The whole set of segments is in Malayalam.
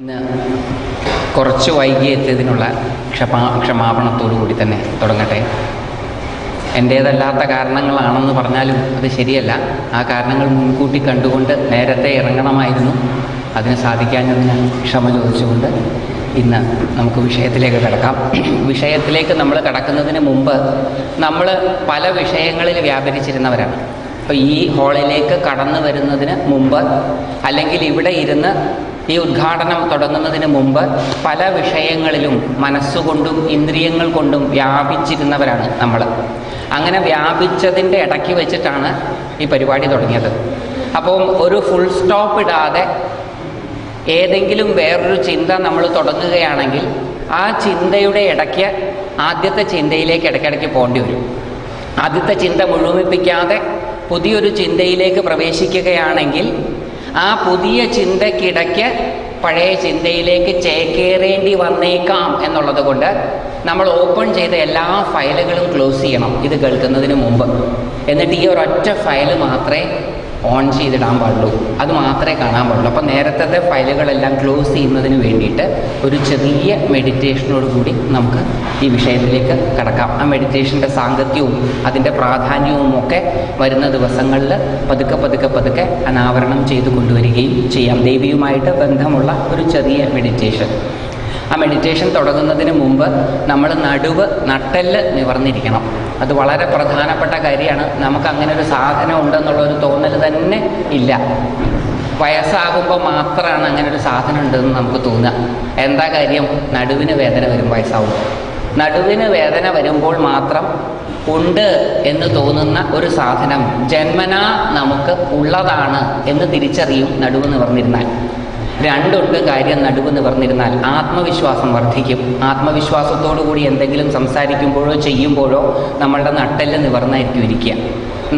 ഇന്ന് കുറച്ച് വൈകി എത്തിയതിനുള്ള ക്ഷമാപണത്തോടു കൂടി തന്നെ തുടങ്ങട്ടെ. എൻ്റേതല്ലാത്ത കാരണങ്ങളാണെന്ന് പറഞ്ഞാലും അത് ശരിയല്ല. ആ കാരണങ്ങൾ മുൻകൂട്ടി കണ്ടുകൊണ്ട് നേരത്തെ ഇറങ്ങണമായിരുന്നു. അതിന് സാധിക്കാഞ്ഞതിന് ക്ഷമ ചോദിച്ചുകൊണ്ട് ഇന്ന് നമുക്ക് വിഷയത്തിലേക്ക് കിടക്കാം. വിഷയത്തിലേക്ക് നമ്മൾ കടക്കുന്നതിന് മുമ്പ് നമ്മൾ പല വിഷയങ്ങളിൽ വ്യാപരിച്ചിരുന്നവരാണ്. അപ്പോൾ ഈ ഹാളിലേക്ക് കടന്നു വരുന്നതിന് മുമ്പ്, അല്ലെങ്കിൽ ഇവിടെ ഇരുന്ന് ഈ ഉദ്ഘാടനം തുടങ്ങുന്നതിന് മുമ്പ് പല വിഷയങ്ങളിലും മനസ്സുകൊണ്ടും ഇന്ദ്രിയങ്ങൾ കൊണ്ടും വ്യാപിച്ചിരുന്നവരാണ് നമ്മൾ. അങ്ങനെ വ്യാപിച്ചതിൻ്റെ ഇടയ്ക്ക് വെച്ചിട്ടാണ് ഈ പരിപാടി തുടങ്ങിയത്. അപ്പം ഒരു ഫുൾ സ്റ്റോപ്പ് ഇടാതെ ഏതെങ്കിലും വേറൊരു ചിന്ത നമ്മൾ തുടങ്ങുകയാണെങ്കിൽ ആ ചിന്തയുടെ ഇടയ്ക്ക് ആദ്യത്തെ ചിന്തയിലേക്ക് ഇടയ്ക്കിടയ്ക്ക് പോകേണ്ടി വരും. ആദ്യത്തെ ചിന്ത മുഴുമിപ്പിക്കാതെ പുതിയൊരു ചിന്തയിലേക്ക് പ്രവേശിക്കുകയാണെങ്കിൽ ആ പുതിയ ചിന്തയ്ക്കിടയ്ക്ക് പഴയ ചിന്തയിലേക്ക് ചേക്കേറേണ്ടി വന്നേക്കാം എന്നുള്ളത് കൊണ്ട് നമ്മൾ ഓപ്പൺ ചെയ്ത എല്ലാ ഫയലുകളും ക്ലോസ് ചെയ്യണം ഇത് കേൾക്കുന്നതിന് മുമ്പ്. എന്നിട്ട് ഈ ഒരൊറ്റ ഫയൽ മാത്രമേ ഓൺ ചെയ്തിടാൻ പാടുള്ളൂ, അത് മാത്രമേ കാണാൻ പാടുള്ളൂ. അപ്പോൾ നേരത്തെ ഫയലുകളെല്ലാം ക്ലോസ് ചെയ്യുന്നതിന് വേണ്ടിയിട്ട് ഒരു ചെറിയ മെഡിറ്റേഷനോട് കൂടി നമുക്ക് ഈ വിഷയത്തിലേക്ക് കടക്കാം. ആ മെഡിറ്റേഷൻ്റെ സാങ്കത്യവും അതിൻ്റെ പ്രാധാന്യവും ഒക്കെ വരുന്ന ദിവസങ്ങളിൽ പതുക്കെ അനാവരണം ചെയ്തു കൊണ്ടുവരികയും ചെയ്യാം. ദേവിയുമായിട്ട് ബന്ധമുള്ള ഒരു ചെറിയ മെഡിറ്റേഷൻ. ആ മെഡിറ്റേഷൻ തുടങ്ങുന്നതിന് മുമ്പ് നമ്മൾ നട്ടെല്ല് നിവർന്നിരിക്കണം. അത് വളരെ പ്രധാനപ്പെട്ട കാര്യമാണ്. നമുക്ക് അങ്ങനെ ഒരു സാധനം ഉണ്ടെന്നുള്ളൊരു തോന്നൽ തന്നെ ഇല്ല. വയസ്സാകുമ്പോൾ മാത്രമാണ് അങ്ങനെ ഒരു സാധനം ഉണ്ടെന്ന് നമുക്ക് തോന്നുക. എന്താ കാര്യം? നടുവിന് വേദന വരും വയസ്സാവുമ്പോൾ. നടുവിന് വേദന വരുമ്പോൾ മാത്രം ഉണ്ട് എന്ന് തോന്നുന്ന ഒരു സാധനം ജന്മനാ നമുക്ക് ഉള്ളതാണ് എന്ന് തിരിച്ചറിയും നടുവ് നിവർന്നിരുന്നാൽ. രണ്ടുണ്ട് കാര്യം. നടുവ് നിവർന്നിരുന്നാൽ ആത്മവിശ്വാസം വർദ്ധിക്കും. ആത്മവിശ്വാസത്തോടു കൂടി എന്തെങ്കിലും സംസാരിക്കുമ്പോഴോ ചെയ്യുമ്പോഴോ നമ്മളുടെ നട്ടെല്ല് നിവർന്നായിരിക്കും ഇരിക്കുക.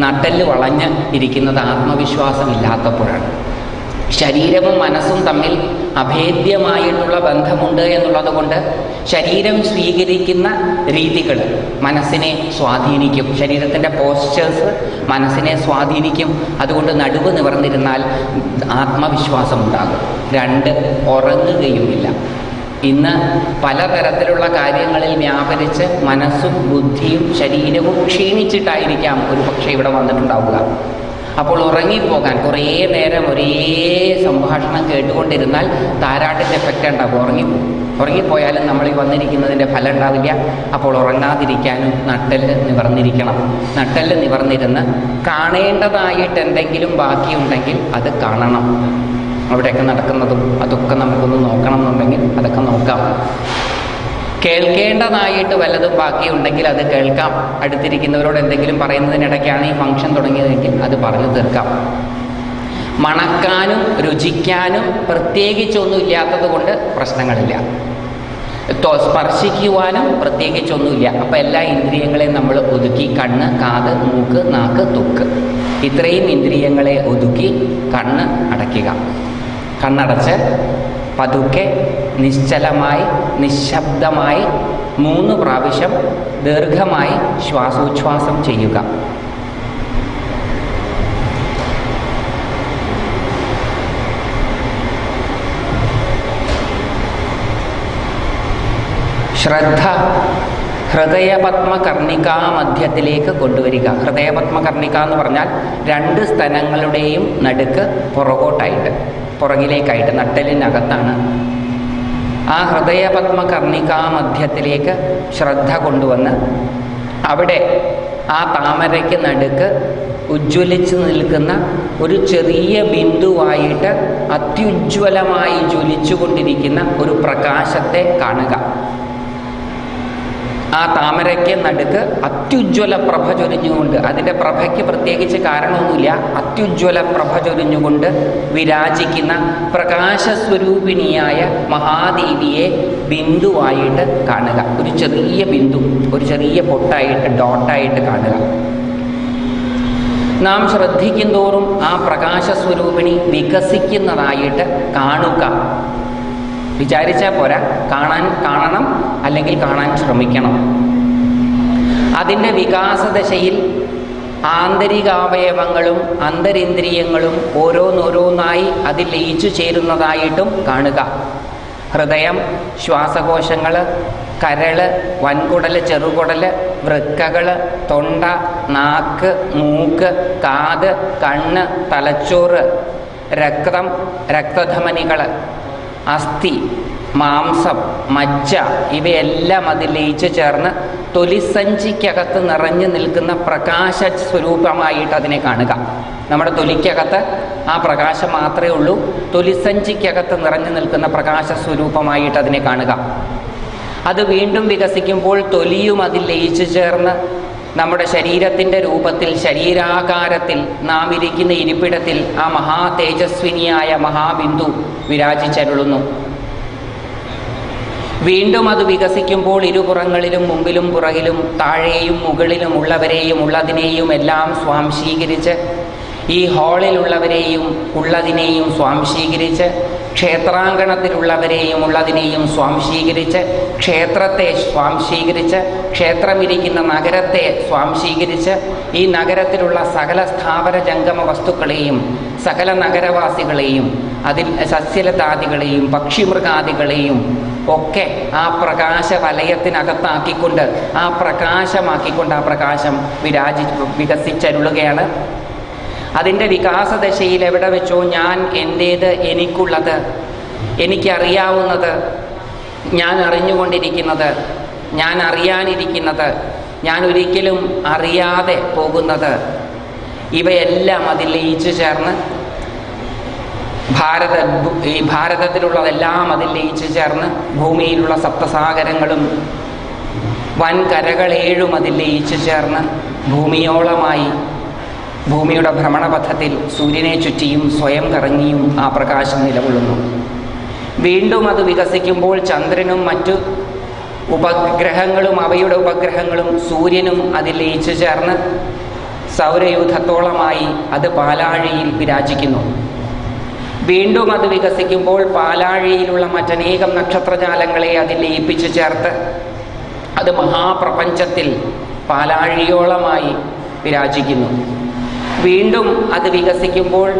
നട്ടെല്ല് വളഞ്ഞ് ഇരിക്കുന്നത് ആത്മവിശ്വാസം ഇല്ലാത്തപ്പോഴാണ്. ശരീരവും മനസ്സും തമ്മിൽ അഭേദ്യമായിട്ടുള്ള ബന്ധമുണ്ട് എന്നുള്ളത് കൊണ്ട് ശരീരം സ്വീകരിക്കുന്ന രീതികൾ മനസ്സിനെ സ്വാധീനിക്കും. ശരീരത്തിൻ്റെ പോസ്ചേഴ്സ് മനസ്സിനെ സ്വാധീനിക്കും. അതുകൊണ്ട് നടുവ് നിവർന്നിരുന്നാൽ ആത്മവിശ്വാസം ഉണ്ടാകും. രണ്ട്, ഉറങ്ങുകയുമില്ല. ഇന്ന് പലതരത്തിലുള്ള കാര്യങ്ങളിൽ വ്യാപരിച്ച് മനസ്സും ബുദ്ധിയും ശരീരവും ക്ഷീണിച്ചിട്ടായിരിക്കാം ഒരു പക്ഷേ ഇവിടെ വന്നിട്ടുണ്ടാവുക. അപ്പോൾ ഉറങ്ങിപ്പോകാൻ കുറേ നേരം ഒരേ സംഭാഷണം കേട്ടുകൊണ്ടിരുന്നാൽ താരാട്ടിൻ്റെ എഫക്റ്റ് ഉണ്ടാകും. ഉറങ്ങിപ്പോയാലും നമ്മൾ ഈ വന്നിരിക്കുന്നതിൻ്റെ ഫലം ഉണ്ടാവില്ല. അപ്പോൾ ഉറങ്ങാതിരിക്കാനും നട്ടെല്ല് നിവർന്നിരിക്കണം. നട്ടെല്ല് നിവർന്നിരുന്ന് കാണേണ്ടതായിട്ട് എന്തെങ്കിലും ബാക്കിയുണ്ടെങ്കിൽ അത് കാണണം. അവിടെയൊക്കെ നടക്കുന്നതും അതൊക്കെ നമുക്കൊന്ന് നോക്കണം എന്നുണ്ടെങ്കിൽ അതൊക്കെ നോക്കാം. കേൾക്കേണ്ടതായിട്ട് വല്ലതും ബാക്കിയുണ്ടെങ്കിൽ അത് കേൾക്കാം. അടുത്തിരിക്കുന്നവരോട് എന്തെങ്കിലും പറയുന്നതിനിടയ്ക്കാണ് ഈ ഫംഗ്ഷൻ തുടങ്ങിയതെങ്കിൽ അത് പറഞ്ഞു തീർക്കാം. മണക്കാനും രുചിക്കാനും പ്രത്യേകിച്ചൊന്നും ഇല്ലാത്തത് കൊണ്ട് പ്രശ്നങ്ങളില്ല. സ്പർശിക്കുവാനും പ്രത്യേകിച്ചൊന്നുമില്ല. അപ്പം എല്ലാ ഇന്ദ്രിയങ്ങളെയും നമ്മൾ ഒതുക്കി കണ്ണ്, കാത്, മൂക്ക്, നാക്ക്, ത്വക്ക് ഇത്രയും ഇന്ദ്രിയങ്ങളെ ഒതുക്കി കണ്ണ് അടയ്ക്കുക. കണ്ണടച്ച് പതുക്കെ നിശ്ചലമായി നിശബ്ദമായി 3 പ്രാവശ്യം ദീർഘമായി ശ്വാസോച്ഛ്വാസം ചെയ്യുക. ശ്രദ്ധ ഹൃദയപത്മകർണികാ മധ്യത്തിലേക്ക് കൊണ്ടുവരിക. ഹൃദയപത്മകർണിക എന്ന് പറഞ്ഞാൽ 2 സ്തനങ്ങളുടെയും നടുക്ക് പുറകിലേക്കായിട്ട് നട്ടെല്ലിനകത്താണ്. ആ ഹൃദയപത്മകർണികാ മധ്യത്തിലേക്ക് ശ്രദ്ധ കൊണ്ടുവന്ന് അവിടെ ആ താമരയ്ക്ക് നടുക്ക് ഉജ്ജ്വലിച്ച് നിൽക്കുന്ന ഒരു ചെറിയ ബിന്ദുവായിട്ട് അത്യുജ്വലമായി ജ്വലിച്ചു കൊണ്ടിരിക്കുന്ന ഒരു പ്രകാശത്തെ കാണുക. ആ താമരയ്ക്ക് നടുക്ക് അത്യുജ്വല പ്രഭ ചൊരിഞ്ഞുകൊണ്ട്, അതിൻ്റെ പ്രഭയ്ക്ക് പ്രത്യേകിച്ച് കാരണമൊന്നുമില്ല, അത്യുജ്വല പ്രഭ ചൊരിഞ്ഞുകൊണ്ട് വിരാജിക്കുന്ന പ്രകാശസ്വരൂപിണിയായ മഹാദേവിയെ ബിന്ദുവായിട്ട് കാണുക. ഒരു ചെറിയ ബിന്ദു, ഒരു ചെറിയ പൊട്ടായിട്ട്, ഡോട്ടായിട്ട് കാണുക. നാം ശ്രദ്ധിക്കും തോറും ആ പ്രകാശസ്വരൂപിണി വികസിക്കുന്നതായിട്ട് കാണുക. വിചാരിച്ചാൽ പോരാ, കാണണം, അല്ലെങ്കിൽ കാണാൻ ശ്രമിക്കണം. അതിൻ്റെ വികാസദശയിൽ ആന്തരികാവയവങ്ങളും അന്തരിന്ദ്രിയങ്ങളും ഓരോന്നോരോന്നായി അതിൽ ലയിച്ചു ചേരുന്നതായിട്ടും കാണുക. ഹൃദയം, ശ്വാസകോശങ്ങൾ, കരള്, വൻകുടൽ, ചെറുകുടൽ, വൃക്കകൾ, തൊണ്ട, നാക്ക്, മൂക്ക്, കാത്, കണ്ണ്, തലച്ചോറ്, രക്തം, രക്തധമനികൾ, അസ്ഥി, മാംസം, മജ്ജ ഇവയെല്ലാം അതിൽ ലയിച്ചു ചേർന്ന് തൊലിസഞ്ചിക്കകത്ത് നിറഞ്ഞു നിൽക്കുന്ന പ്രകാശ സ്വരൂപമായിട്ട് അതിനെ കാണുക. നമ്മുടെ തൊലിക്കകത്ത് ആ പ്രകാശം മാത്രമേ ഉള്ളൂ. തൊലിസഞ്ചിക്കകത്ത് നിറഞ്ഞു നിൽക്കുന്ന പ്രകാശ സ്വരൂപമായിട്ട് അതിനെ കാണുക. അത് വീണ്ടും വികസിക്കുമ്പോൾ തൊലിയും അതിൽ ലയിച്ചു ചേർന്ന് നമ്മുടെ ശരീരത്തിൻ്റെ രൂപത്തിൽ, ശരീരാകാരത്തിൽ, നാം ഇരിക്കുന്ന ഇരിപ്പിടത്തിൽ ആ മഹാ തേജസ്വിനിയായ മഹാബിന്ദു വിരാജിച്ചരുളുന്നു. വീണ്ടും അത് വികസിക്കുമ്പോൾ ഇരുപുറങ്ങളിലും, മുമ്പിലും പുറകിലും, താഴെയും മുകളിലും ഉള്ളവരെയും ഉള്ളതിനെയും എല്ലാം സ്വാംശീകരിച്ച്, ഈ ഹാളിലുള്ളവരെയും ഉള്ളതിനെയും സ്വാംശീകരിച്ച്, ക്ഷേത്രാങ്കണത്തിലുള്ളവരെയും ഉള്ളതിനെയും സ്വാംശീകരിച്ച്, ക്ഷേത്രത്തെ സ്വാംശീകരിച്ച്, ക്ഷേത്രമിരിക്കുന്ന നഗരത്തെ സ്വാംശീകരിച്ച്, ഈ നഗരത്തിലുള്ള സകല സ്ഥാവര ജംഗമ വസ്തുക്കളെയും സകല നഗരവാസികളെയും അതിൽ സസ്യലതാദികളെയും പക്ഷിമൃഗാദികളെയും ഒക്കെ ആ പ്രകാശ വലയത്തിനകത്താക്കിക്കൊണ്ട് ആ പ്രകാശം വികസിച്ചരുളുകയാണ്. അതിൻ്റെ വികാസദശയിൽ എവിടെ വെച്ചോ ഞാൻ എൻ്റേത്, എനിക്കുള്ളത്, എനിക്കറിയാവുന്നത്, ഞാൻ അറിഞ്ഞുകൊണ്ടിരിക്കുന്നത്, ഞാൻ അറിയാനിരിക്കുന്നത്, ഞാൻ ഒരിക്കലും അറിയാതെ പോകുന്നത്, ഇവയെല്ലാം അതിൽ ലയിച്ചു ചേർന്ന് ഈ ഭാരതത്തിലുള്ളതെല്ലാം അതിൽ ലയിച്ചു ചേർന്ന് ഭൂമിയിലുള്ള സപ്തസാഗരങ്ങളും വൻകരകളേഴും അതിൽ ലയിച്ചു ചേർന്ന് ഭൂമിയോളമായി ഭൂമിയുടെ ഭ്രമണപഥത്തിൽ സൂര്യനെ ചുറ്റിയും സ്വയം കറങ്ങിയും ആ പ്രകാശം നിലകൊള്ളുന്നു. വീണ്ടും അത് വികസിക്കുമ്പോൾ ചന്ദ്രനും മറ്റു ഉപഗ്രഹങ്ങളും അവയുടെ ഉപഗ്രഹങ്ങളും സൂര്യനും അതിൽ ലയിച്ചു ചേർന്ന് സൗരയൂഥത്തോളമായി അത് പാലാഴിയിൽ വിരാജിക്കുന്നു. വീണ്ടും അത് വികസിക്കുമ്പോൾ പാലാഴിയിലുള്ള മറ്റനേകം നക്ഷത്രജാലങ്ങളെ അതിൽ ലയിപ്പിച്ചു ചേർത്ത് അത് മഹാപ്രപഞ്ചത്തിൽ പാലാഴിയോളമായി വിരാജിക്കുന്നു. വീണ്ടും അത് വികസിക്കുമ്പോൾ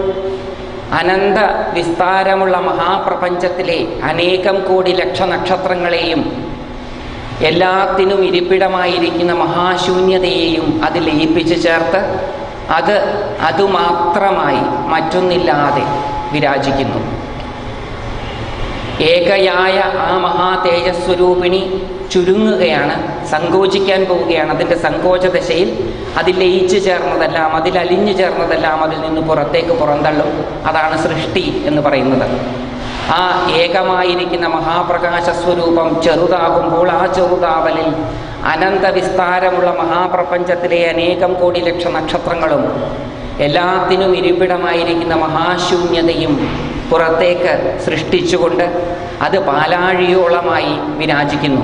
അനന്ത വിസ്താരമുള്ള മഹാപ്രപഞ്ചത്തിലെ അനേകം കോടി ലക്ഷനക്ഷത്രങ്ങളെയും എല്ലാത്തിനും ഇരിപ്പിടമായിരിക്കുന്ന മഹാശൂന്യതയെയും അത് ലയിപ്പിച്ചു ചേർത്ത് അതുമാത്രമായി മറ്റൊന്നില്ലാതെ വിരാജിക്കുന്നു. ഏകയായ ആ മഹാ തേജസ്വരൂപിണി ചുരുങ്ങുകയാണ്, സങ്കോചിക്കാൻ പോവുകയാണ്. അതിൻ്റെ സങ്കോചദശയിൽ അതിൽ ലയിച്ചു ചേർന്നതെല്ലാം, അതിൽ അലിഞ്ഞു ചേർന്നതെല്ലാം അതിൽ നിന്ന് പുറത്തേക്ക് പുറന്തള്ളും. അതാണ് സൃഷ്ടി എന്ന് പറയുന്നത്. ആ ഏകമായിരിക്കുന്ന മഹാപ്രകാശ സ്വരൂപം ചെറുതാകുമ്പോൾ ആ ചെറുതാവലിൽ അനന്തവിസ്താരമുള്ള മഹാപ്രപഞ്ചത്തിലെ അനേകം കോടി ലക്ഷ നക്ഷത്രങ്ങളും എല്ലാത്തിനും ഇരിപ്പിടമായിരിക്കുന്ന മഹാശൂന്യതയും പുറത്തേക്ക് സൃഷ്ടിച്ചുകൊണ്ട് അത് പാലാഴിയോളമായി വിരാജിക്കുന്നു.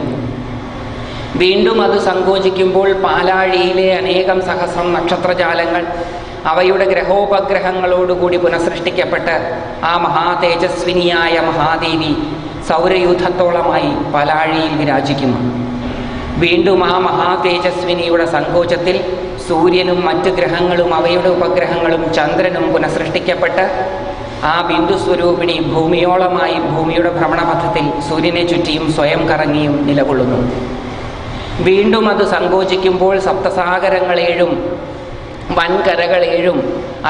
വീണ്ടും അത് സങ്കോചിക്കുമ്പോൾ പാലാഴിയിലെ അനേകം സഹസ്രം നക്ഷത്രജാലങ്ങൾ അവയുടെ ഗ്രഹോപഗ്രഹങ്ങളോടുകൂടി പുനഃസൃഷ്ടിക്കപ്പെട്ട് ആ മഹാ തേജസ്വിനിയായ മഹാദേവി സൗരയൂഥത്തോളമായി പാലാഴിയിൽ വിരാജിക്കുന്നു. വീണ്ടും ആ മഹാ തേജസ്വിനിയുടെ സങ്കോചത്തിൽ സൂര്യനും മറ്റ് ഗ്രഹങ്ങളും അവയുടെ ഉപഗ്രഹങ്ങളും ചന്ദ്രനും പുനഃസൃഷ്ടിക്കപ്പെട്ട് ആ ബിന്ദുസ്വരൂപിണി ഭൂമിയോളമായി ഭൂമിയുടെ ഭ്രമണപഥത്തിൽ സൂര്യനെ ചുറ്റിയും സ്വയം കറങ്ങിയും നിലകൊള്ളുന്നു. വീണ്ടും അത് സങ്കോചിക്കുമ്പോൾ സപ്തസാഗരങ്ങളേഴും വൻകരകളേഴും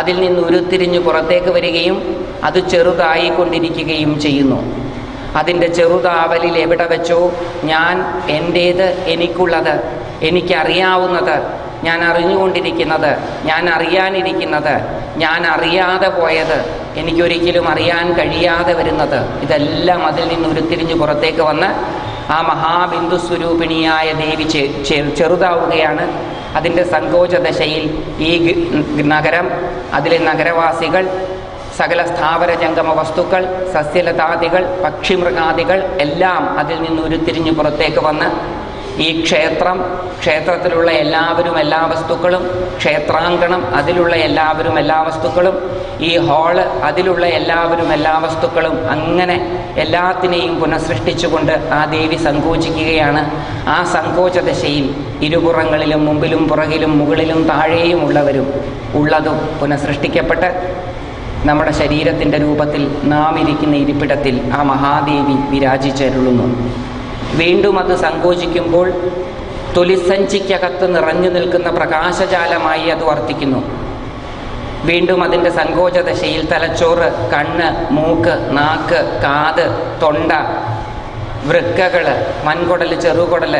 അതിൽ നിന്ന് ഉരുത്തിരിഞ്ഞ് പുറത്തേക്ക് വരികയും അത് ചെറുതായിക്കൊണ്ടിരിക്കുകയും ചെയ്യുന്നു. അതിൻ്റെ ചെറുതാവലിൽ എവിടെ വെച്ചോ ഞാൻ എൻ്റേത്, എനിക്കുള്ളത്, എനിക്കറിയാവുന്നത്, ഞാൻ അറിഞ്ഞുകൊണ്ടിരിക്കുന്നത്, ഞാൻ അറിയാനിരിക്കുന്നത്, ഞാൻ അറിയാതെ പോയത്, എനിക്കൊരിക്കലും അറിയാൻ കഴിയാതെ വരുന്നത്, ഇതെല്ലാം അതിൽ നിന്ന് ഉരുത്തിരിഞ്ഞ് പുറത്തേക്ക് വന്ന് ആ മഹാബിന്ദു സ്വരൂപിണിയായ ദേവി ചെറുതാവുകയാണ്. അതിൻ്റെ സങ്കോചദശയിൽ ഈ നഗരം, അതിലെ നഗരവാസികൾ, സകല സ്ഥാവര ജംഗമ വസ്തുക്കൾ, സസ്യലതാദികൾ, പക്ഷിമൃഗാദികൾ എല്ലാം അതിൽ നിന്ന് ഉരുത്തിരിഞ്ഞ് പുറത്തേക്ക് വന്ന് ഈ ക്ഷേത്രത്തിലുള്ള എല്ലാവരും എല്ലാ വസ്തുക്കളും, ക്ഷേത്രാങ്കണം അതിലുള്ള എല്ലാവരും എല്ലാ വസ്തുക്കളും, ഈ ഹാള് അതിലുള്ള എല്ലാവരും എല്ലാ വസ്തുക്കളും, അങ്ങനെ എല്ലാത്തിനെയും പുനഃസൃഷ്ടിച്ചുകൊണ്ട് ആ ദേവി സങ്കോചിക്കുകയാണ്. ആ സങ്കോചദശയിൽ ഇരുപുറങ്ങളിലും മുമ്പിലും പുറകിലും മുകളിലും താഴെയും ഉള്ളവരും ഉള്ളതും പുനഃസൃഷ്ടിക്കപ്പെട്ട് നമ്മുടെ ശരീരത്തിൻ്റെ രൂപത്തിൽ നാം ഇരിക്കുന്ന ഇരിപ്പിടത്തിൽ ആ മഹാദേവി വിരാജിച്ചരുളുന്നു. വീണ്ടും അത് സങ്കോചിക്കുമ്പോൾ തൊലിസഞ്ചിക്കകത്ത് നിറഞ്ഞു നിൽക്കുന്ന പ്രകാശജാലമായി അത് വർത്തിക്കുന്നു. വീണ്ടും അതിൻ്റെ സങ്കോചദശയിൽ തലച്ചോറ്, കണ്ണ്, മൂക്ക്, നാക്ക്, കാത്, തൊണ്ട, വൃക്കകൾ, വൻകുടൽ, ചെറുകുടൽ,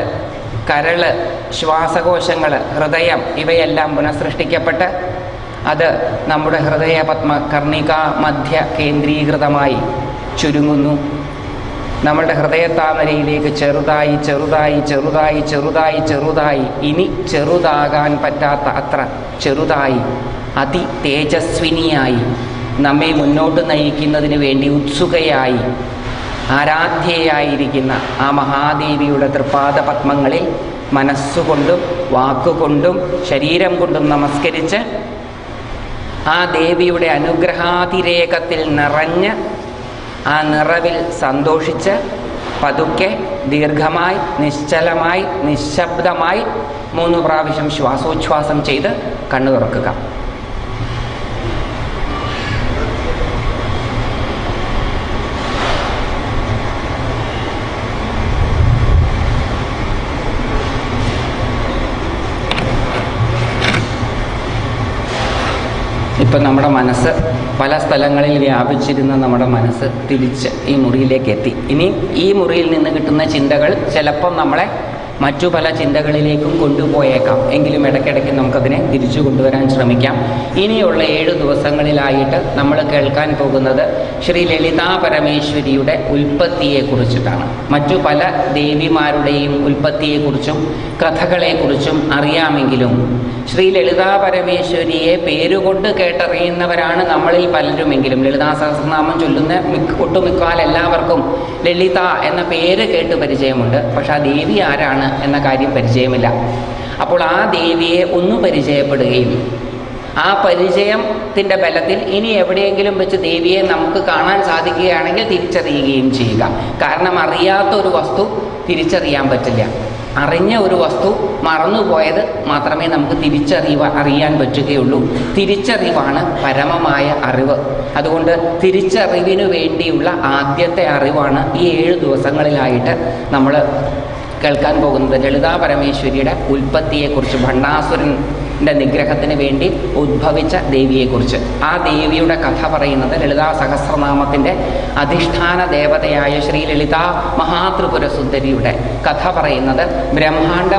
കരള്, ശ്വാസകോശങ്ങൾ, ഹൃദയം ഇവയെല്ലാം പുനഃസൃഷ്ടിക്കപ്പെട്ട് അത് നമ്മുടെ ഹൃദയപത്മ കർണിക മധ്യ കേന്ദ്രീകൃതമായി ചുരുങ്ങുന്നു. നമ്മളുടെ ഹൃദയത്താമരയിലേക്ക് ചെറുതായി ചെറുതായി ചെറുതായി ചെറുതായി ചെറുതായി ഇനി ചെറുതാകാൻ പറ്റാത്ത അത്ര ചെറുതായി അതി തേജസ്വിനിയായി നമ്മെ മുന്നോട്ട് നയിക്കുന്നതിന് വേണ്ടി ഉത്സുകയായി ആരാധ്യയായിരിക്കുന്ന ആ മഹാദേവിയുടെ തൃപാദ പത്മങ്ങളിൽ മനസ്സുകൊണ്ടും വാക്കുകൊണ്ടും ശരീരം കൊണ്ടും നമസ്കരിച്ച് ആ ദേവിയുടെ അനുഗ്രഹാതിരേകത്തിൽ നിറഞ്ഞ് ആ നിറവിൽ സന്തോഷിച്ച് പതുക്കെ ദീർഘമായി നിശ്ചലമായി നിശബ്ദമായി 3 പ്രാവശ്യം ശ്വാസോച്ഛ്വാസം ചെയ്ത് കണ്ണു തുറക്കുക. ഇപ്പം നമ്മുടെ മനസ്സ് പല സ്ഥലങ്ങളിൽ വ്യാപിച്ചിരുന്ന നമ്മുടെ മനസ്സ് തിരിച്ച് ഈ മുറിയിലേക്ക് എത്തി. ഇനി ഈ മുറിയിൽ നിന്ന് കിട്ടുന്ന ചിന്തകൾ ചിലപ്പം നമ്മളെ മറ്റു പല ചിന്തകളിലേക്കും കൊണ്ടുപോയേക്കാം. എങ്കിലും ഇടയ്ക്കിടയ്ക്ക് നമുക്കതിനെ തിരിച്ചു കൊണ്ടുവരാൻ ശ്രമിക്കാം. ഇനിയുള്ള 7 ദിവസങ്ങളിലായിട്ട് നമ്മൾ കേൾക്കാൻ പോകുന്നത് ശ്രീ ലളിതാ പരമേശ്വരിയുടെ ഉൽപ്പത്തിയെക്കുറിച്ചിട്ടാണ്. മറ്റു പല ദേവിമാരുടെയും ഉൽപ്പത്തിയെക്കുറിച്ചും കഥകളെക്കുറിച്ചും അറിയാമെങ്കിലും ശ്രീ ലളിതാ പരമേശ്വരിയെ പേരുകൊണ്ട് കേട്ടറിയുന്നവരാണ് നമ്മളിൽ പലരുമെങ്കിലും. ലളിതാ സഹസ്രനാമം ചൊല്ലുന്ന ഒട്ടുമിക്കാൽ എല്ലാവർക്കും ലളിത എന്ന പേര് കേട്ട് പരിചയമുണ്ട്. പക്ഷെ ആ ദേവി ആരാണ് എന്ന കാര്യം പരിചയമില്ല. അപ്പോൾ ആ ദേവിയെ ഒന്ന് പരിചയപ്പെടുകയും ആ പരിചയത്തിൻ്റെ ബലത്തിൽ ഇനി എവിടെയെങ്കിലും വെച്ച് ദേവിയെ നമുക്ക് കാണാൻ സാധിക്കുകയാണെങ്കിൽ തിരിച്ചറിയുകയും ചെയ്യുക. കാരണം അറിയാത്ത ഒരു വസ്തു തിരിച്ചറിയാൻ പറ്റില്ല. അറിഞ്ഞ ഒരു വസ്തു മറന്നുപോയത് മാത്രമേ നമുക്ക് അറിയാൻ പറ്റുകയുള്ളൂ. തിരിച്ചറിവാണ് പരമമായ അറിവ്. അതുകൊണ്ട് തിരിച്ചറിവിനു വേണ്ടിയുള്ള ആദ്യത്തെ അറിവാണ് ഈ 7 ദിവസങ്ങളിലായിട്ട് നമ്മൾ കേൾക്കാൻ പോകുന്നത്. ലളിതാ പരമേശ്വരിയുടെ ഉൽപ്പത്തിയെക്കുറിച്ച്, ഭണ്ഡാസുരൻ്റെ നിഗ്രഹത്തിന് വേണ്ടി ഉദ്ഭവിച്ച ദേവിയെക്കുറിച്ച്. ആ ദേവിയുടെ കഥ പറയുന്നത് ലളിതാ സഹസ്രനാമത്തിൻ്റെ അധിഷ്ഠാന ദേവതയായ ശ്രീ ലളിതാ മഹാത്രിപുരസുന്ദരിയുടെ കഥ പറയുന്നത് ബ്രഹ്മാണ്ഡ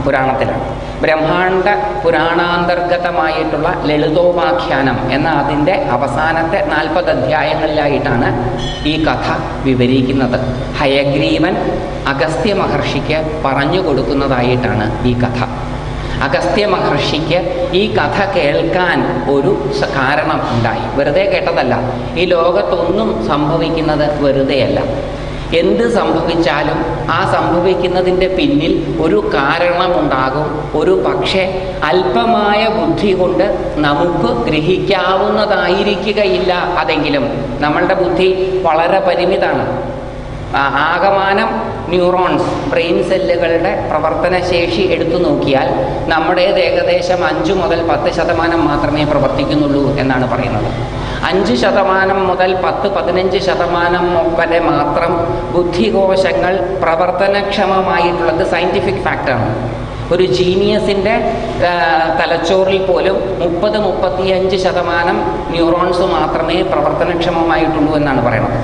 പുരാണത്തിലാണ്. ബ്രഹ്മാണ്ഡ പുരാണാന്തർഗതമായിട്ടുള്ള ലളിതോപാഖ്യാനം എന്ന അതിൻ്റെ അവസാനത്തെ 40 അധ്യായങ്ങളിലായിട്ടാണ് ഈ കഥ വിവരിക്കുന്നത്. ഹയഗ്രീവൻ അഗസ്ത്യ മഹർഷിക്ക് പറഞ്ഞു കൊടുക്കുന്നതായിട്ടാണ് ഈ കഥ. അഗസ്ത്യ മഹർഷിക്ക് ഈ കഥ കേൾക്കാൻ ഒരു കാരണം ഉണ്ടായി. വെറുതെ കേട്ടതല്ല. ഈ ലോകത്തൊന്നും സംഭവിക്കുന്നത് വെറുതെയല്ല. എന്ത് സംഭവിച്ചാലും ആ സംഭവിക്കുന്നതിൻ്റെ പിന്നിൽ ഒരു കാരണമുണ്ടാകും. ഒരു പക്ഷേ അല്പമായ ബുദ്ധി കൊണ്ട് നമുക്ക് ഗ്രഹിക്കാവുന്നതായിരിക്കുകയില്ല. അതെങ്കിലും നമ്മളുടെ ബുദ്ധി വളരെ പരിമിതമാണ്. ആകമാനം ന്യൂറോൺസ്, ബ്രെയിൻ സെല്ലുകളുടെ പ്രവർത്തനശേഷി എടുത്തു നോക്കിയാൽ നമ്മുടേത് ഏകദേശം 5 മുതൽ 10% മാത്രമേ പ്രവർത്തിക്കുന്നുള്ളൂ എന്നാണ് പറയുന്നത്. 5% മുതൽ 10-15% വരെ മാത്രം ബുദ്ധികോശങ്ങൾ പ്രവർത്തനക്ഷമമായിട്ടുള്ളത് സയൻറ്റിഫിക് ഫാക്റ്റാണ്. ഒരു ജീനിയസിൻ്റെ തലച്ചോറിൽ പോലും 30-35% ന്യൂറോൺസ് മാത്രമേ പ്രവർത്തനക്ഷമമായിട്ടുള്ളൂ എന്നാണ് പറയുന്നത്.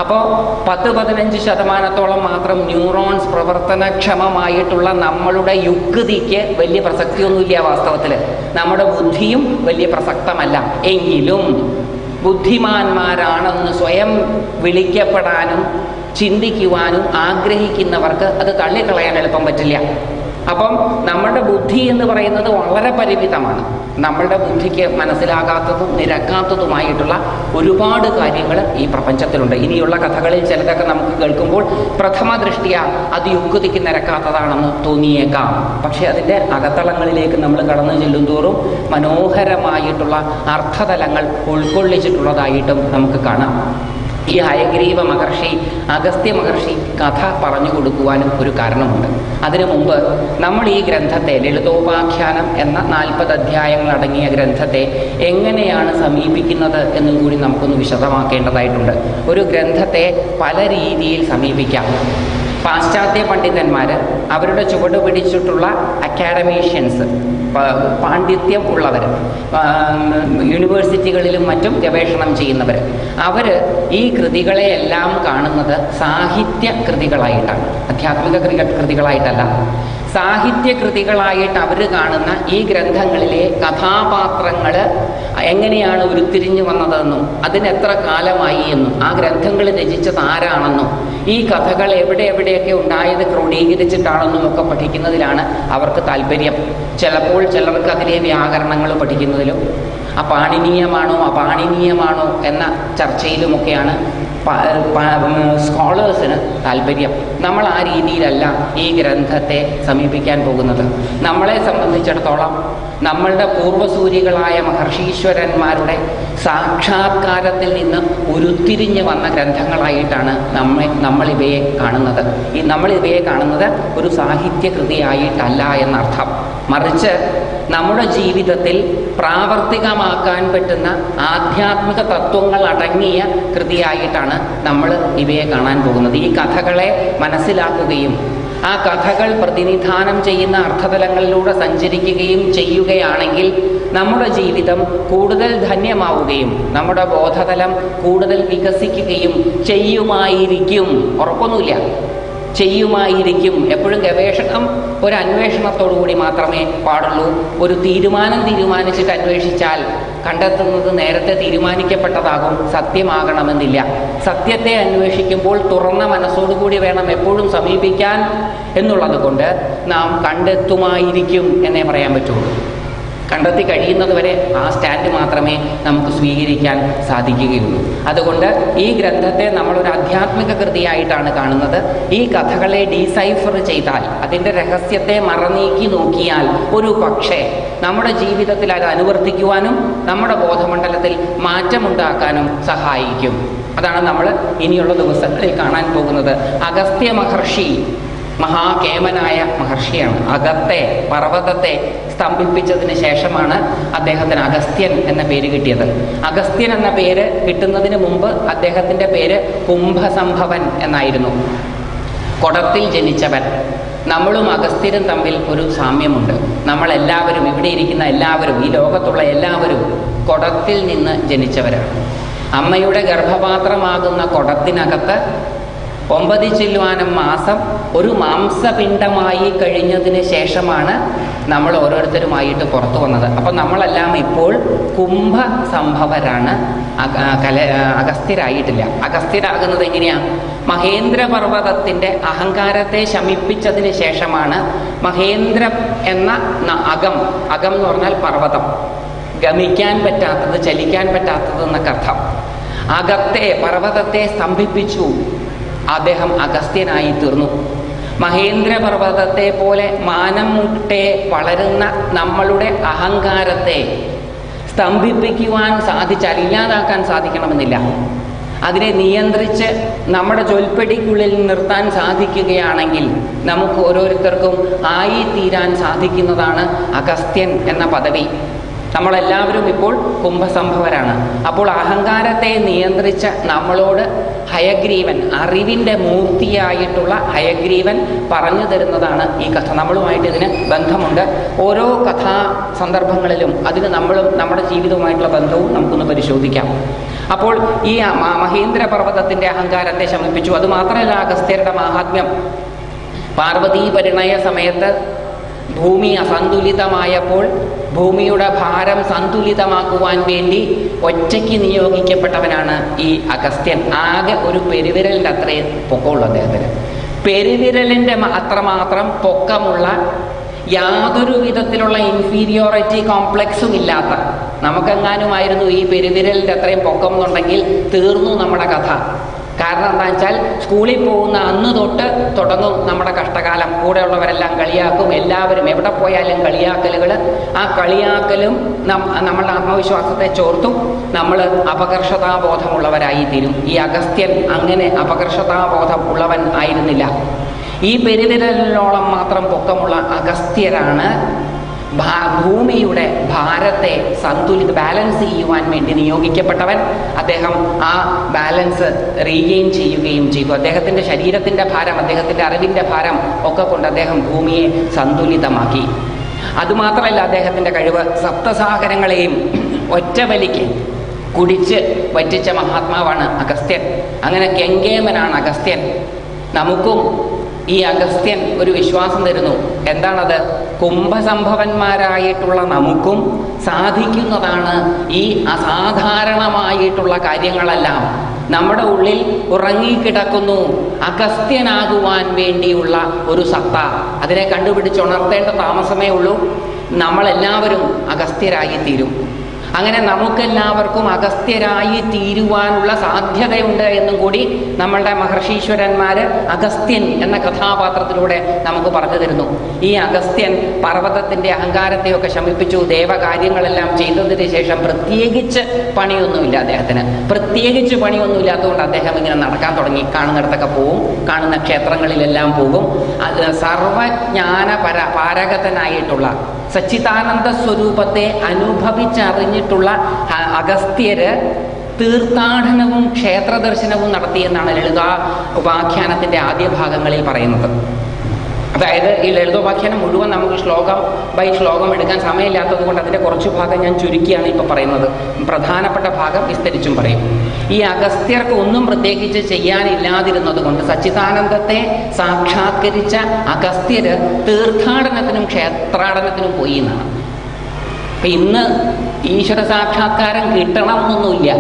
അപ്പോൾ 10-15% മാത്രം ന്യൂറോൺസ് പ്രവർത്തനക്ഷമമായിട്ടുള്ള നമ്മളുടെ യുക്തിക്ക് വലിയ പ്രസക്തിയൊന്നുമില്ല. വാസ്തവത്തിൽ നമ്മുടെ ബുദ്ധിയും വലിയ പ്രസക്തമല്ല. എങ്കിലും ബുദ്ധിമാന്മാരാണെന്ന് സ്വയം വിളിക്കപ്പെടാനും ചിന്തിക്കുവാനും ആഗ്രഹിക്കുന്നവർക്ക് അത് തള്ളിക്കളയാൻ എളുപ്പം പറ്റില്ല. അപ്പം നമ്മുടെ ബുദ്ധി എന്ന് പറയുന്നത് വളരെ പരിമിതമാണ്. നമ്മളുടെ ബുദ്ധിക്ക് മനസ്സിലാകാത്തതും നിരക്കാത്തതുമായിട്ടുള്ള ഒരുപാട് കാര്യങ്ങൾ ഈ പ്രപഞ്ചത്തിലുണ്ട്. ഇനിയുള്ള കഥകളിൽ ചിലതൊക്കെ നമുക്ക് കേൾക്കുമ്പോൾ പ്രഥമ ദൃഷ്ടിയ അത് യുക്തിക്ക് നിരക്കാത്തതാണെന്ന് തോന്നിയേക്കാം. പക്ഷെ അതിൻ്റെ അകത്തളങ്ങളിലേക്ക് നമ്മൾ കടന്നു ചെല്ലുന്തോറും മനോഹരമായിട്ടുള്ള അർത്ഥതലങ്ങൾ ഉൾക്കൊള്ളിച്ചിട്ടുള്ളതായിട്ടും നമുക്ക് കാണാം. ഈ ഹയഗ്രീവ മഹർഷി അഗസ്ത്യ മഹർഷി കഥ പറഞ്ഞു കൊടുക്കുവാനും ഒരു കാരണമുണ്ട്. അതിനു മുമ്പ് നമ്മൾ ഈ ഗ്രന്ഥത്തെ, ലളിതോപാഖ്യാനം എന്ന 40 അധ്യായങ്ങളടങ്ങിയ ഗ്രന്ഥത്തെ എങ്ങനെയാണ് സമീപിക്കുന്നത് എന്നും കൂടി നമുക്കൊന്ന് വിശദമാക്കേണ്ടതായിട്ടുണ്ട്. ഒരു ഗ്രന്ഥത്തെ പല രീതിയിൽ സമീപിക്കാം. പാശ്ചാത്യ പണ്ഡിതന്മാർ, അവരുടെ ചുവട് പിടിച്ചിട്ടുള്ള അക്കാഡമീഷ്യൻസ്, പാണ്ഡിത്യം ഉള്ളവർ, യൂണിവേഴ്സിറ്റികളിലും മറ്റും ഗവേഷണം ചെയ്യുന്നവർ, അവർ ഈ കൃതികളെയെല്ലാം കാണുന്നത് സാഹിത്യ കൃതികളായിട്ടാണ്, ആധ്യാത്മിക കൃതികളായിട്ടല്ല. സാഹിത്യ കൃതികളായിട്ട് അവർ കാണുന്ന ഈ ഗ്രന്ഥങ്ങളിലെ കഥാപാത്രങ്ങൾ എങ്ങനെയാണ് ഉരുത്തിരിഞ്ഞു വന്നതെന്നും അതിനെത്ര കാലമായി എന്നും ആ ഗ്രന്ഥങ്ങൾ രചിച്ചത് ആരാണെന്നും ഈ കഥകൾ എവിടെയൊക്കെ ഉണ്ടായത് ക്രോഡീകരിച്ചിട്ടാണെന്നും ഒക്കെ പഠിക്കുന്നതിലാണ് അവർക്ക് താല്പര്യം. ചിലപ്പോൾ ചിലർക്ക് അതിലെ വ്യാകരണങ്ങൾ പഠിക്കുന്നതിലും പാണിനീയമാണോ അപാണിനീയമാണോ എന്ന ചർച്ചയിലുമൊക്കെയാണ് സ്കോളേഴ്സിന് താല്പര്യം. നമ്മൾ ആ രീതിയിലല്ല ഈ ഗ്രന്ഥത്തെ സമീപിക്കാൻ പോകുന്നത്. നമ്മളെ സംബന്ധിച്ചിടത്തോളം നമ്മളുടെ പൂർവ്വസൂരികളായ മഹർഷീശ്വരന്മാരുടെ സാക്ഷാത്കാരത്തിൽ നിന്ന് ഉരുത്തിരിഞ്ഞ് വന്ന ഗ്രന്ഥങ്ങളായിട്ടാണ് നമ്മളിവയെ കാണുന്നത്. നമ്മളിവയെ കാണുന്നത് ഒരു സാഹിത്യകൃതിയായിട്ടല്ല എന്നർത്ഥം. മറിച്ച് നമ്മുടെ ജീവിതത്തിൽ പ്രാവർത്തികമാക്കാൻ പറ്റുന്ന ആധ്യാത്മിക തത്വങ്ങൾ അടങ്ങിയ കൃതിയായിട്ടാണ് നമ്മൾ ഇവയെ കാണാൻ പോകുന്നത്. ഈ കഥകളെ മനസ്സിലാക്കുകയും ആ കഥകൾ പ്രതിനിധാനം ചെയ്യുന്ന അർത്ഥതലങ്ങളിലൂടെ സഞ്ചരിക്കുകയും ചെയ്യുകയാണെങ്കിൽ നമ്മുടെ ജീവിതം കൂടുതൽ ധന്യമാവുകയും നമ്മുടെ ബോധതലം കൂടുതൽ വികസിക്കുകയും ചെയ്യുമായിരിക്കും. ഉറപ്പൊന്നുമില്ല, ചെയ്യുമായിരിക്കും. എപ്പോഴും ഗവേഷണം ഒരു അന്വേഷണത്തോടുകൂടി മാത്രമേ പാടുള്ളൂ. ഒരു തീരുമാനിച്ചിട്ട് അന്വേഷിച്ചാൽ കണ്ടെത്തുന്നത് നേരത്തെ തീരുമാനിക്കപ്പെട്ടതാകും, സത്യമാകണമെന്നില്ല. സത്യത്തെ അന്വേഷിക്കുമ്പോൾ തുറന്ന മനസ്സോടുകൂടി വേണം എപ്പോഴും സമീപിക്കാൻ എന്നുള്ളത് കൊണ്ട് നാം കണ്ടെത്തുമായിരിക്കും എന്നേ പറയാൻ പറ്റുള്ളൂ. കണ്ടെത്തി കഴിയുന്നത് വരെ ആ സ്റ്റാൻഡ് മാത്രമേ നമുക്ക് സ്വീകരിക്കാൻ സാധിക്കുകയുള്ളൂ. അതുകൊണ്ട് ഈ ഗ്രന്ഥത്തെ നമ്മളൊരു ആധ്യാത്മിക കൃതിയായിട്ടാണ് കാണുന്നത്. ഈ കഥകളെ ഡീസൈഫർ ചെയ്താൽ, അതിൻ്റെ രഹസ്യത്തെ മറനീക്കി നോക്കിയാൽ ഒരു പക്ഷേ നമ്മുടെ ജീവിതത്തിൽ അത് അനുവർത്തിക്കുവാനും നമ്മുടെ ബോധമണ്ഡലത്തിൽ മാറ്റമുണ്ടാക്കാനും സഹായിക്കും. അതാണ് നമ്മൾ ഇനിയുള്ള ദിവസങ്ങളിൽ കാണാൻ പോകുന്നത്. അഗസ്ത്യ മഹർഷി മഹാകേമനായ മഹർഷിയാണ്. അഗത്തെ, പർവ്വതത്തെ സ്തംഭിപ്പിച്ചതിന് ശേഷമാണ് അദ്ദേഹത്തിന് അഗസ്ത്യൻ എന്ന പേര് കിട്ടിയത്. അഗസ്ത്യൻ എന്ന പേര് കിട്ടുന്നതിന് മുമ്പ് അദ്ദേഹത്തിൻ്റെ പേര് കുംഭസംഭവൻ എന്നായിരുന്നു. കുടത്തിൽ ജനിച്ചവൻ. നമ്മളും അഗസ്ത്യരും തമ്മിൽ ഒരു സാമ്യമുണ്ട്. നമ്മളെല്ലാവരും, ഇവിടെ ഇരിക്കുന്ന എല്ലാവരും, ഈ ലോകത്തുള്ള എല്ലാവരും കുടത്തിൽ നിന്ന് ജനിച്ചവരാണ്. അമ്മയുടെ ഗർഭപാത്രമാകുന്ന കുടത്തിനകത്ത് 9 ചില്ലുവാനം മാസം ഒരു മാംസപിണ്ഡമായി കഴിഞ്ഞതിന് ശേഷമാണ് നമ്മൾ ഓരോരുത്തരുമായിട്ട് പുറത്തു വന്നത്. അപ്പം നമ്മളെല്ലാം ഇപ്പോൾ കുംഭസംഭവരാണ്, അഗസ്ത്യരായിട്ടില്ല. അഗസ്ത്യരാകുന്നത് എങ്ങനെയാണ്? മഹേന്ദ്രപർവ്വതത്തിൻ്റെ അഹങ്കാരത്തെ ശമിപ്പിച്ചതിന് ശേഷമാണ് മഹേന്ദ്രം എന്ന അകം എന്ന് പറഞ്ഞാൽ പർവ്വതം, ഗമിക്കാൻ പറ്റാത്തത്, ചലിക്കാൻ പറ്റാത്തത് എന്നൊക്കെ അർത്ഥം. അകത്തെ, പർവ്വതത്തെ സ്തംഭിപ്പിച്ചു. അദ്ദേഹം അഗസ്ത്യനായി തീർന്നു. മഹേന്ദ്രപർവ്വതത്തെ പോലെ മാനം മുട്ടെ വളരുന്ന നമ്മളുടെ അഹങ്കാരത്തെ സ്തംഭിപ്പിക്കുവാൻ സാധിച്ചാൽ, ഇല്ലാതാക്കാൻ സാധിക്കണമെന്നില്ല, അതിനെ നിയന്ത്രിച്ച് നമ്മുടെ ചൊൽപ്പടിക്കുള്ളിൽ നിർത്താൻ സാധിക്കുകയാണെങ്കിൽ നമുക്ക് ഓരോരുത്തർക്കും ആയിത്തീരാൻ സാധിക്കുന്നതാണ് അഗസ്ത്യൻ എന്ന പദവി. നമ്മളെല്ലാവരും ഇപ്പോൾ കുംഭസംഭവരാണ്. അപ്പോൾ അഹങ്കാരത്തെ നിയന്ത്രിച്ച നമ്മളോട് ഹയഗ്രീവൻ, അറിവിൻ്റെ മൂർത്തിയായിട്ടുള്ള ഹയഗ്രീവൻ പറഞ്ഞു തരുന്നതാണ് ഈ കഥ. നമ്മളുമായിട്ട് ഇതിന് ബന്ധമുണ്ട്. ഓരോ കഥാ സന്ദർഭങ്ങളിലും അതിന് നമ്മളും നമ്മുടെ ജീവിതവുമായിട്ടുള്ള ബന്ധവും നമുക്കൊന്ന് പരിശോധിക്കാം. അപ്പോൾ ഈ മഹേന്ദ്ര പർവ്വതത്തിൻ്റെ അഹങ്കാരത്തെ ശമിപ്പിച്ചു. അതുമാത്രമല്ല, അഗസ്ത്യരുടെ മാഹാത്മ്യം. പാർവതീ പരിണയ സമയത്ത് ഭൂമി അസന്തുലിതമായപ്പോൾ ഭൂമിയുടെ ഭാരം സന്തുലിതമാക്കുവാൻ വേണ്ടി ഒറ്റയ്ക്ക് നിയോഗിക്കപ്പെട്ടവനാണ് ഈ അഗസ്ത്യൻ. ആകെ ഒരു പെരുവിരലിൻ്റെ അത്രയും പൊക്കമുള്ളൂ അദ്ദേഹത്തിന്. പെരുവിരലിൻ്റെ അത്രമാത്രം പൊക്കമുള്ള, യാതൊരു വിധത്തിലുള്ള ഇൻഫീരിയോറിറ്റി കോംപ്ലക്സും ഇല്ലാത്ത, നമുക്കെങ്ങാനുമായിരുന്നു ഈ പെരുവിരലിൻ്റെ അത്രയും പൊക്കം എന്നുണ്ടെങ്കിൽ തീർന്നു നമ്മുടെ കഥ. കാരണം എന്താണെന്ന് വെച്ചാൽ സ്കൂളിൽ പോകുന്ന അന്ന് തൊട്ട് തുടങ്ങും നമ്മുടെ കഷ്ടകാലം. കൂടെയുള്ളവരെല്ലാം കളിയാക്കും, എല്ലാവരും എവിടെ പോയാലും കളിയാക്കലുകൾ. ആ കളിയാക്കലും നമ്മളുടെ ആത്മവിശ്വാസത്തെ ചോർത്തും. നമ്മൾ അപകർഷതാബോധമുള്ളവരായി തീരും. ഈ അഗസ്ത്യൻ അങ്ങനെ അപകർഷതാബോധം ഉള്ളവൻ ആയിരുന്നില്ല. ഈ പെരുവിരലിനോളം മാത്രം പൊക്കമുള്ള അഗസ്ത്യരാണ് ഭൂമിയുടെ ഭാരത്തെ ബാലൻസ് ചെയ്യുവാൻ വേണ്ടി നിയോഗിക്കപ്പെട്ടവൻ. അദ്ദേഹം ആ ബാലൻസ് റീഗെയിൻ ചെയ്യുകയും ചെയ്തു. അദ്ദേഹത്തിൻ്റെ ശരീരത്തിൻ്റെ ഭാരം, അദ്ദേഹത്തിൻ്റെ അറിവിൻ്റെ ഭാരം ഒക്കെ കൊണ്ട് അദ്ദേഹം ഭൂമിയെ സന്തുലിതമാക്കി. അതുമാത്രമല്ല, അദ്ദേഹത്തിൻ്റെ കഴിവ് സപ്തസാഗരങ്ങളെയും ഒറ്റ വലിക്ക് കുടിച്ച് വറ്റിച്ച മഹാത്മാവാണ് അഗസ്ത്യൻ. അങ്ങനെ കെങ്കേമനാണ് അഗസ്ത്യൻ. നമുക്കും ഈ അഗസ്ത്യൻ ഒരു വിശ്വാസം തരുന്നു. എന്താണത്? കുംഭസംഭവന്മാരായിട്ടുള്ള നമുക്കും സാധിക്കുന്നതാണ് ഈ അസാധാരണമായിട്ടുള്ള കാര്യങ്ങളെല്ലാം. നമ്മുടെ ഉള്ളിൽ ഉറങ്ങിക്കിടക്കുന്നു അഗസ്ത്യനാകുവാൻ വേണ്ടിയുള്ള ഒരു സത്ത. അതിനെ കണ്ടുപിടിച്ചുണർത്തേണ്ട താമസമേ ഉള്ളൂ. നമ്മളെല്ലാവരും അഗസ്ത്യരായി തീരും. അങ്ങനെ നമുക്കെല്ലാവർക്കും അഗസ്ത്യരായി തീരുവാനുള്ള സാധ്യതയുണ്ട് എന്നും കൂടി നമ്മളുടെ മഹർഷീശ്വരന്മാർ അഗസ്ത്യൻ എന്ന കഥാപാത്രത്തിലൂടെ നമുക്ക് പറഞ്ഞു തരുന്നു. ഈ അഗസ്ത്യൻ പർവ്വതത്തിൻ്റെ അഹങ്കാരത്തെയൊക്കെ ശമിപ്പിച്ചു. ദേവകാര്യങ്ങളെല്ലാം ചെയ്തതിന് ശേഷം പ്രത്യേകിച്ച് പണിയൊന്നുമില്ല അദ്ദേഹത്തിന്. പ്രത്യേകിച്ച് പണിയൊന്നുമില്ലാത്തതുകൊണ്ട് അദ്ദേഹം ഇങ്ങനെ നടക്കാൻ തുടങ്ങി. കാണുന്നിടത്തൊക്കെ പോവും, കാണുന്ന ക്ഷേത്രങ്ങളിലെല്ലാം പോകും. പാരഗതനായിട്ടുള്ള സച്ചിദാനന്ദ സ്വരൂപത്തെ അനുഭവിച്ചറിഞ്ഞിട്ടുള്ള അഗസ്ത്യര് തീർത്ഥാടനവും ക്ഷേത്രദർശനവും നടത്തിയെന്നാണ് ലളിതാ ഉപാഖ്യാനത്തിൻ്റെ ആദ്യ ഭാഗങ്ങളിൽ പറയുന്നത്. അതായത് ഈ ലളിതോപാഖ്യാനം മുഴുവൻ നമുക്ക് ശ്ലോകം ബൈ ശ്ലോകം എടുക്കാൻ സമയമില്ലാത്തത് കൊണ്ട് അതിൻ്റെ കുറച്ച് ഭാഗം ഞാൻ ചുരുക്കിയാണ് ഇപ്പോൾ പറയുന്നത്. പ്രധാനപ്പെട്ട ഭാഗം വിസ്തരിച്ചും പറയും. ഈ അഗസ്ത്യർക്ക് ഒന്നും പ്രത്യേകിച്ച് ചെയ്യാനില്ലാതിരുന്നത് കൊണ്ട് സച്ചിദാനന്ദത്തെ സാക്ഷാത്കരിച്ച അഗസ്ത്യര് തീർത്ഥാടനത്തിനും ക്ഷേത്രാടനത്തിനും പോയി എന്നാണ്. അപ്പം ഇന്ന് ഈശ്വര സാക്ഷാത്കാരം കിട്ടണമെന്നൊന്നുമില്ല.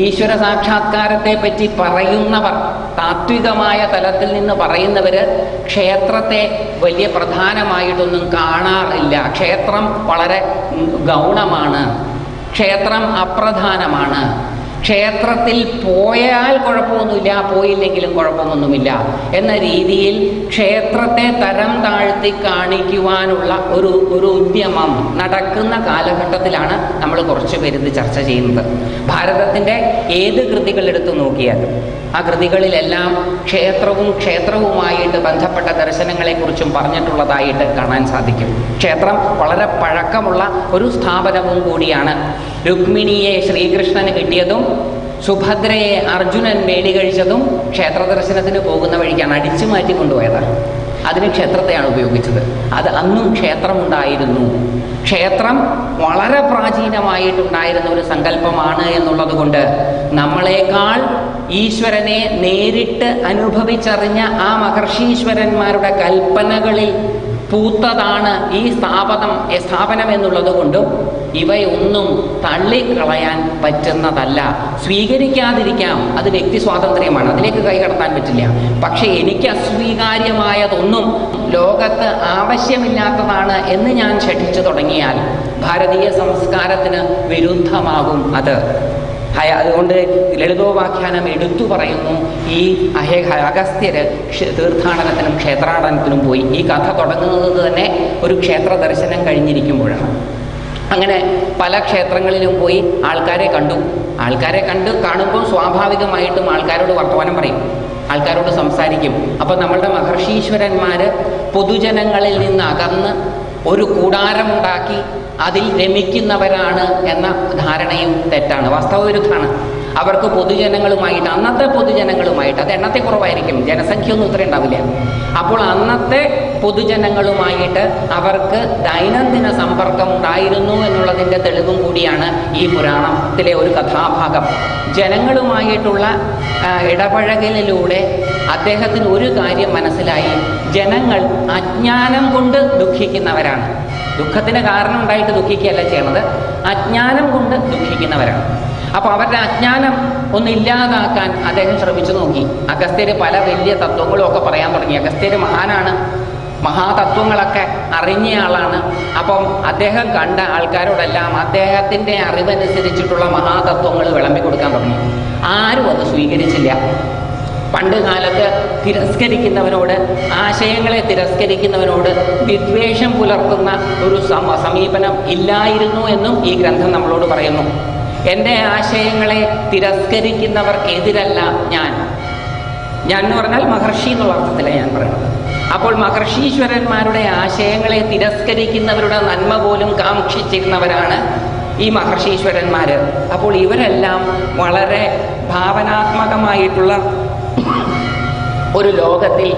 ഈശ്വര സാക്ഷാത്കാരത്തെ പറ്റി പറയുന്നവർ, താത്വികമായ തലത്തിൽ നിന്ന് പറയുന്നവർ ക്ഷേത്രത്തെ വലിയ പ്രധാനമായിട്ടൊന്നും കാണാറില്ല. ക്ഷേത്രം വളരെ ഗൗണമാണ്, ക്ഷേത്രം അപ്രധാനമാണ്, ക്ഷേത്രത്തിൽ പോയാൽ കുഴപ്പമൊന്നുമില്ല, പോയില്ലെങ്കിലും കുഴപ്പമൊന്നുമില്ല എന്ന രീതിയിൽ ക്ഷേത്രത്തെ തരം താഴ്ത്തി കാണിക്കുവാനുള്ള ഒരു ഉദ്യമം നടക്കുന്ന കാലഘട്ടത്തിലാണ് നമ്മൾ കുറച്ച് പേരിത് ചർച്ച ചെയ്യുന്നത്. ഭാരതത്തിൻ്റെ ഏത് കൃതികൾ എടുത്തു നോക്കിയാലും ആ കൃതികളിലെല്ലാം ക്ഷേത്രവുമായിട്ട് ബന്ധപ്പെട്ട ദർശനങ്ങളെക്കുറിച്ചും പറഞ്ഞിട്ടുള്ളതായിട്ട് കാണാൻ സാധിക്കും. ക്ഷേത്രം വളരെ പഴക്കമുള്ള ഒരു സ്ഥാപനവും കൂടിയാണ്. രുക്മിണിയെ ശ്രീകൃഷ്ണന് കിട്ടിയതും സുഭദ്രയെ അർജുനൻ വേടി കഴിച്ചതും ക്ഷേത്ര ദർശനത്തിന് പോകുന്ന വഴിക്കാണ്. അടിച്ചു മാറ്റി കൊണ്ടുപോയതാണ്. അതിന് ക്ഷേത്രത്തെയാണ് ഉപയോഗിച്ചത്. അത് അന്നും ക്ഷേത്രമുണ്ടായിരുന്നു. ക്ഷേത്രം വളരെ പ്രാചീനമായിട്ടുണ്ടായിരുന്ന ഒരു സങ്കല്പമാണ് എന്നുള്ളത് കൊണ്ട് നമ്മളെക്കാൾ ഈശ്വരനെ നേരിട്ട് അനുഭവിച്ചറിഞ്ഞ ആ മഹർഷീശ്വരന്മാരുടെ കൽപ്പനകളിൽ പൂത്തതാണ് ഈ സ്ഥാപനം എന്നുള്ളത് കൊണ്ടും ഇവയൊന്നും തള്ളിക്കളയാൻ പറ്റുന്നതല്ല. സ്വീകരിക്കാതിരിക്കാം, അത് വ്യക്തി സ്വാതന്ത്ര്യമാണ്, അതിലേക്ക് കൈകടത്താൻ പറ്റില്ല. പക്ഷേ എനിക്ക് അസ്വീകാര്യമായതൊന്നും ലോകത്ത് ആവശ്യമില്ലാത്തതാണ് എന്ന് ഞാൻ ശഠിച്ചു തുടങ്ങിയാൽ ഭാരതീയ സംസ്കാരത്തിന് വിരുദ്ധമാകും അത്. അതുകൊണ്ട് ലളിതോപാഖ്യാനം എടുത്തു പറയുന്നു, ഈ അഗസ്ത്യര് തീർത്ഥാടനത്തിനും ക്ഷേത്രാടനത്തിനും പോയി. ഈ കഥ തുടങ്ങുന്നത് തന്നെ ഒരു ക്ഷേത്ര ദർശനം കഴിഞ്ഞിരിക്കുമ്പോഴാണ്. അങ്ങനെ പല ക്ഷേത്രങ്ങളിലും പോയി ആൾക്കാരെ കാണുമ്പോൾ സ്വാഭാവികമായിട്ടും ആൾക്കാരോട് വർത്തമാനം പറയും, ആൾക്കാരോട് സംസാരിക്കും. അപ്പം നമ്മളുടെ മഹർഷീശ്വരന്മാർ പൊതുജനങ്ങളിൽ നിന്ന് അകന്ന് ഒരു കൂടാരമുണ്ടാക്കി അതിൽ രമിക്കുന്നവരാണ് എന്ന ധാരണയും തെറ്റാണ്, വാസ്തവവിരുദ്ധാണ്. അവർക്ക് പൊതുജനങ്ങളുമായിട്ട്, അന്നത്തെ പൊതുജനങ്ങളുമായിട്ട്, അത് എണ്ണത്തെ കുറവായിരിക്കും, ജനസംഖ്യ ഒന്നും ഇത്ര ഉണ്ടാവില്ല. അപ്പോൾ അന്നത്തെ പൊതുജനങ്ങളുമായിട്ട് അവർക്ക് ദൈനംദിന സമ്പർക്കം ഉണ്ടായിരുന്നു എന്നുള്ളതിൻ്റെ തെളിവും കൂടിയാണ് ഈ പുരാണത്തിലെ ഒരു കഥാഭാഗം. ജനങ്ങളുമായിട്ടുള്ള ഇടപഴകലിലൂടെ അദ്ദേഹത്തിന് ഒരു കാര്യം മനസ്സിലായി: ജനങ്ങൾ അജ്ഞാനം കൊണ്ട് ദുഃഖിക്കുന്നവരാണ്. ദുഃഖത്തിന് കാരണം ഉണ്ടായിട്ട് ദുഃഖിക്കുകയല്ല ചെയ്യണത്, അജ്ഞാനം കൊണ്ട് ദുഃഖിക്കുന്നവരാണ്. അപ്പോൾ അവരുടെ അജ്ഞാനം ഒന്നില്ലാതാക്കാൻ അദ്ദേഹം ശ്രമിച്ചു നോക്കി. അഗസ്ത്യര് പല വലിയ തത്വങ്ങളും ഒക്കെ പറയാൻ തുടങ്ങി. അഗസ്ത്യര് മഹാനാണ്, മഹാതത്വങ്ങളൊക്കെ അറിഞ്ഞ ആളാണ്. അപ്പം അദ്ദേഹം കണ്ട ആൾക്കാരോടെല്ലാം അദ്ദേഹത്തിൻ്റെ അറിവനുസരിച്ചിട്ടുള്ള മഹാതത്വങ്ങൾ വിളമ്പി കൊടുക്കാൻ തുടങ്ങി. ആരും അത് സ്വീകരിച്ചില്ല. പണ്ട് കാലത്ത് തിരസ്കരിക്കുന്നവനോട്, ആശയങ്ങളെ തിരസ്കരിക്കുന്നവനോട് വിദ്വേഷം പുലർത്തുന്ന ഒരു സമീപനം ഇല്ലായിരുന്നു എന്നും ഈ ഗ്രന്ഥം നമ്മളോട് പറയുന്നു. എൻ്റെ ആശയങ്ങളെ തിരസ്കരിക്കുന്നവർക്കെതിരല്ല ഞാൻ എന്ന് പറഞ്ഞാൽ മഹർഷി എന്നുള്ള അർത്ഥത്തിലാണ് ഞാൻ പറയുന്നത്. അപ്പോൾ മഹർഷീശ്വരന്മാരുടെ ആശയങ്ങളെ തിരസ്കരിക്കുന്നവരുടെ നന്മ പോലും കാക്ഷിച്ചിരുന്നവരാണ് ഈ മഹർഷീശ്വരന്മാർ. അപ്പോൾ ഇവരെല്ലാം വളരെ ഭാവനാത്മകമായിട്ടുള്ള ഒരു ലോകത്തിൽ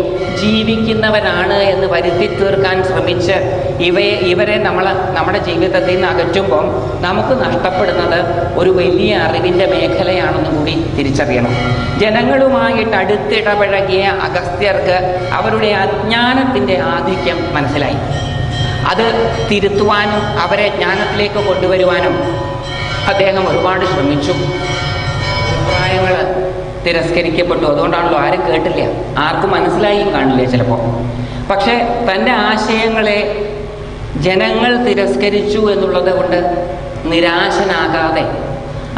ജീവിക്കുന്നവരാണ് എന്ന് വരുത്തി തീർക്കാൻ ശ്രമിച്ച് ഇവരെ നമ്മുടെ ജീവിതത്തിൽ നിന്ന് അകറ്റുമ്പം നമുക്ക് നഷ്ടപ്പെടുന്നത് ഒരു വലിയ അറിവിൻ്റെ മേഖലയാണെന്ന് കൂടി തിരിച്ചറിയണം. ജനങ്ങളുമായിട്ട് അടുത്തിടപഴകിയ അഗസ്ത്യർക്ക് അവരുടെ അജ്ഞാനത്തിൻ്റെ ആധിക്യം മനസ്സിലായി. അത് തിരുത്തുവാനും അവരെ ജ്ഞാനത്തിലേക്ക് കൊണ്ടുവരുവാനും അദ്ദേഹം ഒരുപാട് ശ്രമിച്ചു. അഭിപ്രായങ്ങൾ തിരസ്കരിക്കപ്പെട്ടു. അതുകൊണ്ടാണല്ലോ ആരും കേട്ടില്ല, ആർക്കും മനസ്സിലായും കാണില്ല ചിലപ്പോൾ. പക്ഷെ തൻ്റെ ആശയങ്ങളെ ജനങ്ങൾ തിരസ്കരിച്ചു എന്നുള്ളത് കൊണ്ട് നിരാശനാകാതെ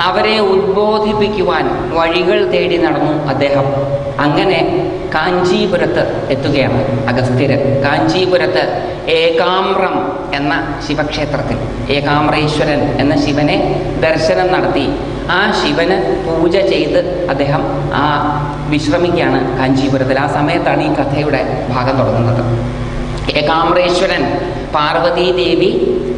അവരെ ഉദ്ബോധിപ്പിക്കുവാൻ വഴികൾ തേടി നടന്നു അദ്ദേഹം. അങ്ങനെ കാഞ്ചീപുരത്ത് എത്തുകയാണ് അഗസ്ത്യര്. കാഞ്ചീപുരത്ത് ഏകാമ്രം എന്ന ശിവക്ഷേത്രത്തിൽ ഏകാമ്രേശ്വരൻ എന്ന ശിവനെ ദർശനം നടത്തി ആ ശിവന് പൂജ ചെയ്ത് അദ്ദേഹം വിശ്രമിക്കുകയാണ് കാഞ്ചീപുരത്തിൽ. ആ സമയത്താണ് ഈ കഥയുടെ ഭാഗം തുടങ്ങുന്നത്. ഏകാമ്രേശ്വരൻ, പാർവതീദേവി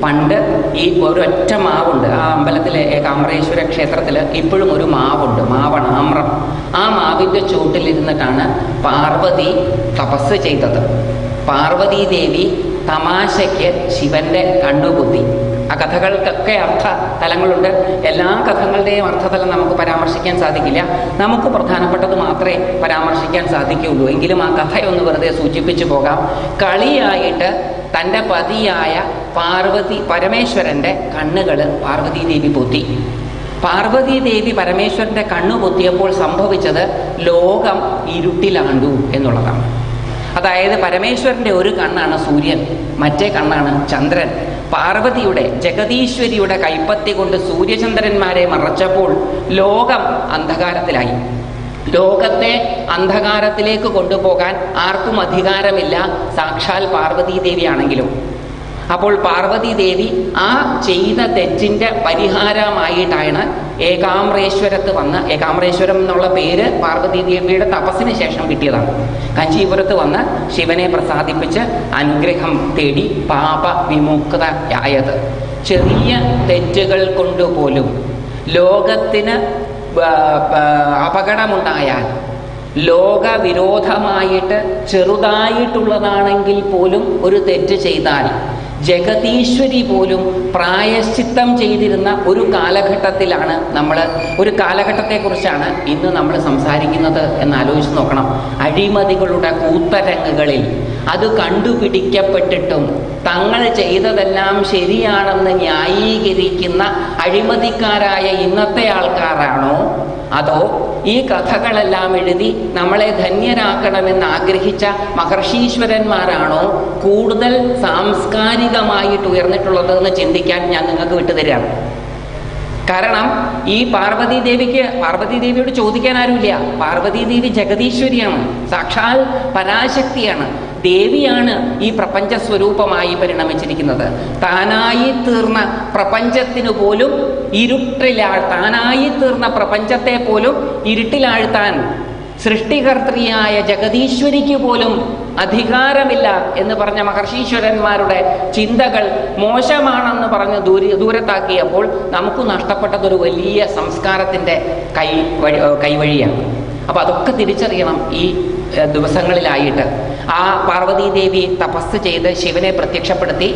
പണ്ട് ഈ ഒരൊറ്റ മാവുണ്ട് ആ അമ്പലത്തിലെ ഏകാമ്രേശ്വര ക്ഷേത്രത്തിൽ ഇപ്പോഴും ഒരു മാവുണ്ട്, മാവാണ് ആമ്രം. ആ മാവിൻ്റെ ചുവട്ടിലിരുന്നിട്ടാണ് പാർവതി തപസ് ചെയ്തത്. പാർവതീദേവി തമാശയ്ക്ക് ശിവന്റെ കണ്ണുകുത്തി. ആ കഥകൾക്കൊക്കെ അർത്ഥ തലങ്ങളുണ്ട്. എല്ലാ കഥകളുടെയും അർത്ഥതലം നമുക്ക് പരാമർശിക്കാൻ സാധിക്കില്ല. നമുക്ക് പ്രധാനപ്പെട്ടത് മാത്രമേ പരാമർശിക്കാൻ സാധിക്കുകയുള്ളൂ. എങ്കിലും ആ കഥയൊന്ന് വെറുതെ സൂചിപ്പിച്ചു പോകാം. കളിയായിട്ട് തൻ്റെ പതിയായ പരമേശ്വരൻ്റെ കണ്ണുകൾ പാർവതീദേവി പൊത്തി. പാർവതീദേവി പരമേശ്വരൻ്റെ കണ്ണു പൊത്തിയപ്പോൾ സംഭവിച്ചത് ലോകം ഇരുട്ടിലാണ്ടു എന്നുള്ളതാണ്. അതായത് പരമേശ്വരൻ്റെ ഒരു കണ്ണാണ് സൂര്യൻ, മറ്റേ കണ്ണാണ് ചന്ദ്രൻ. പാർവതിയുടെ, ജഗദീശ്വരിയുടെ കൈപ്പത്തി കൊണ്ട് സൂര്യചന്ദ്രന്മാരെ മറച്ചപ്പോൾ ലോകം അന്ധകാരത്തിലായി. ലോകത്തെ അന്ധകാരത്തിലേക്ക് കൊണ്ടുപോകാൻ ആർക്കും അധികാരമില്ല, സാക്ഷാൽ പാർവതീദേവിയാണെങ്കിലും. അപ്പോൾ പാർവതീദേവി ആ ചെയ്ത തെറ്റിൻ്റെ പരിഹാരമായിട്ടാണ് ഏകാമ്രേശ്വരത്ത് വന്ന്, ഏകാമ്രേശ്വരം എന്നുള്ള പേര് പാർവതീദേവിയുടെ തപസ്സിന് ശേഷം കിട്ടിയതാണ്. കാഞ്ചീപുരത്ത് വന്ന് ശിവനെ പ്രസാദിപ്പിച്ച് അനുഗ്രഹം തേടി പാപ വിമുക്തയായത്. ചെറിയ തെറ്റുകൾ കൊണ്ടുപോലും ലോകത്തിന് അപകടമുണ്ടായാൽ, ലോകവിരോധമായിട്ട് ചെറുതായിട്ടുള്ളതാണെങ്കിൽ പോലും ഒരു തെറ്റ് ചെയ്താൽ ജഗദീശ്വരി പോലും പ്രായശ്ചിത്തം ചെയ്തിരുന്ന ഒരു കാലഘട്ടത്തിലാണ് നമ്മൾ, ഒരു കാലഘട്ടത്തെക്കുറിച്ചാണ് ഇന്ന് നമ്മൾ സംസാരിക്കുന്നത് എന്ന് ആലോചിച്ച് നോക്കണം. അഴിമതികളുടെ കൂത്തരങ്ങുകളിൽ അത് കണ്ടുപിടിക്കപ്പെട്ടിട്ടും തങ്ങൾ ചെയ്തതെല്ലാം ശരിയാണെന്ന് ന്യായീകരിക്കുന്ന അഴിമതിക്കാരായ ഇന്നത്തെ ആൾക്കാരാണോ, അതോ ഈ കഥകളെല്ലാം എഴുതി നമ്മളെ ധന്യരാക്കണമെന്ന് ആഗ്രഹിച്ച മഹർഷീശ്വരന്മാരാണോ കൂടുതൽ സാംസ്കാരികമായിട്ട് ഉയർന്നിട്ടുള്ളത് എന്ന് ചിന്തിക്കാൻ ഞാൻ നിങ്ങൾക്ക് വിട്ടുതരാം. കാരണം ഈ പാർവതീദേവിയോട് ചോദിക്കാൻ ആരുമില്ല. പാർവതീദേവി ജഗദീശ്വരിയാണ്, സാക്ഷാൽ പരാശക്തിയാണ്, ദേവിയാണ് ഈ പ്രപഞ്ച സ്വരൂപമായി പരിണമിച്ചിരിക്കുന്നത്. താനായി തീർന്ന പ്രപഞ്ചത്തിനു പോലും താനായി തീർന്ന പ്രപഞ്ചത്തെ പോലും ഇരുട്ടിലാഴ്ത്താൻ സൃഷ്ടികർത്രിയായ ജഗദീശ്വരിക്ക് പോലും അധികാരമില്ല എന്ന് പറഞ്ഞ മഹർഷീശ്വരന്മാരുടെ ചിന്തകൾ മോശമാണെന്ന് പറഞ്ഞ് ദൂരത്താക്കിയപ്പോൾ നമുക്ക് നഷ്ടപ്പെട്ടതൊരു വലിയ സംസ്കാരത്തിൻ്റെ കൈവഴിയാണ്. അപ്പോൾ അതൊക്കെ തിരിച്ചറിയണം ഈ ദിവസങ്ങളിലായിട്ട്. ആ പാർവതീദേവി തപസ് ചെയ്ത് ശിവനെ പ്രത്യക്ഷപ്പെടുത്തി,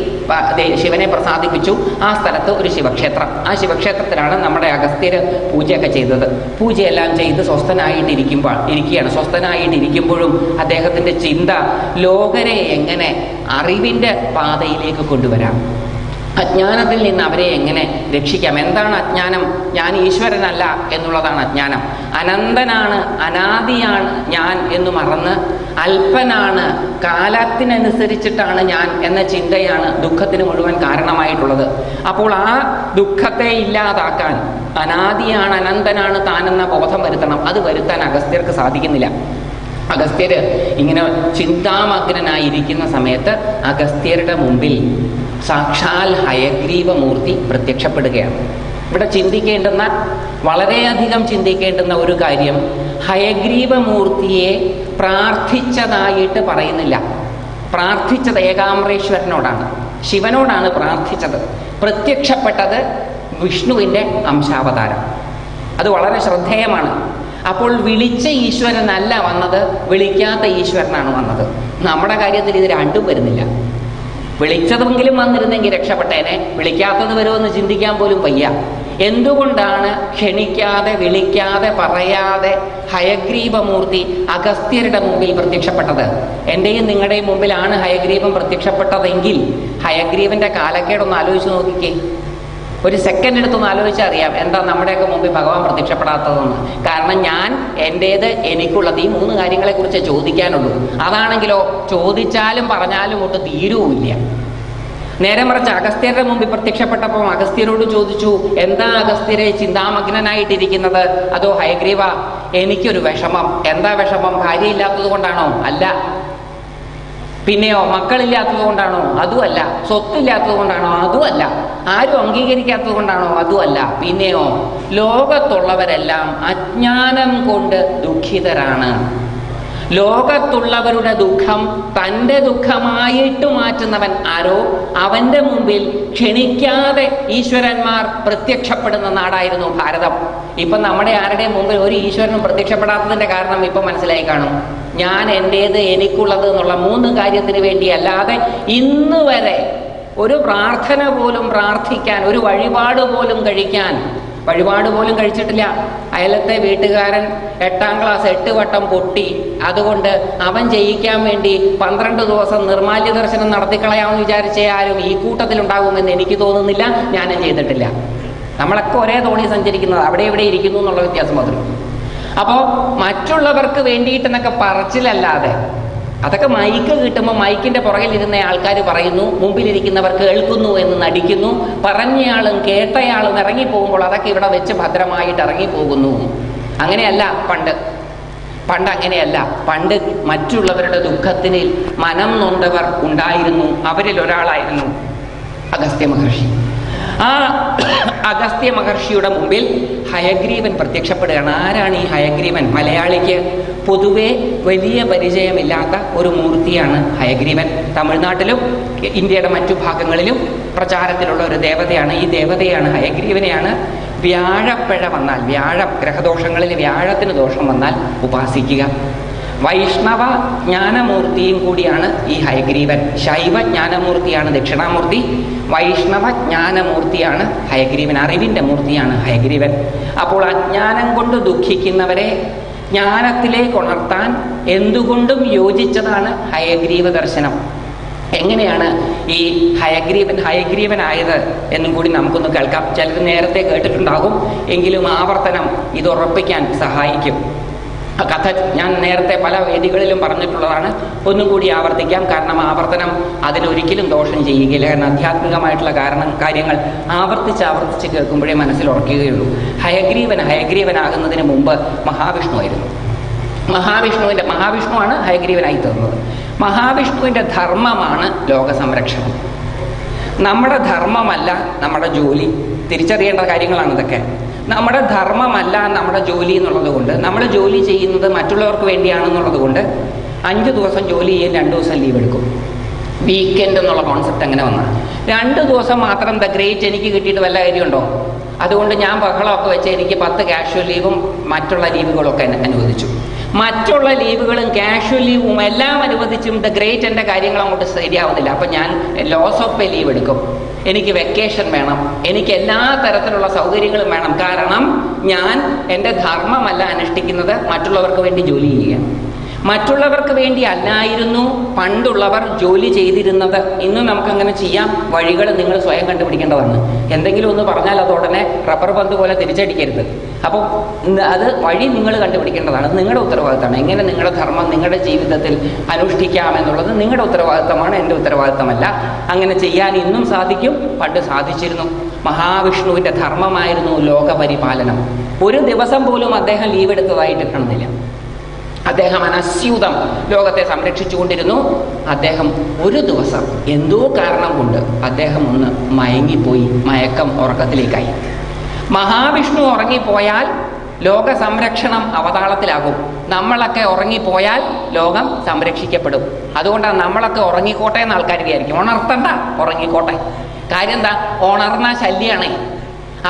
ശിവനെ പ്രസാദിപ്പിച്ചു. ആ സ്ഥലത്ത് ഒരു ശിവക്ഷേത്രം, ആ ശിവക്ഷേത്രത്തിലാണ് നമ്മുടെ അഗസ്ത്യര് പൂജയൊക്കെ ചെയ്തത്. പൂജയെല്ലാം ചെയ്ത് സ്വസ്ഥനായിട്ടിരിക്കുമ്പോഴും അദ്ദേഹത്തിൻ്റെ ചിന്ത ലോകരെ എങ്ങനെ അറിവിൻ്റെ പാതയിലേക്ക് കൊണ്ടുവരാം, അജ്ഞാനത്തിൽ നിന്ന് അവരെ എങ്ങനെ രക്ഷിക്കാം. എന്താണ് അജ്ഞാനം? ഞാൻ ഈശ്വരനല്ല എന്നുള്ളതാണ് അജ്ഞാനം. അനന്തനാണ്, അനാദിയാണ് ഞാൻ എന്ന് മറന്ന് അല്പനാണ്, കാലത്തിനനുസരിച്ചിട്ടാണ് ഞാൻ എന്ന ചിന്തയാണ് ദുഃഖത്തിന് മുഴുവൻ കാരണമായിട്ടുള്ളത്. അപ്പോൾ ആ ദുഃഖത്തെ ഇല്ലാതാക്കാൻ അനാദിയാണ്, അനന്തനാണ് താനെന്ന ബോധം വരുത്തണം. അത് വരുത്താൻ അഗസ്ത്യർക്ക് സാധിക്കുന്നില്ല. അഗസ്ത്യർ ഇങ്ങനെ ചിന്താമഗ്നനായിരിക്കുന്ന സമയത്ത് അഗസ്ത്യരുടെ മുമ്പിൽ സാക്ഷാൽ ഹയഗ്രീവമൂർത്തി പ്രത്യക്ഷപ്പെടുകയാണ്. ഇവിടെ ചിന്തിക്കേണ്ടുന്ന, വളരെയധികം ചിന്തിക്കേണ്ടുന്ന ഒരു കാര്യം, ഹയഗ്രീവമൂർത്തിയെ പ്രാർത്ഥിച്ചതായിട്ട് പറയുന്നില്ല. പ്രാർത്ഥിച്ചത് ഏകാംബരേശ്വരനോടാണ്, ശിവനോടാണ് പ്രാർത്ഥിച്ചത്. പ്രത്യക്ഷപ്പെട്ടത് വിഷ്ണുവിൻ്റെ അംശാവതാരം. അത് വളരെ ശ്രദ്ധേയമാണ്. അപ്പോൾ വിളിച്ച ഈശ്വരനല്ല വന്നത്, വിളിക്കാത്ത ഈശ്വരനാണ് വന്നത്. നമ്മുടെ കാര്യത്തിൽ ഇത് രണ്ടും വരുന്നില്ല. വിളിച്ചതെങ്കിലും വന്നിരുന്നെങ്കിൽ രക്ഷപ്പെട്ടേനെ, വിളിക്കാത്തത് വരുമെന്ന് ചിന്തിക്കാൻ പോലും വയ്യ. എന്തുകൊണ്ടാണ് ക്ഷണിക്കാതെ, വിളിക്കാതെ, പറയാതെ ഹയഗ്രീവമൂർത്തി അഗസ്ത്യരുടെ മുമ്പിൽ പ്രത്യക്ഷപ്പെട്ടത്? എൻ്റെയും നിങ്ങളുടെയും മുമ്പിലാണ് ഹയഗ്രീവൻ പ്രത്യക്ഷപ്പെട്ടതെങ്കിൽ ഹയഗ്രീവന്റെ കാലക്കേടൊന്ന് ആലോചിച്ച് നോക്കിക്കേ. ഒരു സെക്കൻഡ് എടുത്തൊന്ന് ആലോചിച്ചാൽ അറിയാം എന്താ നമ്മുടെയൊക്കെ മുമ്പിൽ ഭഗവാൻ പ്രത്യക്ഷപ്പെടാത്തതെന്ന്. കാരണം ഞാൻ എൻ്റേത്, എനിക്കുള്ളത്, ഈ 3 കാര്യങ്ങളെക്കുറിച്ച് ചോദിക്കാനുള്ളൂ. അതാണെങ്കിലോ ചോദിച്ചാലും പറഞ്ഞാലും ഒട്ട് തീരുവില്ല. നേരെ മറിച്ച് അഗസ്ത്യരുടെ മുമ്പിൽ പ്രത്യക്ഷപ്പെട്ടപ്പോൾ അഗസ്ത്യരോട് ചോദിച്ചു, എന്താ അഗസ്ത്യരെ ചിന്താമഗ്നനായിട്ടിരിക്കുന്നത്? അതോ ഹയഗ്രീവ, എനിക്കൊരു വിഷമം. എന്താ വിഷമം? ഭാര്യയില്ലാത്തത് കൊണ്ടാണോ? അല്ല. പിന്നെയോ മക്കളില്ലാത്തത് കൊണ്ടാണോ? അതുമല്ല. സ്വത്തില്ലാത്തത് കൊണ്ടാണോ? അതുമല്ല. ആരും അംഗീകരിക്കാത്തത് കൊണ്ടാണോ? അതുമല്ല. പിന്നെയോ ലോകത്തുള്ളവരെല്ലാം അജ്ഞാനം കൊണ്ട് ദുഃഖിതരാണ്. ലോകത്തുള്ളവരുടെ ദുഃഖം തൻ്റെ ദുഃഖമായിട്ട് മാറ്റുന്നവൻ ആരോ അവൻ്റെ മുമ്പിൽ ക്ഷണിക്കാതെ ഈശ്വരന്മാർ പ്രത്യക്ഷപ്പെടുന്ന നാടായിരുന്നു ഭാരതം. ഇപ്പം നമ്മുടെ ആരുടെയും മുമ്പിൽ ഒരു ഈശ്വരനും പ്രത്യക്ഷപ്പെടാത്തതിൻ്റെ കാരണം ഇപ്പം മനസ്സിലായി കാണും. ഞാൻ എൻ്റേത്, എനിക്കുള്ളത് എന്നുള്ള 3 കാര്യത്തിന് വേണ്ടിയല്ലാതെ ഇന്ന് വരെ ഒരു പ്രാർത്ഥന പോലും പ്രാർത്ഥിക്കാൻ, ഒരു വഴിപാട് പോലും കഴിച്ചിട്ടില്ല. അയലത്തെ വീട്ടുകാരൻ 8ാം ക്ലാസ് 8 വട്ടം പൊട്ടി, അതുകൊണ്ട് അവൻ ജയിക്കാൻ വേണ്ടി 12 ദിവസം നിർമാല്യ ദർശനം നടത്തിക്കളയാമെന്ന് വിചാരിച്ചേ ആരും ഈ കൂട്ടത്തിലുണ്ടാകുമെന്ന് എനിക്ക് തോന്നുന്നില്ല. ഞാനും ചെയ്തിട്ടില്ല. നമ്മളൊക്കെ ഒരേ തോണി സഞ്ചരിക്കുന്നത്, അവിടെ എവിടെ ഇരിക്കുന്നു എന്നുള്ള വ്യത്യാസം മാത്രം. അപ്പോൾ മറ്റുള്ളവർക്ക് വേണ്ടിയിട്ടെന്നൊക്കെ പറച്ചിലല്ലാതെ, അതൊക്കെ മൈക്ക് കിട്ടുമ്പോൾ മൈക്കിൻ്റെ പുറകിലിരുന്ന ആൾക്കാർ പറയുന്നു, മുമ്പിലിരിക്കുന്നവർ കേൾക്കുന്നു എന്ന് നടിക്കുന്നു. പറഞ്ഞയാളും കേട്ടയാളും ഇറങ്ങിപ്പോകുമ്പോൾ അതൊക്കെ ഇവിടെ വെച്ച് ഭദ്രമായിട്ട് ഇറങ്ങിപ്പോകുന്നു. അങ്ങനെയല്ല പണ്ട് അങ്ങനെയല്ല. പണ്ട് മറ്റുള്ളവരുടെ ദുഃഖത്തിന് മനം നൊന്തവർ ഉണ്ടായിരുന്നു. അവരിൽ ഒരാളായിരുന്നു അഗസ്ത്യ മഹർഷി. ആ അഗസ്ത്യ മഹർഷിയുടെ മുമ്പിൽ ഹയഗ്രീവൻ പ്രത്യക്ഷപ്പെടുകയാണ്. ആരാണ് ഈ ഹയഗ്രീവൻ? മലയാളിക്ക് പൊതുവെ വലിയ പരിചയമില്ലാത്ത ഒരു മൂർത്തിയാണ് ഹയഗ്രീവൻ. തമിഴ്നാട്ടിലും ഇന്ത്യയുടെ മറ്റു ഭാഗങ്ങളിലും പ്രചാരത്തിലുള്ള ഒരു ദേവതയാണ്. ഈ ദേവതയാണ്, ഹയഗ്രീവനെയാണ് വ്യാഴപ്പിഴ വന്നാൽ, ഗ്രഹദോഷങ്ങളിൽ വ്യാഴത്തിന് ദോഷം വന്നാൽ ഉപാസിക്കുക. വൈഷ്ണവ ജ്ഞാനമൂർത്തിയും കൂടിയാണ് ഈ ഹയഗ്രീവൻ. ശൈവ ജ്ഞാനമൂർത്തിയാണ് ദക്ഷിണാമൂർത്തി, വൈഷ്ണവ ജ്ഞാനമൂർത്തിയാണ് ഹയഗ്രീവൻ. അറിവിൻ്റെ മൂർത്തിയാണ് ഹയഗ്രീവൻ. അപ്പോൾ അജ്ഞാനം കൊണ്ട് ദുഃഖിക്കുന്നവരെ ജ്ഞാനത്തിലേക്ക് ഉണർത്താൻ എന്തുകൊണ്ടും യോജിച്ചതാണ് ഹയഗ്രീവ ദർശനം. എങ്ങനെയാണ് ഈ ഹയഗ്രീവനായത് എന്നും കൂടി നമുക്കൊന്ന് കേൾക്കാം. ചിലർ നേരത്തെ കേട്ടിട്ടുണ്ടാകും, എങ്കിലും ആവർത്തനം ഇത് ഉറപ്പിക്കാൻ സഹായിക്കും. കഥ ഞാൻ നേരത്തെ പല വേദികളിലും പറഞ്ഞിട്ടുള്ളതാണ്. ഒന്നും കൂടി ആവർത്തിക്കാം. കാരണം ആവർത്തനം അതിനൊരിക്കലും ദോഷം ചെയ്യുകയില്ല. കാരണം ആധ്യാത്മികമായിട്ടുള്ള കാര്യങ്ങൾ ആവർത്തിച്ച് കേൾക്കുമ്പോഴേ മനസ്സിൽ ഉറക്കുകയുള്ളൂ. ഹയഗ്രീവനാകുന്നതിന് മുമ്പ് മഹാവിഷ്ണുവായിരുന്നു. മഹാവിഷ്ണുവാണ് ഹയഗ്രീവനായി തീർന്നത്. മഹാവിഷ്ണുവിൻ്റെ ധർമ്മമാണ് ലോകസംരക്ഷണം. നമ്മുടെ ധർമ്മമല്ല നമ്മുടെ ജോലി. തിരിച്ചറിയേണ്ട കാര്യങ്ങളാണ് ഇതൊക്കെ. നമ്മുടെ ധർമ്മമല്ല നമ്മുടെ ജോലി എന്നുള്ളത് കൊണ്ട്, നമ്മൾ ജോലി ചെയ്യുന്നത് മറ്റുള്ളവർക്ക് വേണ്ടിയാണെന്നുള്ളത് കൊണ്ട് 5 ദിവസം ജോലി ചെയ്യാൻ 2 ദിവസം ലീവ് എടുക്കും. വീക്കെൻഡ് എന്നുള്ള കോൺസെപ്റ്റ് അങ്ങനെ വന്നാൽ 2 ദിവസം മാത്രം ദ ഗ്രേറ്റ് എനിക്ക് കിട്ടിയിട്ട് വല്ല കാര്യമുണ്ടോ? അതുകൊണ്ട് ഞാൻ ബഹളമൊക്കെ വെച്ച് എനിക്ക് 10 കാഷ്വൽ ലീവും മറ്റുള്ള ലീവുകളൊക്കെ അനുവദിച്ചു. മറ്റുള്ള ലീവുകളും കാഷ്വൽ ലീവും എല്ലാം അനുവദിച്ചും ദ ഗ്രേറ്റ് എൻ്റെ കാര്യങ്ങൾ അങ്ങോട്ട് ശരിയാവുന്നില്ല. അപ്പം ഞാൻ ലോസ് ഓഫ് പേ ലീവ് എടുക്കും. എനിക്ക് വെക്കേഷൻ വേണം, എനിക്ക് എല്ലാ തരത്തിലുള്ള സൗകര്യങ്ങളും വേണം. കാരണം ഞാൻ എൻ്റെ ധർമ്മമല്ല അനുഷ്ഠിക്കുന്നത്, മറ്റുള്ളവർക്ക് വേണ്ടി ജോലി ചെയ്യുക. മറ്റുള്ളവർക്ക് വേണ്ടി അല്ലായിരുന്നു പണ്ടുള്ളവർ ജോലി ചെയ്തിരുന്നത്. ഇന്നും നമുക്കങ്ങനെ ചെയ്യാം. വഴികൾ നിങ്ങൾ സ്വയം കണ്ടുപിടിക്കേണ്ടതാണ്. എന്തെങ്കിലും ഒന്ന് പറഞ്ഞാൽ അത് ഉടനെ റബ്ബർ പന്ത് പോലെ തിരിച്ചടിക്കരുത്. അപ്പോൾ അത് വഴി നിങ്ങൾ കണ്ടുപിടിക്കേണ്ടതാണ്. അത് നിങ്ങളുടെ ഉത്തരവാദിത്തമാണ്. എങ്ങനെ നിങ്ങളുടെ ധർമ്മം നിങ്ങളുടെ ജീവിതത്തിൽ അനുഷ്ഠിക്കാമെന്നുള്ളത് നിങ്ങളുടെ ഉത്തരവാദിത്തമാണ്, എൻ്റെ ഉത്തരവാദിത്തമല്ല. അങ്ങനെ ചെയ്യാൻ ഇന്നും സാധിക്കും, പണ്ട് സാധിച്ചിരുന്നു. മഹാവിഷ്ണുവിൻ്റെ ധർമ്മമായിരുന്നു ലോകപരിപാലനം. ഒരു ദിവസം പോലും അദ്ദേഹം ലീവ് എടുത്തതായിട്ട് കാണുന്നില്ല. അദ്ദേഹം അനസ്യൂതം ലോകത്തെ സംരക്ഷിച്ചുകൊണ്ടിരുന്നു. അദ്ദേഹം ഒരു ദിവസം എന്തോ കാരണം കൊണ്ട് അദ്ദേഹം ഒന്ന് മയങ്ങിപ്പോയി, മയക്കം ഉറക്കത്തിലേക്കായി. മഹാവിഷ്ണു ഉറങ്ങിപ്പോയാൽ ലോക സംരക്ഷണം അവതാളത്തിലാകും. നമ്മളൊക്കെ ഉറങ്ങിപ്പോയാൽ ലോകം സംരക്ഷിക്കപ്പെടും. അതുകൊണ്ടാണ് നമ്മളൊക്കെ ഉറങ്ങിക്കോട്ടെ എന്ന് ആൾക്കാർ വിചാരിക്കും. ഉണർത്തണ്ട, ഉറങ്ങിക്കോട്ടെ. കാര്യം എന്താ? ഉണർന്ന ശല്യമാണേ.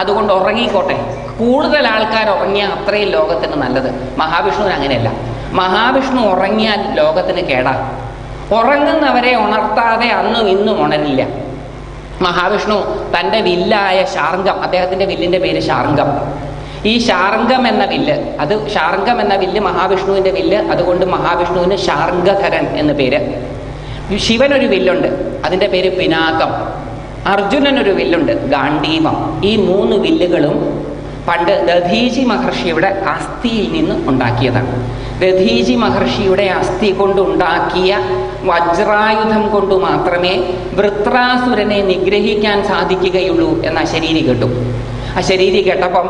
അതുകൊണ്ട് ഉറങ്ങിക്കോട്ടെ. കൂടുതൽ ആൾക്കാർ ഉറങ്ങിയാൽ അത്രയും ലോകത്തിന് നല്ലത്. മഹാവിഷ്ണുവിന് അങ്ങനെയല്ല. മഹാവിഷ്ണു ഉറങ്ങിയാൽ ലോകത്തിന് കേടാ. ഉറങ്ങുന്നവരെ ഉണർത്താതെ അന്നും ഇന്നും ഉണരില്ല. മഹാവിഷ്ണു തൻ്റെ വില്ലായ ശാർങ്കം, അദ്ദേഹത്തിൻ്റെ വില്ലിൻ്റെ പേര് ശാർങ്കം. ഈ ശാർങ്കം എന്ന വില്ല്, അത് ശാർങ്കം എന്ന വില്ല് മഹാവിഷ്ണുവിൻ്റെ വില്ല്. അതുകൊണ്ട് മഹാവിഷ്ണുവിന് ശാർങ്കധരൻ എന്ന് പേര്. ശിവനൊരു വില്ലുണ്ട്, അതിൻ്റെ പേര് പിനാകം. അർജുനനൊരു വില്ലുണ്ട്, ഗാണ്ഡീവം. ഈ 3 വില്ലുകളും പണ്ട് ദധീചി മഹർഷിയുടെ അസ്ഥിയിൽ നിന്ന് ഉണ്ടാക്കിയതാണ്. ദധീചി മഹർഷിയുടെ അസ്ഥി കൊണ്ടുണ്ടാക്കിയ വജ്രായുധം കൊണ്ട് മാത്രമേ വൃത്രാസുരനെ നിഗ്രഹിക്കാൻ സാധിക്കുകയുള്ളൂ എന്ന് അശരീരി കേട്ടു. അശരീരി കേട്ടപ്പം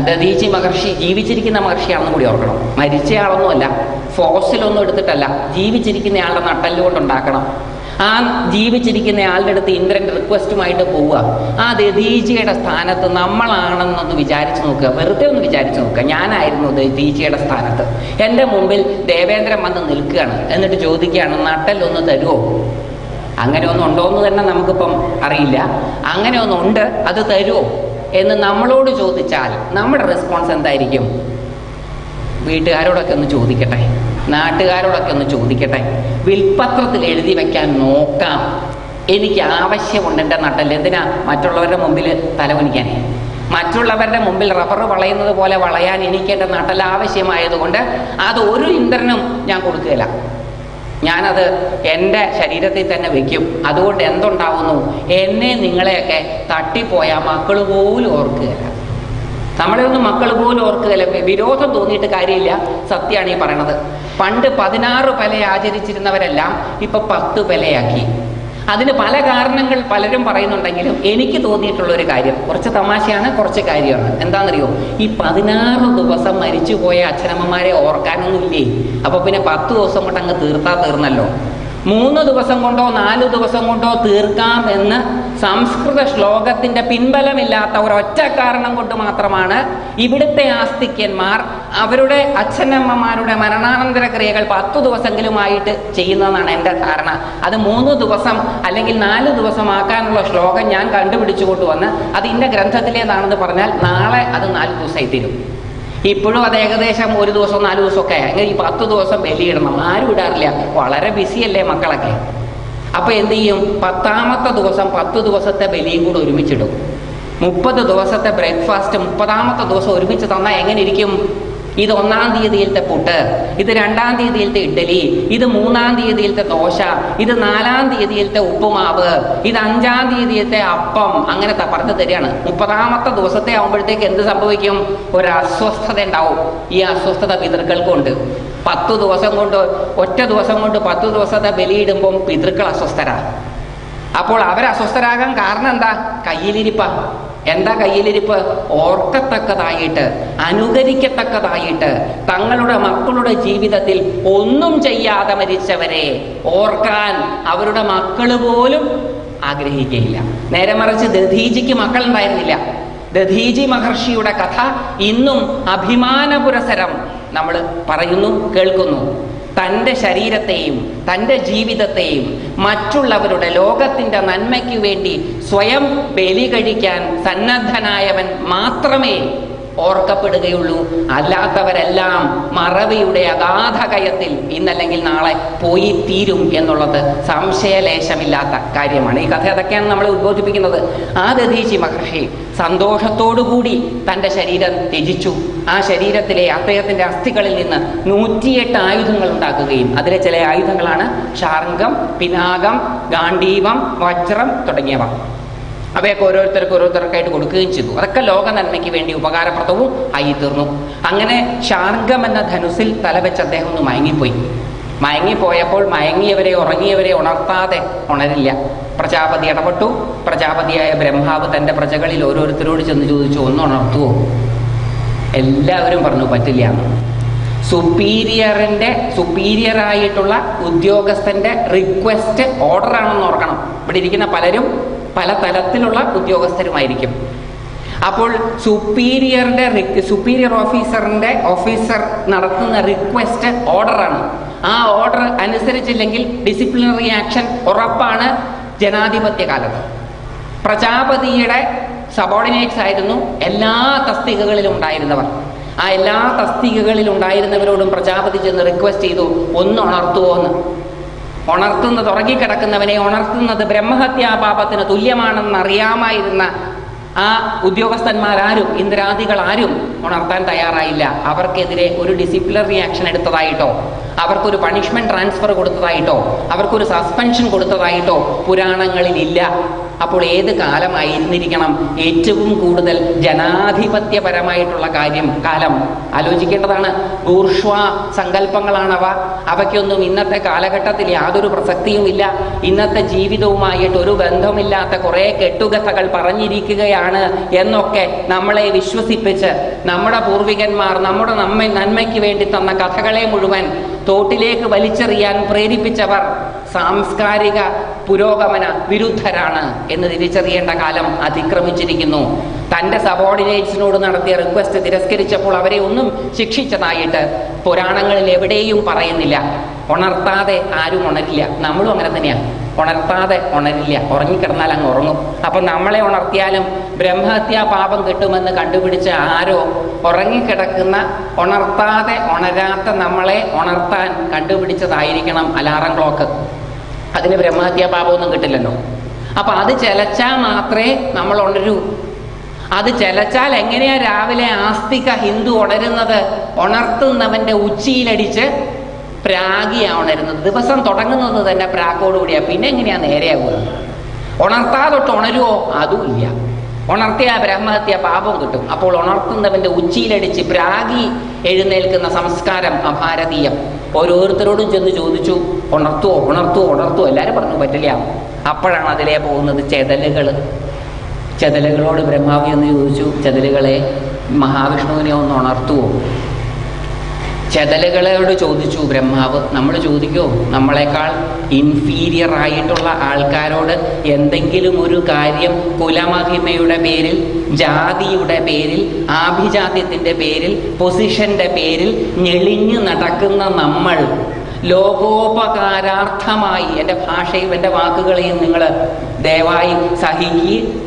ദധീചി മഹർഷി ജീവിച്ചിരിക്കുന്ന മഹർഷിയാണെന്നും കൂടി ഓർക്കണം. മരിച്ചയാളൊന്നുമല്ല, ഫോസിലൊന്നും എടുത്തിട്ടല്ല, ജീവിച്ചിരിക്കുന്നയാളുടെ നട്ടല്ലുകൊണ്ടുണ്ടാക്കണം. ആ ജീവിച്ചിരിക്കുന്ന ആളുടെ അടുത്ത് ഇന്ദ്രൻ റിക്വസ്റ്റുമായിട്ട് പോവുക. ആ ദധീചിയുടെ സ്ഥാനത്ത് നമ്മളാണെന്നൊന്ന് വിചാരിച്ചു നോക്കുക, വെറുതെ ഒന്ന് വിചാരിച്ചു നോക്കുക. ഞാനായിരുന്നു ദധീചിയുടെ സ്ഥാനത്ത്. എൻ്റെ മുമ്പിൽ ദേവേന്ദ്രൻ വന്ന് നിൽക്കുകയാണ്. എന്നിട്ട് ചോദിക്കുകയാണ്, നട്ടല്ലൊന്ന് തരുമോ? അങ്ങനെ ഒന്നും ഉണ്ടോ എന്ന് തന്നെ നമുക്കിപ്പം അറിയില്ല. അങ്ങനെ ഒന്നുണ്ട്, അത് തരുമോ എന്ന് നമ്മളോട് ചോദിച്ചാൽ നമ്മുടെ റെസ്പോൺസ് എന്തായിരിക്കും? വീട്ടുകാരോടൊക്കെ ഒന്ന് ചോദിക്കട്ടെ, നാട്ടുകാരോടൊക്കെ ഒന്ന് ചോദിക്കട്ടെ, വിൽപ്പത്രത്തിൽ എഴുതി വയ്ക്കാൻ നോക്കാം. എനിക്ക് ആവശ്യമുണ്ട് എൻ്റെ നട്ടല്. എന്തിനാ? മറ്റുള്ളവരുടെ മുമ്പിൽ തലകുനിക്കാനേ. മറ്റുള്ളവരുടെ മുമ്പിൽ റബ്ബർ വളയുന്നത് പോലെ വളയാൻ എനിക്ക് എൻ്റെ നട്ടൽ ആവശ്യമായതുകൊണ്ട് അത് ഒരു ഇന്ദ്രനും ഞാൻ കൊടുക്കുകയില്ല. ഞാനത് എൻ്റെ ശരീരത്തിൽ തന്നെ വയ്ക്കും. അതുകൊണ്ട് എന്തുണ്ടാവുന്നു? എന്നെ നിങ്ങളെയൊക്കെ തട്ടിപ്പോയ മക്കൾ പോലും ഓർക്കുകയില്ല. നമ്മളെ ഒന്നും മക്കൾ പോലും ഓർക്കുകയില്ല. വിരോധം തോന്നിയിട്ട് കാര്യമില്ല, സത്യമാണ് ഈ പറയണത്. പണ്ട് 16 പല ആചരിച്ചിരുന്നവരെല്ലാം ഇപ്പൊ 10 പലയാക്കി. അതിന് പല കാരണങ്ങൾ പലരും പറയുന്നുണ്ടെങ്കിലും എനിക്ക് തോന്നിയിട്ടുള്ളൊരു കാര്യം, കുറച്ച് തമാശയാണ്, കുറച്ച് കാര്യമാണ്. എന്താണെന്നറിയോ? ഈ 16 ദിവസം മരിച്ചുപോയ അച്ഛനമ്മമാരെ ഓർക്കാനൊന്നുമില്ലേ? അപ്പൊ പിന്നെ 10 ദിവസം കൊണ്ട് അങ്ങ് തീർന്നല്ലോ. 3 ദിവസം കൊണ്ടോ 4 ദിവസം കൊണ്ടോ തീർക്കാം എന്ന് സംസ്കൃത ശ്ലോകത്തിന്റെ പിൻബലമില്ലാത്ത ഒരൊറ്റ കാരണം കൊണ്ട് മാത്രമാണ് ഇവിടുത്തെ ആസ്തിക്യന്മാർ അവരുടെ അച്ഛനമ്മമാരുടെ മരണാനന്തര ക്രിയകൾ 10 ദിവസമെങ്കിലുമായിട്ട് ചെയ്യുന്നതെന്നാണ് എൻ്റെ ധാരണ. അത് 3 ദിവസം അല്ലെങ്കിൽ 4 ദിവസം ആക്കാനുള്ള ശ്ലോകം ഞാൻ കണ്ടുപിടിച്ചു കൊണ്ടുവന്ന് അത് ഇന്ന ഗ്രന്ഥത്തിലേതാണെന്ന് പറഞ്ഞാൽ നാളെ അത് 4 ദിവസമായി തീരും. ഇപ്പോഴും അത് ഏകദേശം 1 ദിവസം 4 ദിവസമൊക്കെ അങ്ങനെ ഈ 10 ദിവസം ബലിയിടണം. ആരും ഇടാറില്ല, വളരെ ബിസിയല്ലേ മക്കളൊക്കെ. അപ്പൊ എന്ത് ചെയ്യും? 10ാമത്തെ ദിവസം 10 ദിവസത്തെ ബലിയും കൂടെ ഒരുമിച്ചിടും. 30 ദിവസത്തെ ബ്രേക്ക്ഫാസ്റ്റ് 30ാമത്തെ ദിവസം ഒരുമിച്ച് തന്നാൽ എങ്ങനെ ഇരിക്കും? ഇത് 1-ാം തീയതിയിലത്തെ പുട്ട്, ഇത് 2-ാം തീയതിയിലത്തെ ഇഡ്ഡലി, ഇത് 3-ാം തീയതിയിലത്തെ ദോശ, ഇത് 4-ാം തീയതിയിലത്തെ ഉപ്പുമാവ്, ഇത് 5-ാം തീയതിയിലത്തെ അപ്പം, അങ്ങനത്തെ പറഞ്ഞു തരികയാണ്. 30ാമത്തെ ദിവസത്തെ ആകുമ്പോഴത്തേക്ക് എന്ത് സംഭവിക്കും? ഒരു അസ്വസ്ഥത ഉണ്ടാവും. ഈ അസ്വസ്ഥത പിതൃക്കൾക്കുണ്ട്. 10 ദിവസം കൊണ്ട്, ഒറ്റ ദിവസം കൊണ്ട് 10 ദിവസത്തെ ബലിയിടുമ്പം പിതൃക്കൾ അസ്വസ്ഥരാണ്. അപ്പോൾ അവരസ്വസ്ഥരാകാൻ കാരണം എന്താ? കയ്യിലിരിപ്പ. എന്താ കയ്യിലിരിപ്പ്? ഓർക്കത്തക്കതായിട്ട്, അനുകരിക്കത്തക്കതായിട്ട്, തങ്ങളുടെ മക്കളുടെ ജീവിതത്തിൽ ഒന്നും ചെയ്യാതെ മരിച്ചവരെ ഓർക്കാൻ അവരുടെ മക്കൾ പോലും ആഗ്രഹിക്കുകയില്ല. നേരെ മറിച്ച് ദധീചിക്ക് മക്കളുണ്ടായിരുന്നില്ല. ദധീചി മഹർഷിയുടെ കഥ ഇന്നും അഭിമാനപുരസരം നമ്മൾ പറയുന്നു, കേൾക്കുന്നു. തൻ്റെ ശരീരത്തെയും തൻ്റെ ജീവിതത്തെയും മറ്റുള്ളവരുടെ ലോകത്തിൻ്റെ നന്മയ്ക്ക് വേണ്ടി സ്വയം ബലി കഴിക്കാൻ സന്നദ്ധനായവൻ മാത്രമേ ഓർക്കപ്പെടുകയുള്ളൂ. അല്ലാത്തവരെല്ലാം മറവിയുടെ അഗാധ കയത്തിൽ ഇന്നല്ലെങ്കിൽ നാളെ പോയി തീരും എന്നുള്ളത് സംശയലേശമില്ലാത്ത കാര്യമാണ്. ഈ കഥ അതൊക്കെയാണ് നമ്മളെ ഉദ്ബോധിപ്പിക്കുന്നത്. ആ ദധീചി മഹർഷി സന്തോഷത്തോടുകൂടി തൻ്റെ ശരീരം ത്യജിച്ചു. ആ ശരീരത്തിലെ അദ്ദേഹത്തിൻ്റെ അസ്ഥികളിൽ നിന്ന് 108 ആയുധങ്ങൾ ഉണ്ടാക്കുകയും അതിലെ ചില ആയുധങ്ങളാണ് ശാർങ്കം, പിനാകം, ഗാണ്ഡീവം, വജ്രം തുടങ്ങിയവ. അവയൊക്കെ ഓരോരുത്തർക്കായിട്ട് കൊടുക്കുകയും ചെയ്തു. അതൊക്കെ ലോക നന്മയ്ക്ക് വേണ്ടി ഉപകാരപ്രദവും ആയി തീർന്നു. അങ്ങനെ ശാർങ്കം എന്ന ധനുസിൽ തലവെച്ച് അദ്ദേഹം ഒന്ന് മയങ്ങിപ്പോയി. മയങ്ങിപ്പോയപ്പോൾ ഉറങ്ങിയവരെ ഉണർത്താതെ ഉണരില്ല. പ്രജാപതി ഇടപെട്ടു. പ്രജാപതിയായ ബ്രഹ്മാവ് തൻ്റെ പ്രജകളിൽ ഓരോരുത്തരോട് ചെന്ന് ചോദിച്ചു, ഒന്ന് ഉണർത്തുവോ? എല്ലാവരും പറഞ്ഞു പറ്റില്ല. സുപ്പീരിയറായിട്ടുള്ള ഉദ്യോഗസ്ഥൻ്റെ റിക്വസ്റ്റ് ഓർഡറാണെന്ന് ഓർക്കണം. ഇവിടെ ഇരിക്കുന്ന പലരും പല തലത്തിലുള്ള ഉദ്യോഗസ്ഥരുമായിരിക്കും. അപ്പോൾ സുപ്പീരിയർ ഓഫീസർ നടത്തുന്ന റിക്വസ്റ്റ് ഓർഡറാണ്. ആ ഓർഡർ അനുസരിച്ചില്ലെങ്കിൽ ഡിസിപ്ലിനറി ആക്ഷൻ ഉറപ്പാണ് ജനാധിപത്യ കാലത്ത്. പ്രജാപതിയുടെ സബോർഡിനേറ്റ്സ് ആയിരുന്നു എല്ലാ തസ്തികകളിലും ഉണ്ടായിരുന്നവർ. ആ എല്ലാ തസ്തികകളിൽ ഉണ്ടായിരുന്നവരോടും പ്രജാപതി ചെന്ന് റിക്വസ്റ്റ് ചെയ്തു, ഒന്ന് ഉണർത്തുവോ എന്ന്. ഉണർത്തുന്നത്, ഉറങ്ങിക്കിടക്കുന്നവനെ ഉണർത്തുന്നത് ബ്രഹ്മഹത്യാപാപത്തിന് തുല്യമാണെന്ന് അറിയാമായിരുന്ന ആ ഉദ്യോഗസ്ഥന്മാരാരും ഇന്ദ്രാദികൾ ആരും ഉണർത്താൻ തയ്യാറായില്ല. അവർക്കെതിരെ ഒരു ഡിസിപ്ലിനറി ആക്ഷൻ എടുത്തതായിട്ടോ അവർക്കൊരു പണിഷ്മെന്റ് ട്രാൻസ്ഫർ കൊടുത്തതായിട്ടോ അവർക്കൊരു സസ്പെൻഷൻ കൊടുത്തതായിട്ടോ പുരാണങ്ങളിൽ ഇല്ല. അപ്പോൾ ഏത് കാലമായിരുന്നിരിക്കണം ഏറ്റവും കൂടുതൽ ജനാധിപത്യപരമായിട്ടുള്ള കാലം ആലോചിക്കേണ്ടതാണ്. ബൂർഷ്വാ സങ്കല്പങ്ങളാണവ. അവയ്ക്കൊന്നും ഇന്നത്തെ കാലഘട്ടത്തിൽ യാതൊരു പ്രസക്തിയുമില്ല. ഇന്നത്തെ ജീവിതവുമായിട്ട് ഒരു ബന്ധമില്ലാത്ത കുറേ കെട്ടുകഥകൾ പറഞ്ഞിരിക്കുകയാണ് എന്നൊക്കെ നമ്മളെ വിശ്വസിപ്പിച്ച് നമ്മുടെ പൂർവികന്മാർ നമ്മുടെ നന്മയ്ക്ക് വേണ്ടി തന്ന കഥകളെ മുഴുവൻ തോട്ടിലേക്ക് വലിച്ചെറിയാൻ പ്രേരിപ്പിച്ചവർ സാംസ്കാരിക പുരോഗമന വിരുദ്ധരാണ് എന്ന് തിരിച്ചറിയേണ്ട കാലം അതിക്രമിച്ചിരിക്കുന്നു. തൻ്റെ സബോർഡിനേറ്റ്സിനോട് നടത്തിയ റിക്വസ്റ്റ് തിരസ്കരിച്ചപ്പോൾ അവരെ ഒന്നും ശിക്ഷിച്ചതായിട്ട് പുരാണങ്ങളിൽ എവിടെയും പറയുന്നില്ല. ഉണർത്താതെ ആരും ഉണരില്ല. നമ്മളും അങ്ങനെ തന്നെയാണ്. ഉണർത്താതെ ഉണരില്ല. ഉറങ്ങിക്കിടന്നാൽ അങ്ങ് ഉറങ്ങും. അപ്പം നമ്മളെ ഉണർത്തിയാലും ബ്രഹ്മഹത്യാ പാപം കിട്ടുമെന്ന് കണ്ടുപിടിച്ച ആരോ ഉറങ്ങിക്കിടക്കുന്ന ഉണരാത്ത നമ്മളെ ഉണർത്താൻ കണ്ടുപിടിച്ചതായിരിക്കണം അലാറം ക്ലോക്ക്. അതിന് ബ്രഹ്മഹത്യാ പാപമൊന്നും കിട്ടില്ലല്ലോ. അപ്പം അത് ചെലച്ചാൽ മാത്രമേ നമ്മൾ ഉണരൂ. അത് ചെലച്ചാൽ എങ്ങനെയാ രാവിലെ ആസ്തിക ഹിന്ദു ഉണരുന്നത്? ഉണർത്തുന്നവൻ്റെ ഉച്ചിയിലടിച്ച് പ്രാഗിയാണ് ഉണരുന്നത്. ദിവസം തുടങ്ങുന്നത് തന്നെ പ്രാക്കോടുകൂടിയാണ്. പിന്നെ എങ്ങനെയാ നേരെയാവുക? ഉണർത്താതൊട്ട് ഉണരുവോ? അതും ഇല്ല. ഉണർത്തിയ ബ്രഹ്മഹത്യ പാപം കിട്ടും. അപ്പോൾ ഉണർത്തുന്നവൻ്റെ ഉച്ചിയിലടിച്ച് പ്രാഗി എഴുന്നേൽക്കുന്ന സംസ്കാരം അഭാരതീയം. ഓരോരുത്തരോടും ചെന്ന് ചോദിച്ചു, ഉണർത്തുവോ? എല്ലാവരും പറഞ്ഞു പറ്റില്ല. അപ്പോഴാണ് അതിലേ പോകുന്നത് ചെതലുകളോട് ബ്രഹ്മാവി എന്ന് ചോദിച്ചു, ചെതലുകളെ മഹാവിഷ്ണുവിനെ ഒന്ന് ഉണർത്തുവോ? ചെതലുകളോട് ചോദിച്ചു ബ്രഹ്മാവ്. നമ്മൾ ചോദിക്കുമോ? നമ്മളെക്കാൾ ഇൻഫീരിയർ ആയിട്ടുള്ള ആൾക്കാരോട് എന്തെങ്കിലും ഒരു കാര്യം കുലമഹിമയുടെ പേരിൽ, ജാതിയുടെ പേരിൽ, ആഭിജാത്യത്തിൻ്റെ പേരിൽ, പൊസിഷൻ്റെ പേരിൽ ഞെളിഞ്ഞു നടക്കുന്ന നമ്മൾ ലോകോപകാരാർത്ഥമായി, എൻ്റെ ഭാഷയും എൻ്റെ വാക്കുകളെയും നിങ്ങൾ ദയവായി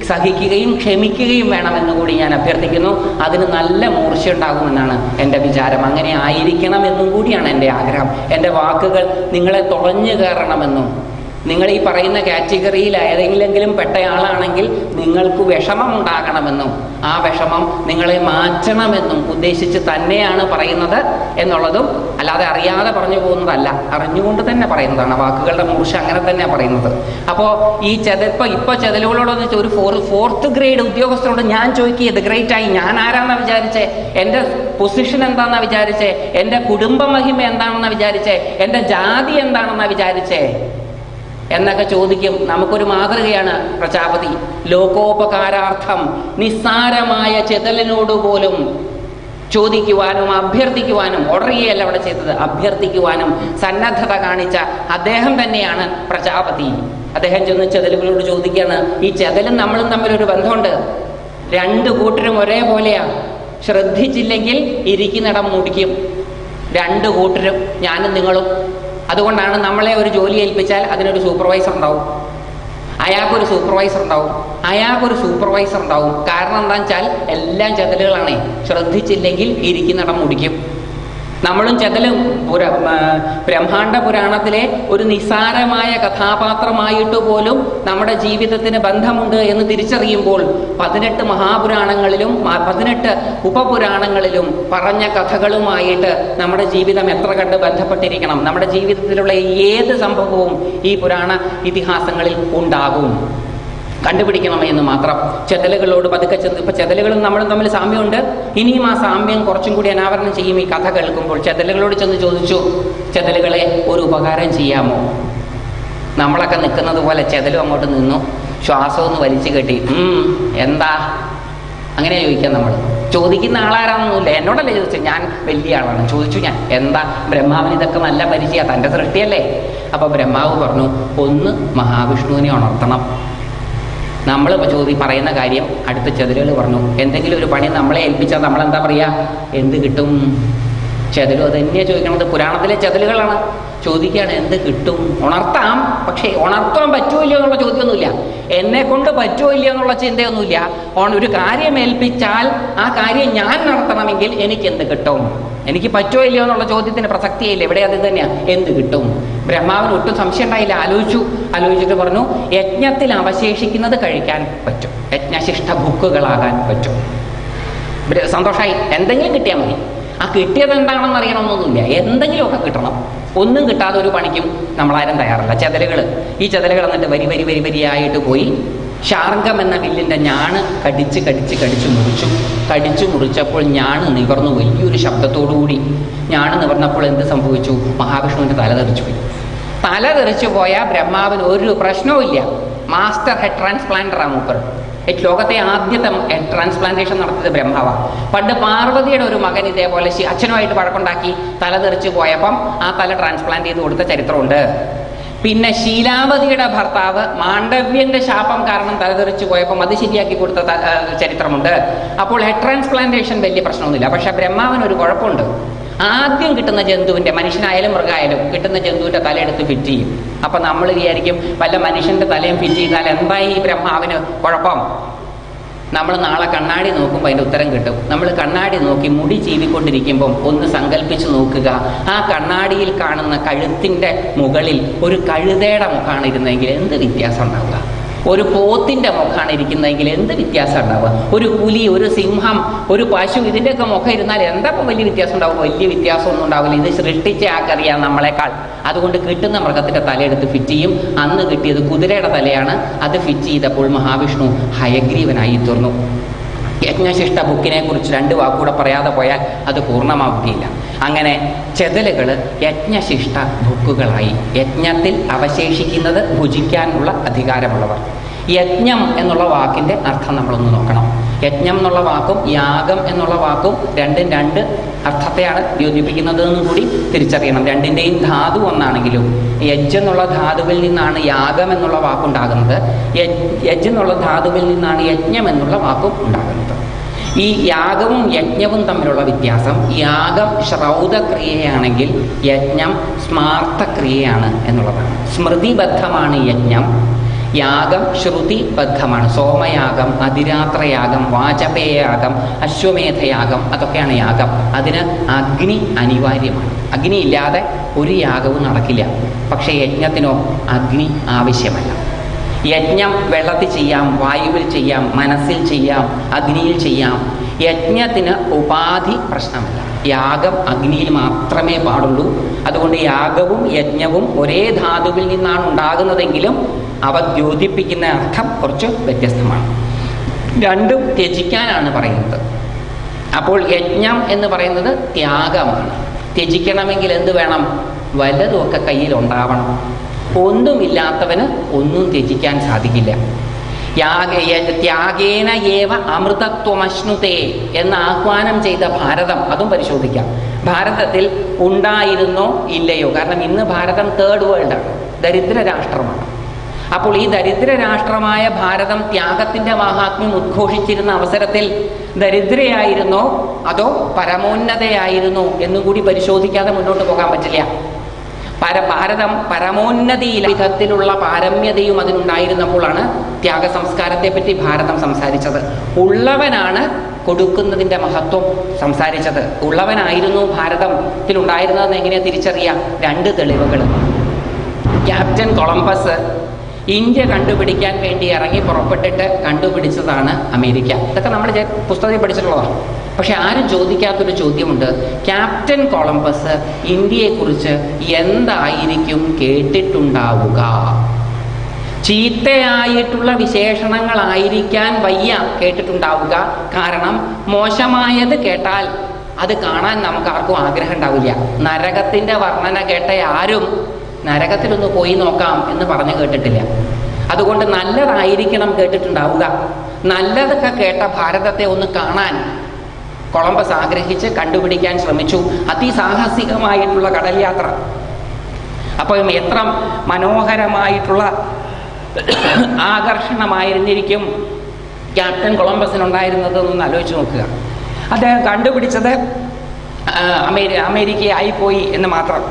സഹിക്കുകയും ക്ഷമിക്കുകയും വേണമെന്ന് കൂടി ഞാൻ അഭ്യർത്ഥിക്കുന്നു. അതിന് നല്ല മൂർച്ച ഉണ്ടാകുമെന്നാണ് എൻ്റെ വിചാരം. അങ്ങനെ ആയിരിക്കണം എന്നും കൂടിയാണ് എൻ്റെ ആഗ്രഹം. എൻ്റെ വാക്കുകൾ നിങ്ങളെ തുളഞ്ഞു കയറണമെന്നും, നിങ്ങൾ ഈ പറയുന്ന കാറ്റഗറിയിൽ ഏതെങ്കിലും പെട്ടയാളാണെങ്കിൽ നിങ്ങൾക്ക് വിഷമമുണ്ടാകണമെന്നും ആ വിഷമം നിങ്ങളെ മാറ്റണമെന്നും ഉദ്ദേശിച്ച് തന്നെയാണ് പറയുന്നത് എന്നുള്ളതും, അല്ലാതെ അറിയാതെ പറഞ്ഞു പോകുന്നതല്ല, അറിഞ്ഞുകൊണ്ട് തന്നെ പറയുന്നതാണ്. വാക്കുകളുടെ മൂർച്ച അങ്ങനെ തന്നെയാണ് പറയുന്നത്. അപ്പോൾ ഈ ഇപ്പോൾ ചെതലുകളോടൊന്ന് ഒരു ഫോർത്ത് ഗ്രേഡ് ഉദ്യോഗസ്ഥരോട് ഞാൻ ചോദിക്കുക, ഗ്രേറ്റായി ഞാൻ ആരാന്നാ വിചാരിച്ചേ? എൻ്റെ പൊസിഷൻ എന്താണെന്നാ വിചാരിച്ചേ? എൻ്റെ കുടുംബ മഹിമ എന്താണെന്നാ വിചാരിച്ചേ? എൻ്റെ ജാതി എന്താണെന്നാ വിചാരിച്ചേ എന്നൊക്കെ ചോദിക്കും. നമുക്കൊരു മാതൃകയാണ് പ്രജാപതി. ലോകോപകാരാർത്ഥം നിസ്സാരമായ ചെതലിനോട് പോലും ചോദിക്കുവാനും അഭ്യർത്ഥിക്കുവാനും, ഓർഡർ ചെയ്യല്ല അവിടെ ചെയ്തത്, അഭ്യർത്ഥിക്കുവാനും സന്നദ്ധത കാണിച്ച അദ്ദേഹം തന്നെയാണ് പ്രജാപതി. അദ്ദേഹം ചെന്ന് ചെതലുകളോട് ചോദിക്കുകയാണ്, ഈ ചെതലും നമ്മളും തമ്മിലൊരു ബന്ധമുണ്ട്. രണ്ടു കൂട്ടരും ഒരേപോലെയാണ്. ശ്രദ്ധിച്ചില്ലെങ്കിൽ ഇരിക്കുന്നിടം മുടിക്കും. രണ്ടു കൂട്ടരും, ഞാനും നിങ്ങളും. അതുകൊണ്ടാണ് നമ്മളെ ഒരു ജോലി ഏൽപ്പിച്ചാൽ അതിനൊരു സൂപ്പർവൈസർ ഉണ്ടാവും. അയാൾക്കൊരു സൂപ്പർവൈസർ ഉണ്ടാവും. കാരണം എന്താണെന്ന് വെച്ചാൽ എല്ലാം ചെതലുകളാണേ. ശ്രദ്ധിച്ചില്ലെങ്കിൽ ഇരിക്കുന്നിടം മുടിക്കും. നമ്മളും ചെതലും ബ്രഹ്മാണ്ഡ പുരാണത്തിലെ ഒരു നിസ്സാരമായ കഥാപാത്രമായിട്ട് പോലും നമ്മുടെ ജീവിതത്തിന് ബന്ധമുണ്ട് എന്ന് തിരിച്ചറിയുമ്പോൾ 18 മഹാപുരാണങ്ങളിലും 18 ഉപപുരാണങ്ങളിലും പറഞ്ഞ കഥകളുമായിട്ട് നമ്മുടെ ജീവിതം എത്ര കണ്ട് ബന്ധപ്പെട്ടിരിക്കണം. നമ്മുടെ ജീവിതത്തിലുള്ള ഏത് സംഭവവും ഈ പുരാണ ഇതിഹാസങ്ങളിൽ ഉണ്ടാകും. കണ്ടുപിടിക്കണമെന്ന് മാത്രം. ചെതലുകളോട് പതുക്കെ ചെന്ന്, ഇപ്പം ചെതലുകളും നമ്മളും തമ്മിൽ സാമ്യമുണ്ട്. ഇനിയും ആ സാമ്യം കുറച്ചും കൂടി അനാവരണം ചെയ്യും ഈ കഥ കേൾക്കുമ്പോൾ. ചെതലുകളോട് ചെന്ന് ചോദിച്ചു, ചെതലുകളെ ഒരു ഉപകാരം ചെയ്യാമോ? നമ്മളൊക്കെ നിൽക്കുന്നത് പോലെ ചെതലും അങ്ങോട്ട് നിന്നു, ശ്വാസമൊന്ന് വലിച്ചു കെട്ടി. എന്താ അങ്ങനെ ചോദിക്കാം. നമ്മൾ ചോദിക്കുന്ന ആളാരാണെന്നൊന്നുമില്ല, എന്നോടല്ലേ ചോദിച്ചത്, ഞാൻ വലിയ ആളാണ്. ചോദിച്ചു ഞാൻ, എന്താ? ബ്രഹ്മാവിന് ഇതൊക്കെ നല്ല പരിചയമാണ്, തൻ്റെ സൃഷ്ടിയല്ലേ. അപ്പോൾ ബ്രഹ്മാവ് പറഞ്ഞു, ഒന്ന് മഹാവിഷ്ണുവിനെ ഉണർത്തണം. നമ്മൾ പറയുന്ന കാര്യം അടുത്ത ചെതലുകൾ പറഞ്ഞു, എന്തെങ്കിലും ഒരു പണി നമ്മളെ ഏൽപ്പിച്ചാൽ നമ്മളെന്താ പറയുക? എന്ത് കിട്ടും? ചെതലും അത് തന്നെയാണ് ചോദിക്കണത്. പുരാണത്തിലെ ചെതലുകളാണ് ചോദിക്കുകയാണ്, എന്ത് കിട്ടും? ഉണർത്താം, പക്ഷേ ഉണർത്താൻ പറ്റുമോ ഇല്ലയോ എന്നുള്ള ചോദ്യമൊന്നുമില്ല, എന്നെ കൊണ്ട് പറ്റുമോ ഇല്ലയോ എന്നുള്ള ചിന്തയൊന്നുമില്ല. ഒരു കാര്യം ഏൽപ്പിച്ചാൽ ആ കാര്യം ഞാൻ നടത്തണമെങ്കിൽ എനിക്ക് എന്ത് കിട്ടും? എനിക്ക് പറ്റുമോ ഇല്ലയോ എന്നുള്ള ചോദ്യത്തിന് പ്രസക്തിയില്ല. ഇവിടെ അത് തന്നെയാണ്, എന്ത് കിട്ടും? ബ്രഹ്മാവിന് ഒട്ടും സംശയം ഉണ്ടായില്ല. ആലോചിച്ചിട്ട് പറഞ്ഞു, യജ്ഞത്തിൽ അവശേഷിക്കുന്നത് കഴിക്കാൻ പറ്റും, യജ്ഞശിഷ്ട ഭുക്കുകളാകാൻ പറ്റും. സന്തോഷമായി, എന്തെങ്കിലും കിട്ടിയാൽ മതി. ആ കിട്ടിയത് എന്താണെന്ന് അറിയണമെന്നൊന്നുമില്ല, എന്തെങ്കിലുമൊക്കെ കിട്ടണം. ഒന്നും കിട്ടാതെ ഒരു പണിക്കും നമ്മളാരും തയ്യാറല്ല. ഈ ചെതലുകൾ എന്നിട്ട് വരിയായിട്ട് പോയി ശാർങ്കം എന്ന വില്ലിൻ്റെ ഞാണ് കടിച്ചു മുറിച്ചപ്പോൾ ഞാണ് നിവർന്നു. വലിയൊരു ശബ്ദത്തോടുകൂടി ഞാണ് നിവർന്നപ്പോൾ എന്ത് സംഭവിച്ചു? മഹാവിഷ്ണുവിൻ്റെ തല തെറിച്ചുപോയി. തല തെറിച്ചു പോയാൽ ബ്രഹ്മാവിന് ഒരു പ്രശ്നവും ഇല്ല. മാസ്റ്റർ ഹെഡ് ട്രാൻസ്പ്ലാന്ററാണ് മൂപ്പർ. ലോകത്തെ ആദ്യത്തെ ഹെഡ് ട്രാൻസ്പ്ലാന്റേഷൻ നടത്തിയത് ബ്രഹ്മാവാണ്. പണ്ട് പാർവതിയുടെ ഒരു മകൻ ഇതേപോലെ അച്ഛനുമായിട്ട് വഴക്കുണ്ടാക്കി തല തെറിച്ചു പോയപ്പം ആ തല ട്രാൻസ്പ്ലാന്റ് ചെയ്ത് കൊടുത്ത ചരിത്രമുണ്ട്. പിന്നെ ശീലാവതിയുടെ ഭർത്താവ് മാണ്ഡവ്യന്റെ ശാപം കാരണം തലതെറിച്ചു പോയപ്പം അത് ശരിയാക്കി കൊടുത്ത ചരിത്രമുണ്ട്. അപ്പോൾ ഹെഡ് ട്രാൻസ്പ്ലാന്റേഷൻ വലിയ പ്രശ്നമൊന്നുമില്ല. പക്ഷെ ബ്രഹ്മാവിനൊരു കുഴപ്പമുണ്ട്. ആദ്യം കിട്ടുന്ന ജന്തുവിൻ്റെ, മനുഷ്യനായാലും മൃഗമായാലും കിട്ടുന്ന ജന്തുവിൻ്റെ തലയെടുത്ത് ഫിറ്റ് ചെയ്യും. അപ്പം നമ്മൾ വിചാരിക്കും വല്ല മനുഷ്യൻ്റെ തലയും ഫിറ്റ് ചെയ്താൽ എന്തായി ഈ ബ്രഹ്മാവിന് കുഴപ്പം? നമ്മൾ നാളെ കണ്ണാടി നോക്കുമ്പോൾ അതിൻ്റെ ഉത്തരം കിട്ടും. നമ്മൾ കണ്ണാടി നോക്കി മുടി ചീവിക്കൊണ്ടിരിക്കുമ്പം ഒന്ന് സങ്കല്പിച്ച് നോക്കുക, ആ കണ്ണാടിയിൽ കാണുന്ന കഴുത്തിൻ്റെ മുകളിൽ ഒരു കഴുതയുടെ മുഖമാണ് ഇരുന്നതെങ്കിൽ എന്ത് വ്യത്യാസം ഉണ്ടാവുക? ഒരു പോത്തിൻ്റെ മുഖമാണ് ഇരിക്കുന്നതെങ്കിൽ എന്ത് വ്യത്യാസം ഉണ്ടാവുക? ഒരു പുലി, ഒരു സിംഹം, ഒരു പശു, ഇതിൻ്റെയൊക്കെ മുഖം ഇരുന്നാൽ എന്താ ഇപ്പം വലിയ വ്യത്യാസം ഉണ്ടാവും? വലിയ വ്യത്യാസമൊന്നും ഉണ്ടാവില്ല. ഇത് സൃഷ്ടിച്ച ആൾക്കറിയാം നമ്മളെക്കാൾ. അതുകൊണ്ട് കിട്ടുന്ന മൃഗത്തിൻ്റെ തലയെടുത്ത് ഫിറ്റ് ചെയ്യും. അന്ന് കിട്ടിയത് കുതിരയുടെ തലയാണ്. അത് ഫിറ്റ് ചെയ്തപ്പോൾ മഹാവിഷ്ണു ഹയഗ്രീവനായി തീർന്നു. യജ്ഞശിഷ്ട ബുക്കിനെ കുറിച്ച് 2 വാക്കുകൂടെ പറയാതെ പോയാൽ അത് പൂർണ്ണമാവുകയില്ല. അങ്ങനെ ചെതലുകൾ യജ്ഞശിഷ്ട ബുക്കുകളായി. യജ്ഞത്തിൽ അവശേഷിക്കുന്നത് ഭുജിക്കാനുള്ള അധികാരമുള്ളവർ. യജ്ഞം എന്നുള്ള വാക്കിൻ്റെ അർത്ഥം നമ്മളൊന്ന് നോക്കണം. യജ്ഞം എന്നുള്ള വാക്കും യാഗം എന്നുള്ള വാക്കും രണ്ടും 2 അർത്ഥത്തെയാണ് യോജിപ്പിക്കുന്നത് എന്നും കൂടി തിരിച്ചറിയണം. രണ്ടിൻ്റെയും ധാതു ഒന്നാണെങ്കിലും യജ് എന്നുള്ള ധാതുവിൽ നിന്നാണ് യാഗം എന്നുള്ള വാക്കുണ്ടാകുന്നത്. യജ് എന്നുള്ള ധാതുവിൽ നിന്നാണ് യജ്ഞം എന്നുള്ള വാക്കും ഉണ്ടാകുന്നത്. ഈ യാഗവും യജ്ഞവും തമ്മിലുള്ള വ്യത്യാസം, യാഗം ശ്രൗതക്രിയയാണെങ്കിൽ യജ്ഞം സ്മാർത്ഥക്രിയയാണ് എന്നുള്ളതാണ്. സ്മൃതിബദ്ധമാണ് യജ്ഞം, യാഗം ശ്രുതിബദ്ധമാണ്. സോമയാഗം, അതിരാത്രയാഗം, വാജപേയയാഗം, അശ്വമേധയാഗം, അതൊക്കെയാണ് യാഗം. അതിന് അഗ്നി അനിവാര്യമാണ്. അഗ്നി ഇല്ലാതെ ഒരു യാഗവും നടക്കില്ല. പക്ഷേ യജ്ഞത്തിനോ അഗ്നി ആവശ്യമല്ല. യജ്ഞം വെള്ളത്തിൽ ചെയ്യാം, വായുവിൽ ചെയ്യാം, മനസ്സിൽ ചെയ്യാം, അഗ്നിയിൽ ചെയ്യാം. യജ്ഞത്തിന് ഉപാധി പ്രശ്നമല്ല. യാഗം അഗ്നിയിൽ മാത്രമേ പാടുള്ളൂ. അതുകൊണ്ട് യാഗവും യജ്ഞവും ഒരേ ധാതുവിൽ നിന്നാണ് ഉണ്ടാകുന്നതെങ്കിലും അവ ദ്യോതിപ്പിക്കുന്ന അർത്ഥം കുറച്ച് വ്യത്യസ്തമാണ്. രണ്ടും ത്യജിക്കാനാണ് പറയുന്നത്. അപ്പോൾ യജ്ഞം എന്ന് പറയുന്നത് ത്യാഗമാണ്. ത്യജിക്കണമെങ്കിൽ എന്ത് വേണം? വല്ലതുമൊക്കെ കയ്യിലുണ്ടാവണം. ഒന്നുമില്ലാത്തവന് ഒന്നും ത്യജിക്കാൻ സാധിക്കില്ല. ത്യാഗേന ഏവ അമൃതത്വമശ്നുതേ എന്ന് ആഹ്വാനം ചെയ്ത ഭാരതം, അതും പരിശോധിക്കാം. ഭാരതത്തിൽ ഉണ്ടായിരുന്നോ ഇല്ലയോ? കാരണം ഇന്ന് ഭാരതം 3rd വേൾഡാണ്, ദരിദ്ര രാഷ്ട്രമാണ്. അപ്പോൾ ഈ ദരിദ്ര രാഷ്ട്രമായ ഭാരതം ത്യാഗത്തിൻ്റെ മാഹാത്മ്യം ഉദ്ഘോഷിച്ചിരുന്ന അവസരത്തിൽ ദരിദ്രയായിരുന്നോ അതോ പരമോന്നതയായിരുന്നോ എന്നും കൂടി പരിശോധിക്കാതെ മുന്നോട്ട് പോകാൻ പറ്റില്ല. ഭാരതം പരമോന്നതിയിൽ വിധത്തിലുള്ള പാരമ്യതയും അതിനുണ്ടായിരുന്നപ്പോഴാണ് ത്യാഗ സംസ്കാരത്തെപ്പറ്റി ഭാരതം സംസാരിച്ചത്. ഉള്ളവനാണ് കൊടുക്കുന്നതിൻ്റെ മഹത്വം സംസാരിച്ചത്. ഉള്ളവനായിരുന്നു ഭാരതത്തിലുണ്ടായിരുന്നതെന്ന് എങ്ങനെ തിരിച്ചറിയാം? 2 തെളിവുകൾ. ക്യാപ്റ്റൻ കൊളംബസ് ഇന്ത്യ കണ്ടുപിടിക്കാൻ വേണ്ടി ഇറങ്ങി പുറപ്പെട്ടിട്ട് കണ്ടുപിടിച്ചതാണ് അമേരിക്ക. ഇതൊക്കെ നമ്മൾ പുസ്തകത്തിൽ പഠിച്ചിട്ടുള്ളതാണ്. പക്ഷെ ആരും ചോദിക്കാത്തൊരു ചോദ്യമുണ്ട്. ക്യാപ്റ്റൻ കൊളംബസ് ഇന്ത്യയെക്കുറിച്ച് എന്തായിരിക്കും കേട്ടിട്ടുണ്ടാവുക? ചീത്തയായിട്ടുള്ള വിശേഷണങ്ങളായിരിക്കാൻ വയ്യ കേട്ടിട്ടുണ്ടാവുക. കാരണം മോശമായത് കേട്ടാൽ അത് കാണാൻ നമുക്ക് ആർക്കും ആഗ്രഹം ഉണ്ടാവില്ല. നരകത്തിൻ്റെ വർണ്ണന കേട്ട ആരും നരകത്തിലൊന്ന് പോയി നോക്കാം എന്ന് പറഞ്ഞു കേട്ടിട്ടില്ല. അതുകൊണ്ട് നല്ലതായിരിക്കണം കേട്ടിട്ടുണ്ടാവുക. നല്ലതൊക്കെ കേട്ട ഭാരതത്തെ ഒന്ന് കാണാൻ കൊളംബസ് ആഗ്രഹിച്ച് കണ്ടുപിടിക്കാൻ ശ്രമിച്ചു. അതിസാഹസികമായിട്ടുള്ള കടൽ യാത്ര. അപ്പം എത്ര മനോഹരമായിട്ടുള്ള ആകർഷണമായിരുന്നിരിക്കും ക്യാപ്റ്റൻ കൊളംബസിനുണ്ടായിരുന്നത് എന്നൊന്ന് ആലോചിച്ച് നോക്കുക. അദ്ദേഹം കണ്ടുപിടിച്ചത് അമേരിക്കയായി പോയി എന്ന് മാത്രം.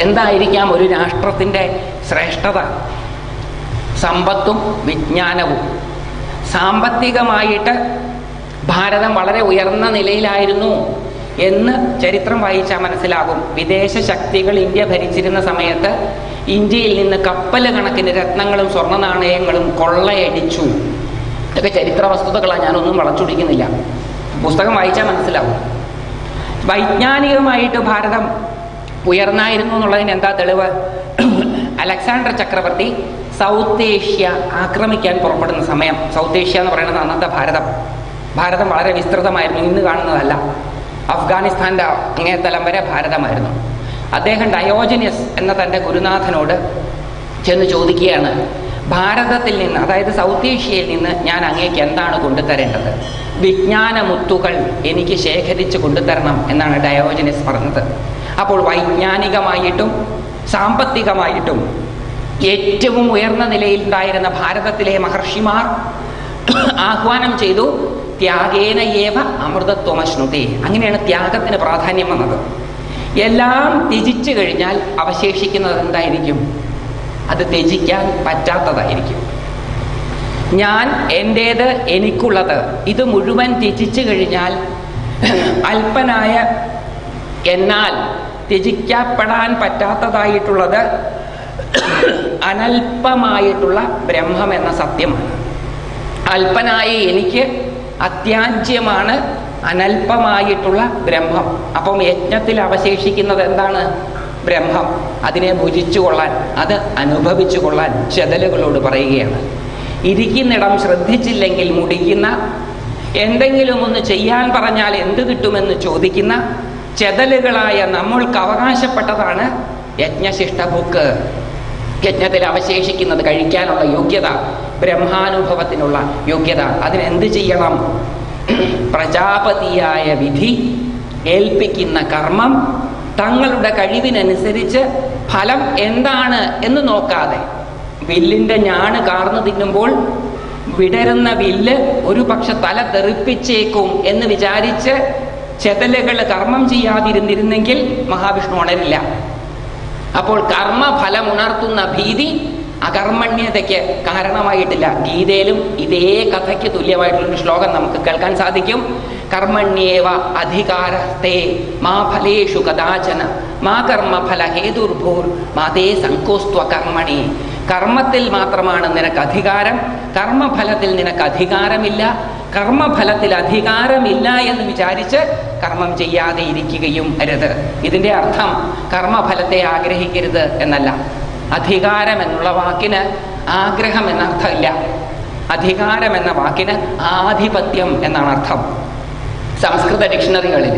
എന്തായിരിക്കാം ഒരു രാഷ്ട്രത്തിൻ്റെ ശ്രേഷ്ഠത? സമ്പത്തും വിജ്ഞാനവും. സാമ്പത്തികമായിട്ട് ഭാരതം വളരെ ഉയർന്ന നിലയിലായിരുന്നു എന്ന് ചരിത്രം വായിച്ചാൽ മനസ്സിലാകും. വിദേശ ശക്തികൾ ഇന്ത്യ ഭരിച്ചിരുന്ന സമയത്ത് ഇന്ത്യയിൽ നിന്ന് കപ്പൽ കണക്കിന് രത്നങ്ങളും സ്വർണ്ണ നാണയങ്ങളും കൊള്ളയടിച്ചു. ഇതൊക്കെ ചരിത്ര വസ്തുതകളാണ്, ഞാനൊന്നും വളച്ചൊടിക്കുന്നില്ല. പുസ്തകം വായിച്ചാൽ മനസ്സിലാവും. വൈജ്ഞാനികമായിട്ട് ഭാരതം ഉയർന്നായിരുന്നു എന്നുള്ളതിന് എന്താ തെളിവ്? അലക്സാണ്ടർ ചക്രവർത്തി സൗത്ത് ഏഷ്യ ആക്രമിക്കാൻ പുറപ്പെടുന്ന സമയം, സൗത്ത് ഏഷ്യ എന്ന് പറയുന്നത് അന്നത്തെ ഭാരതം വളരെ വിസ്തൃതമായിരുന്നു, ഇന്ന് കാണുന്നതല്ല. അഫ്ഗാനിസ്ഥാൻ്റെ അങ്ങേത്തലം വരെ ഭാരതമായിരുന്നു. അദ്ദേഹം ഡയോജനിയസ് എന്ന തൻ്റെ ഗുരുനാഥനോട് ചെന്ന് ചോദിക്കുകയാണ്, ഭാരതത്തിൽ നിന്ന്, അതായത് സൗത്ത് ഏഷ്യയിൽ നിന്ന് ഞാൻ അങ്ങേക്ക് എന്താണ് കൊണ്ടുതരേണ്ടത്? വിജ്ഞാനമുത്തുകൾ എനിക്ക് ശേഖരിച്ച് കൊണ്ടുതരണം എന്നാണ് ഡയോജനിയസ് പറഞ്ഞത്. അപ്പോൾ വൈജ്ഞാനികമായിട്ടും സാമ്പത്തികമായിട്ടും ഏറ്റവും ഉയർന്ന നിലയിലുണ്ടായിരുന്ന ഭാരതത്തിലെ മഹർഷിമാർ ആഹ്വാനം ചെയ്തു, ത്യാഗേന ഏവ അമൃതത്വമശ്നുതേ. അങ്ങനെയാണ് ത്യാഗത്തിന് പ്രാധാന്യം വന്നത്. എല്ലാം ത്യജിച്ചു കഴിഞ്ഞാൽ അവശേഷിക്കുന്നത് എന്തായിരിക്കും? അത് ത്യജിക്കാൻ പറ്റാത്തതായിരിക്കും. ഞാൻ എൻ്റേത്, എനിക്കുള്ളത്, ഇത് മുഴുവൻ ത്യജിച്ചു കഴിഞ്ഞാൽ അല്പനായ എന്നാൽ ത്യജിക്കപ്പെടാൻ പറ്റാത്തതായിട്ടുള്ളത് അനൽപമായിട്ടുള്ള ബ്രഹ്മം എന്ന സത്യമാണ്. അല്പനായ എനിക്ക് അത്യാജ്യമാണ് അനൽപമായിട്ടുള്ള ബ്രഹ്മം. അപ്പം യജ്ഞത്തിൽ അവശേഷിക്കുന്നത് എന്താണ്? ബ്രഹ്മം. അതിനെ ഭുജിച്ചു കൊള്ളാൻ, അത് അനുഭവിച്ചു കൊള്ളാൻ ചെതലുകളോട് പറയുകയാണ്. ഇരിക്കുന്നിടം ശ്രദ്ധിച്ചില്ലെങ്കിൽ മുടിക്കുന്ന, എന്തെങ്കിലും ഒന്ന് ചെയ്യാൻ പറഞ്ഞാൽ എന്ത് കിട്ടുമെന്ന് ചോദിക്കുന്ന ചെതലുകളായ നമ്മൾക്ക് അവകാശപ്പെട്ടതാണ് യജ്ഞശിഷ്ട ഭുക്ക്. യജ്ഞത്തിൽ അവശേഷിക്കുന്നത് കഴിക്കാനുള്ള യോഗ്യത, ബ്രഹ്മാനുഭവത്തിനുള്ള യോഗ്യത. അതിനെന്ത് ചെയ്യണം? പ്രജാപതിയായ വിധി ഏൽപ്പിക്കുന്ന കർമ്മം തങ്ങളുടെ കഴിവിനനുസരിച്ച് ഫലം എന്താണ് എന്ന് നോക്കാതെ, വില്ലിൻ്റെ ഞാണ് കാർന്നു തിന്നുമ്പോൾ വിടരുന്ന വില്ല് ഒരു പക്ഷെ തല തെറിപ്പിച്ചേക്കും എന്ന് വിചാരിച്ച് ചെതലുകൾ കർമ്മം ചെയ്യാതിരുന്നിരുന്നെങ്കിൽ മഹാവിഷ്ണു ഉണരില്ല. അപ്പോൾ കർമ്മഫലം ഉണർത്തുന്ന ഭീതി അകർമ്മണ്യതയ്ക്ക് കാരണമായിട്ടില്ല. ഗീതയിലും ഇതേ കഥയ്ക്ക് തുല്യമായിട്ടുള്ളൊരു ശ്ലോകം നമുക്ക് കേൾക്കാൻ സാധിക്കും. കർമ്മണ്യേവ അധികാരസ്തേ മാ ഫലേഷു കദാചന മാ കർമ്മഫല ഹേതുർഭൂർ മാതേ സങ്കോസ്ത്വ കർമ്മണി. കർമ്മത്തിൽ മാത്രമാണ് നിനക്ക് അധികാരം, കർമ്മഫലത്തിൽ നിനക്ക് അധികാരമില്ല. കർമ്മഫലത്തിൽ അധികാരമില്ല എന്ന് വിചാരിച്ച് കർമ്മം ചെയ്യാതെ ഇരിക്കുകയും അരുത്. ഇതിൻ്റെ അർത്ഥം കർമ്മഫലത്തെ ആഗ്രഹിക്കരുത് എന്നല്ല. അധികാരം എന്നുള്ള വാക്കിന് ആഗ്രഹം എന്നർത്ഥമില്ല. അധികാരം എന്ന വാക്കിന് ആധിപത്യം എന്നാണ് അർത്ഥം സംസ്കൃത ഡിക്ഷണറികളിൽ.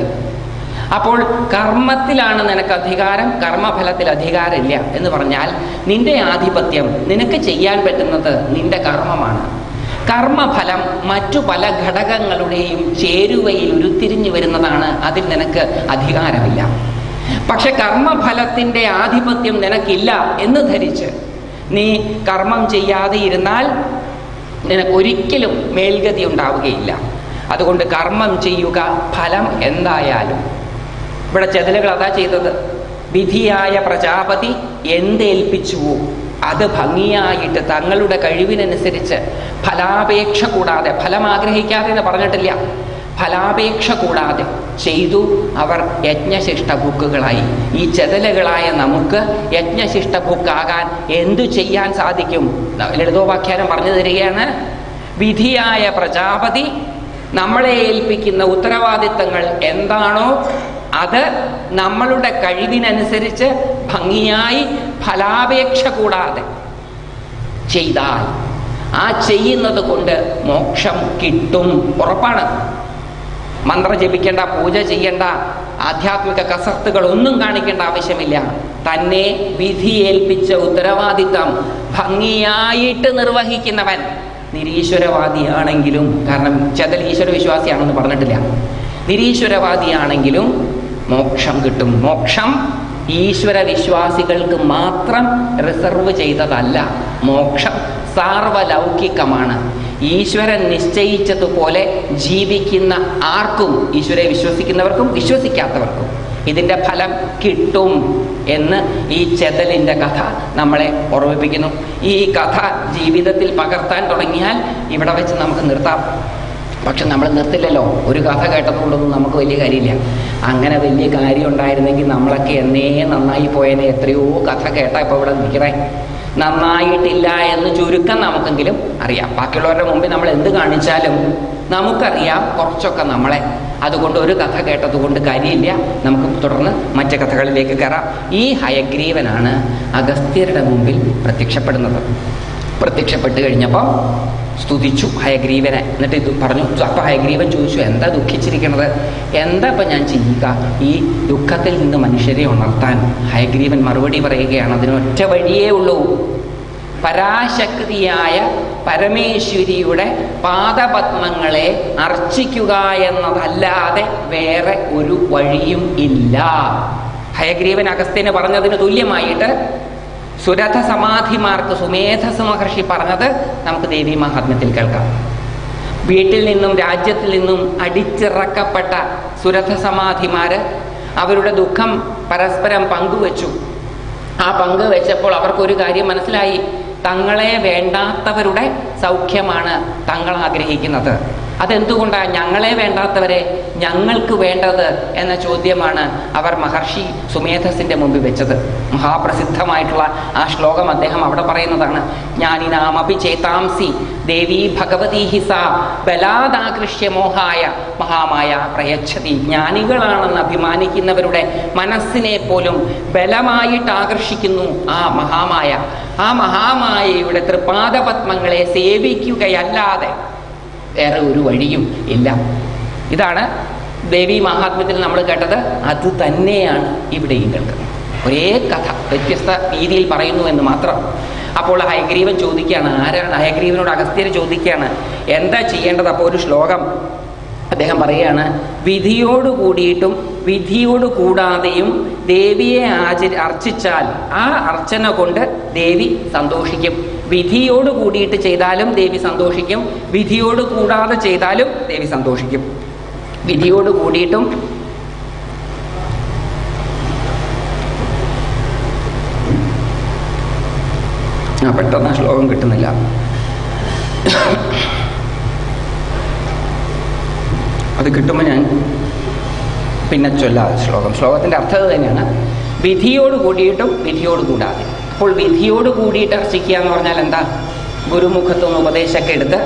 അപ്പോൾ കർമ്മത്തിലാണ് നിനക്ക് അധികാരം, കർമ്മഫലത്തിൽ അധികാരമില്ല എന്ന് പറഞ്ഞാൽ നിന്റെ ആധിപത്യം, നിനക്ക് ചെയ്യാൻ പറ്റുന്നത് നിന്റെ കർമ്മമാണ്. കർമ്മഫലം മറ്റു പല ഘടകങ്ങളുടെയും ചേരുവയിൽ ഉരുത്തിരിഞ്ഞു വരുന്നതാണ്. അതിൽ നിനക്ക് അധികാരമില്ല. പക്ഷെ കർമ്മഫലത്തിൻ്റെ ആധിപത്യം നിനക്കില്ല എന്ന് ധരിച്ച് നീ കർമ്മം ചെയ്യാതെ ഇരുന്നാൽ നിനക്കൊരിക്കലും മേൽഗതി ഉണ്ടാവുകയില്ല. അതുകൊണ്ട് കർമ്മം ചെയ്യുക, ഫലം എന്തായാലും. ഇവിടെ ചെതലുകൾ അതാ ചെയ്തത്. വിധിയായ പ്രജാപതി എന്തേൽപ്പിച്ചുവോ അത് ഭംഗിയായിട്ട് തങ്ങളുടെ കഴിവിനനുസരിച്ച് ഫലാപേക്ഷ കൂടാതെ, ഫലം ആഗ്രഹിക്കാതെ എന്ന് പറഞ്ഞിട്ടില്ല, ഫലാപേക്ഷ കൂടാതെ ചെയ്തു. അവർ യജ്ഞശിഷ്ടഭുക്കുകളായി. ഈ ചെതലുകളായ നമുക്ക് യജ്ഞശിഷ്ടഭുക്കാകാൻ എന്തു ചെയ്യാൻ സാധിക്കും? ലളിതോപാഖ്യാനം പറഞ്ഞു തരികയാണ്. വിധിയായ പ്രജാപതി നമ്മളെ ഏൽപ്പിക്കുന്ന ഉത്തരവാദിത്തങ്ങൾ എന്താണോ അത് നമ്മളുടെ കഴിവിനനുസരിച്ച് ഭംഗിയായി ഫലാപേക്ഷ കൂടാതെ ചെയ്താൽ ആ ചെയ്യുന്നത് കൊണ്ട് മോക്ഷം കിട്ടും, ഉറപ്പാണ്. മന്ത്രം ജപിക്കേണ്ട, പൂജ ചെയ്യേണ്ട, ആധ്യാത്മിക കസർത്തുകൾ ഒന്നും കാണിക്കേണ്ട ആവശ്യമില്ല. തന്നെ വിധി ഏൽപ്പിച്ച ഉത്തരവാദിത്തം ഭംഗിയായിട്ട് നിർവഹിക്കുന്നവൻ നിരീശ്വരവാദിയാണെങ്കിലും, കാരണം ചെതൽ ഈശ്വര വിശ്വാസിയാണെന്ന് പറഞ്ഞിട്ടില്ല, നിരീശ്വരവാദിയാണെങ്കിലും മോക്ഷം കിട്ടും. മോക്ഷം ഈശ്വര വിശ്വാസികൾക്ക് മാത്രം റിസർവ് ചെയ്തതല്ല. മോക്ഷം സാർവലൗകികമാണ്. ഈശ്വരൻ നിശ്ചയിച്ചതുപോലെ ജീവിക്കുന്ന ആർക്കും, ഈശ്വരെ വിശ്വസിക്കുന്നവർക്കും വിശ്വസിക്കാത്തവർക്കും ഇതിൻ്റെ ഫലം കിട്ടും എന്ന് ഈ ചെതലിൻ്റെ കഥ നമ്മളെ ഓർമ്മിപ്പിക്കുന്നു. ഈ കഥ ജീവിതത്തിൽ പകർത്താൻ തുടങ്ങിയാൽ ഇവിടെ വെച്ച് നമുക്ക് നിർത്താം. പക്ഷെ നമ്മൾ നിർത്തില്ലല്ലോ. ഒരു കഥ കേട്ടതുകൊണ്ടൊന്നും നമുക്ക് വലിയ കാര്യമില്ല. അങ്ങനെ വലിയ കാര്യം ഉണ്ടായിരുന്നെങ്കിൽ നമ്മളൊക്കെ എന്നേ നന്നായി പോയതിനെ. എത്രയോ കഥ കേട്ടാൽ ഇപ്പോൾ ഇവിടെ നിൽക്കണേ. നന്നായിട്ടില്ല എന്ന് ചുരുക്കം നമുക്കെങ്കിലും അറിയാം. ബാക്കിയുള്ളവരുടെ മുമ്പിൽ നമ്മൾ എന്ത് കാണിച്ചാലും നമുക്കറിയാം കുറച്ചൊക്കെ നമ്മളെ. അതുകൊണ്ട് ഒരു കഥ കേട്ടതുകൊണ്ട് കാര്യമില്ല. നമുക്ക് തുടർന്ന് മറ്റു കഥകളിലേക്ക് കയറാം. ഈ ഹയഗ്രീവനാണ് അഗസ്ത്യരുടെ മുമ്പിൽ പ്രത്യക്ഷപ്പെടുന്നത്. പ്രത്യക്ഷപ്പെട്ട് കഴിഞ്ഞപ്പം സ്തുതിച്ചു ഹയഗ്രീവനെ. എന്നിട്ട് ഇത് പറഞ്ഞു. അപ്പം ഹയഗ്രീവൻ ചോദിച്ചു, എന്താ ദുഃഖിച്ചിരിക്കണത്? എന്താ ഇപ്പം ഞാൻ ചെയ്യുക ഈ ദുഃഖത്തിൽ നിന്ന് മനുഷ്യരെ ഉണർത്താൻ? ഹയഗ്രീവൻ മറുപടി പറയുകയാണ്, അതിനൊറ്റ വഴിയേ ഉള്ളൂ. പരാശക്തിയായ പരമേശ്വരിയുടെ പാദപത്മങ്ങളെ അർച്ചിക്കുക എന്നതല്ലാതെ വേറെ ഒരു വഴിയും ഇല്ല. ഹയഗ്രീവൻ അഗസ്ത്യന് പറഞ്ഞതിന് തുല്യമായിട്ട് സുരഥ സമാധിമാർക്ക് സുമേധസ് മഹർഷി പറഞ്ഞത് നമുക്ക് ദേവീ മഹാത്മ്യത്തിൽ കേൾക്കാം. വീട്ടിൽ നിന്നും രാജ്യത്തിൽ നിന്നും അടിച്ചിറക്കപ്പെട്ട സുരഥ സമാധിമാര് അവരുടെ ദുഃഖം പരസ്പരം പങ്കുവച്ചു. ആ പങ്കുവെച്ചപ്പോൾ അവർക്കൊരു കാര്യം മനസ്സിലായി. തങ്ങളെ വേണ്ടാത്തവരുടെ സൗഖ്യമാണ് തങ്ങൾ ആഗ്രഹിക്കുന്നത്. അതെന്തുകൊണ്ടാണ് ഞങ്ങളെ വേണ്ടാത്തവരെ ഞങ്ങൾക്ക് വേണ്ടത് എന്ന ചോദ്യമാണ് അവർ മഹർഷി സുമേധസിന്റെ മുമ്പിൽ വെച്ചത്. മഹാപ്രസിദ്ധമായിട്ടുള്ള ആ ശ്ലോകം അദ്ദേഹം അവിടെ പറയുന്നതാണ്. ജ്ഞാനിനാമപി ചേതാംസി ദേവീ ഭഗവതീ ഹിസ ബലാദാകൃഷ്യ മോഹായ മഹാമായ പ്രയച്ഛതി. ജ്ഞാനികളാണെന്ന് അഭിമാനിക്കുന്നവരുടെ മനസ്സിനെ പോലും ബലമായിട്ട് ആകർഷിക്കുന്നു ആ മഹാമായ. ആ മഹാമായയുടെ തൃപാദപത്മങ്ങളെ സേവിക്കുകയല്ലാതെ വേറെ ഒരു വഴിയും ഇല്ല. ഇതാണ് ദേവീ മഹാത്മ്യത്തിൽ നമ്മൾ കേട്ടത്. അത് തന്നെയാണ് ഇവിടെയും കേൾക്കുന്നത്. ഒരേ കഥ വ്യത്യസ്ത രീതിയിൽ പറയുന്നു എന്ന് മാത്രം. അപ്പോൾ ഹയഗ്രീവൻ ചോദിക്കുകയാണ്, ആരാണ്? ഹയഗ്രീവനോട് അഗസ്ത്യർ ചോദിക്കുകയാണ് എന്താ ചെയ്യേണ്ടത്. അപ്പോൾ ഒരു ശ്ലോകം അദ്ദേഹം പറയുകയാണ്, വിധിയോട് കൂടിയിട്ടും വിധിയോട് കൂടാതെയും ദേവിയെ അർച്ചിച്ചാൽ ആ അർച്ചന കൊണ്ട് ദേവി സന്തോഷിക്കും. വിധിയോട് കൂടിയിട്ട് ചെയ്താലും ദേവി സന്തോഷിക്കും, വിധിയോട് കൂടാതെ ചെയ്താലും ദേവി സന്തോഷിക്കും. വിധിയോട് കൂടിയിട്ടും പെട്ടെന്ന് ശ്ലോകം കിട്ടുന്നില്ല. അത് കിട്ടുമ്പോൾ ഞാൻ പിന്നെ ചൊല്ലാതെ ശ്ലോകത്തിൻ്റെ അർത്ഥം തന്നെയാണ്. വിധിയോട് കൂടിയിട്ടും വിധിയോട് കൂടാതെ. അപ്പോൾ വിധിയോട് കൂടിയിട്ട് അർച്ചിക്കുക എന്ന് പറഞ്ഞാൽ എന്താ? ഗുരുമുഖത്തുനിന്ന് ഉപദേശമൊക്കെ എടുത്ത്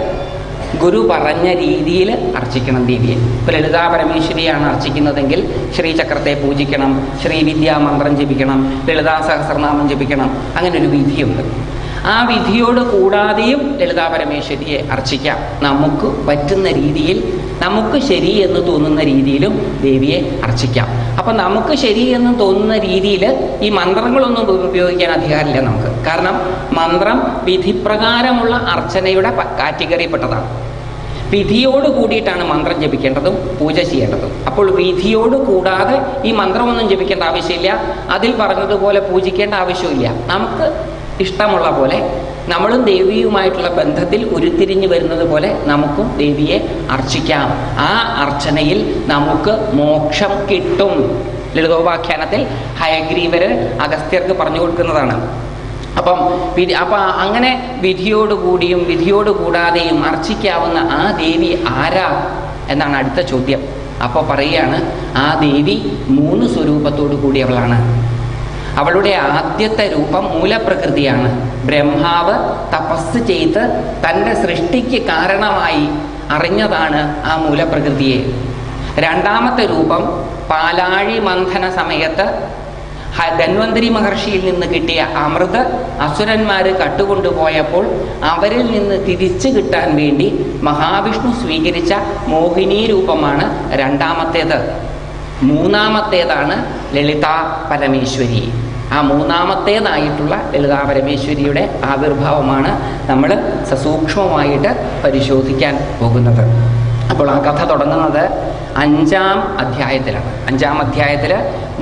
ഗുരു പറഞ്ഞ രീതിയിൽ അർച്ചിക്കണം ദേവിയെ. ഇപ്പോൾ ലളിതാ പരമേശ്വരിയാണ് അർച്ചിക്കുന്നതെങ്കിൽ ശ്രീചക്രത്തെ പൂജിക്കണം, ശ്രീവിദ്യാമന്ത്രം ജപിക്കണം, ലളിതാ സഹസ്രനാമം ജപിക്കണം. അങ്ങനെ ഒരു വിധിയുണ്ട്. ആ വിധിയോട് കൂടാതെയും ലളിതാ പരമേശ്വരിയെ അർച്ചിക്കാം. നമുക്ക് പറ്റുന്ന രീതിയിൽ, നമുക്ക് ശരിയെന്ന് തോന്നുന്ന രീതിയിലും ദേവിയെ അർച്ചിക്കാം. അപ്പം നമുക്ക് ശരിയെന്ന് തോന്നുന്ന രീതിയിൽ ഈ മന്ത്രങ്ങളൊന്നും ഉപയോഗിക്കാൻ അധികാരമില്ല നമുക്ക്. കാരണം മന്ത്രം വിധിപ്രകാരമുള്ള അർച്ചനയുടെ കാറ്റഗറിയിൽപ്പെട്ടതാണ്. വിധിയോട് കൂടിയിട്ടാണ് മന്ത്രം ജപിക്കേണ്ടതും പൂജ ചെയ്യേണ്ടതും. അപ്പോൾ വിധിയോട് കൂടാതെ ഈ മന്ത്രമൊന്നും ജപിക്കേണ്ട ആവശ്യമില്ല, അതിൽ പറഞ്ഞതുപോലെ പൂജിക്കേണ്ട ആവശ്യമില്ല. നമുക്ക് ഇഷ്ടമുള്ള പോലെ നമ്മളും ദേവിയുമായിട്ടുള്ള ബന്ധത്തിൽ ഉരുത്തിരിഞ്ഞു വരുന്നത് പോലെ നമുക്കും ദേവിയെ അർച്ചിക്കാം. ആ അർച്ചനയിൽ നമുക്ക് മോക്ഷം കിട്ടും. ലളിതോപാഖ്യാനത്തിൽ ഹയഗ്രീവര് അഗസ്ത്യർക്ക് പറഞ്ഞു കൊടുക്കുന്നതാണ്. അപ്പം അങ്ങനെ വിധിയോടുകൂടിയും വിധിയോട് കൂടാതെയും അർച്ചിക്കാവുന്ന ആ ദേവി ആരാ എന്നാണ് അടുത്ത ചോദ്യം. അപ്പോൾ പറയുകയാണ്, ആ ദേവി 3 സ്വരൂപത്തോടു കൂടിയവളാണ്. അവളുടെ ആദ്യത്തെ രൂപം മൂലപ്രകൃതിയാണ്. ബ്രഹ്മാവ് തപസ് ചെയ്ത് തൻ്റെ സൃഷ്ടിക്ക് കാരണമായി അറിഞ്ഞതാണ് ആ മൂലപ്രകൃതിയെ. രണ്ടാമത്തെ രൂപം പാലാഴി മന്ഥന സമയത്ത് ധന്വന്തരി മഹർഷിയിൽ നിന്ന് കിട്ടിയ അമൃത് അസുരന്മാർ കട്ടുകൊണ്ടുപോയപ്പോൾ അവരിൽ നിന്ന് തിരിച്ചു കിട്ടാൻ വേണ്ടി മഹാവിഷ്ണു സ്വീകരിച്ച മോഹിനി രൂപമാണ് രണ്ടാമത്തേത്. മൂന്നാമത്തേതാണ് ലളിതാ പരമേശ്വരി. ആ മൂന്നാമത്തേതായിട്ടുള്ള ലളിതാ പരമേശ്വരിയുടെ ആവിർഭാവമാണ് നമ്മൾ സസൂക്ഷ്മമായിട്ട് പരിശോധിക്കാൻ പോകുന്നത്. അപ്പോൾ ആ കഥ തുടങ്ങുന്നത് 5-ാം അധ്യായത്തിലാണ്. 5-ാം അധ്യായത്തിൽ